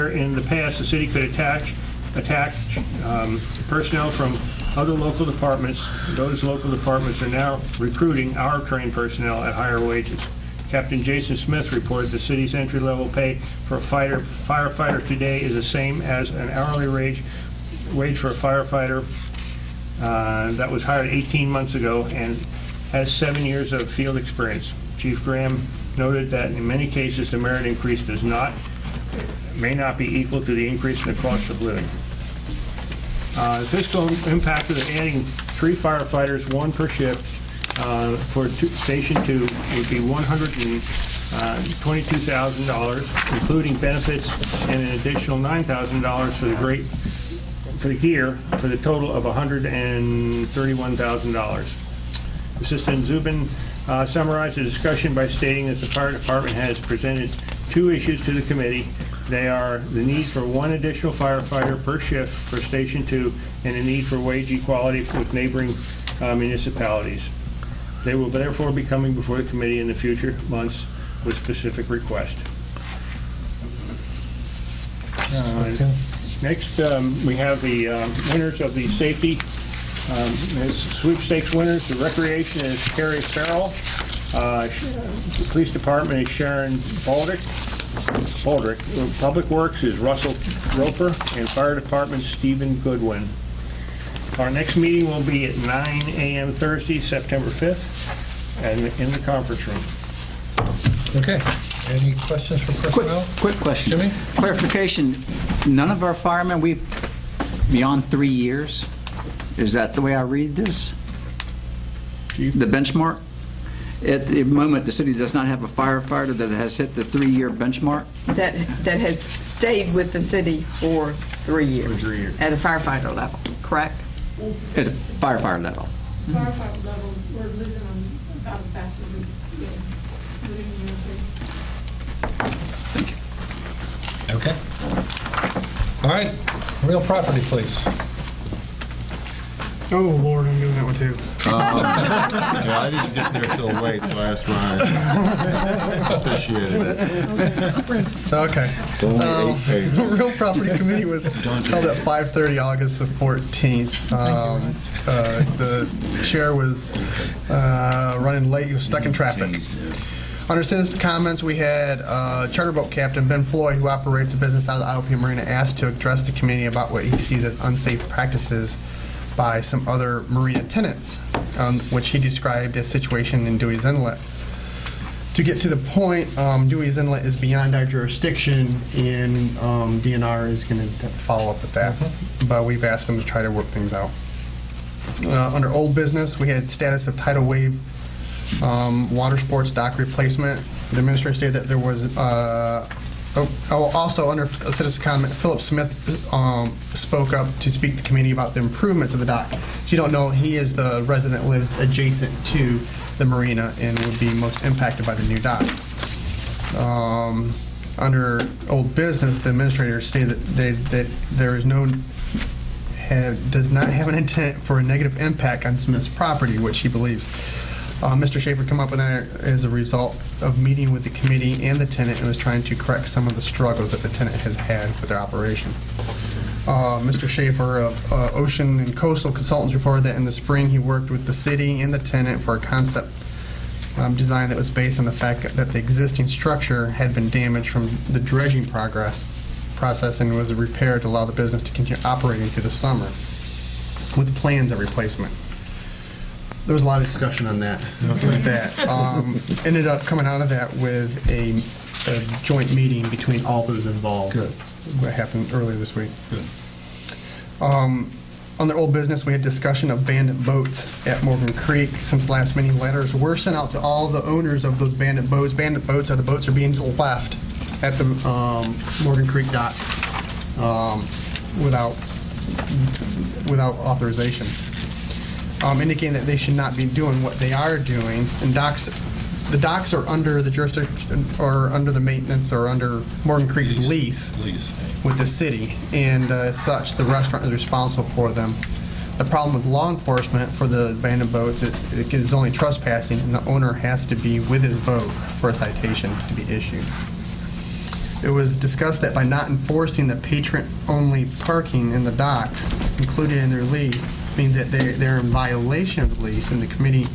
in the past the city could attach personnel from other local departments. Those local departments are now recruiting our trained personnel at higher wages. Captain Jason Smith reported the city's entry-level pay for a firefighter today is the same as an hourly wage for a firefighter that was hired 18 months ago and has 7 years of field experience. Chief Graham noted that in many cases the merit increase may not be equal to the increase in the cost of living. The fiscal impact of adding 3 firefighters, 1 per shift, for Station 2 would be $122,000, including benefits, and an additional $9,000 for the for the year for the total of $131,000. Assistant Zubin summarized the discussion by stating that the fire department has presented 2 issues to the committee. They are the need for 1 additional firefighter per shift for Station 2 and the need for wage equality with neighboring municipalities. They will therefore be coming before the committee in the future months with specific requests. Next, we have the winners of the safety sweepstakes winners. The recreation is Carrie Farrell. The police department is Sharon Baldrick. Public Works is Russell Roper, and fire department Stephen Goodwin. Our next meeting will be at 9 a.m. Thursday, September 5th, and in the conference room. Okay. Any questions for personnel? Quick question. Jimmy? Clarification, none of our firemen, beyond 3 years? Is that the way I read this? The benchmark? At the moment, the city does not have a firefighter that has hit the 3-year benchmark? That has stayed with the city for 3 years. At a firefighter level, correct? At a firefighter level. Firefighter level, we're losing them about as fast as we can. Okay. All right. Real property, please. Oh, Lord, I'm doing that one too. Yeah, I didn't get there till late, so I asked Ryan. Appreciated it. Okay. It's only 8 pages. The Real Property Committee was held at 5:30 August the 14th. The chair was running late. He was stuck in traffic. Under citizen comments, we had charter boat captain Ben Floyd, who operates a business out of the IOP Marina, asked to address the committee about what he sees as unsafe practices by some other marina tenants, which he described as situation in Dewey's Inlet. To get to the point, Dewey's Inlet is beyond our jurisdiction, and DNR is going to follow up with that. But we've asked them to try to work things out. Under old business, we had status of tidal wave water sports dock replacement. The administrator stated that there was also under a citizen comment, Philip Smith spoke up to speak to the committee about the improvements of the dock. If you don't know, he is the resident that lives adjacent to the marina and would be most impacted by the new dock. Under old business, the administrator stated that there is does not have an intent for a negative impact on Smith's property, which he believes. Mr. Schaefer came up with that as a result of meeting with the committee and the tenant and was trying to correct some of the struggles that the tenant has had with their operation. Mr. Schaefer of Ocean and Coastal Consultants reported that in the spring he worked with the city and the tenant for a concept design that was based on the fact that the existing structure had been damaged from the dredging process and was repaired to allow the business to continue operating through the summer with plans of replacement. There was a lot of discussion on that. Ended up coming out of that with a joint meeting between all those involved. Good. What happened earlier this week. Good. On the old business, we had discussion of bandit boats at Morgan Creek. Since last meeting, letters were sent out to all the owners of those bandit boats. Bandit boats are the boats are being left at the Morgan Creek dock without authorization. Indicating that they should not be doing what they are doing. And the docks are under the jurisdiction or under the maintenance or under Morgan Creek's lease with the city, and as such, the restaurant is responsible for them. The problem with law enforcement for the abandoned boats, it is only trespassing, and the owner has to be with his boat for a citation to be issued. It was discussed that by not enforcing the patron-only parking in the docks included in their lease means that they're in violation of the lease, and the committee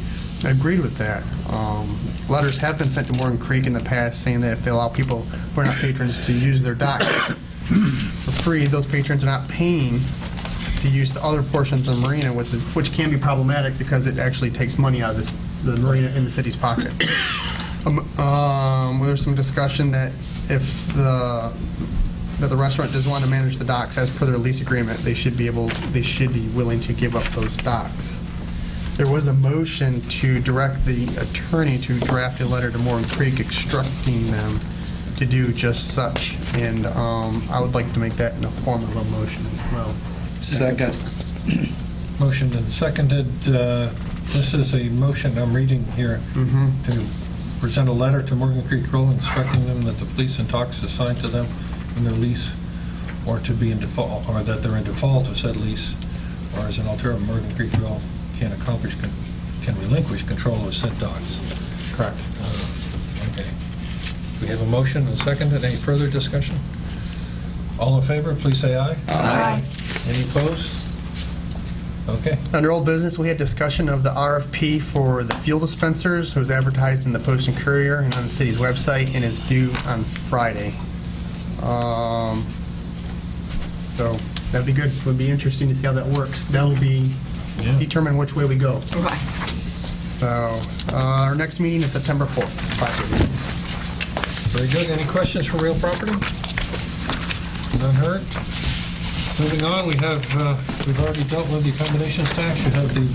agreed with that. Letters have been sent to Morgan Creek in the past saying that if they allow people who are not patrons to use their docks for free, those patrons are not paying to use the other portions of the marina, which can be problematic because it actually takes money out of the marina in the city's pocket. There's some discussion that if the restaurant does want to manage the docks as per their lease agreement, they should be willing to give up those docks. There was a motion to direct the attorney to draft a letter to Morgan Creek instructing them to do just such, and I would like to make that in the form of a motion as well. Second. Motion and seconded. This is a motion I'm reading here to present a letter to Morgan Creek Grill instructing them that the police and talks assigned to them in their lease or to be in default, or that they're in default of said lease, or as an alternative, Morgan Creek Grill can relinquish control of said dogs. Correct. Okay. We have a motion and seconded. Any further discussion? All in favor, please say aye. Aye. Any opposed? Okay. Under old business, we had discussion of the RFP for the fuel dispensers. It was advertised in the Post and Courier and on the city's website, and is due on Friday. So that'd be good. Would be interesting to see how that works. That'll be determine which way we go. Right. So our next meeting is September 4th. 5:30. Very good. Any questions for real property? None heard? Moving on, we've already dealt with the accommodations tax. You have the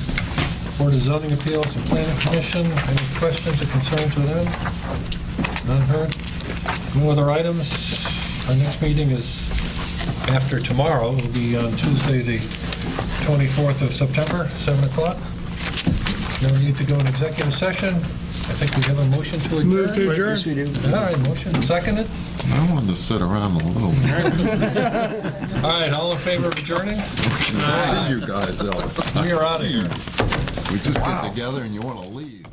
Board of Zoning Appeals and Planning Commission. Any questions or concerns with them? None heard? No other items? Our next meeting is after tomorrow. It will be on Tuesday, the 24th of September, 7 o'clock. No need to go in executive session. I think we have a motion to adjourn. Move to adjourn. Yes, we do. All right, motion seconded. I wanted to sit around a little bit. All right, all in favor of adjourning? See you guys, Ellis. We are out of here. We just get together and you want to leave.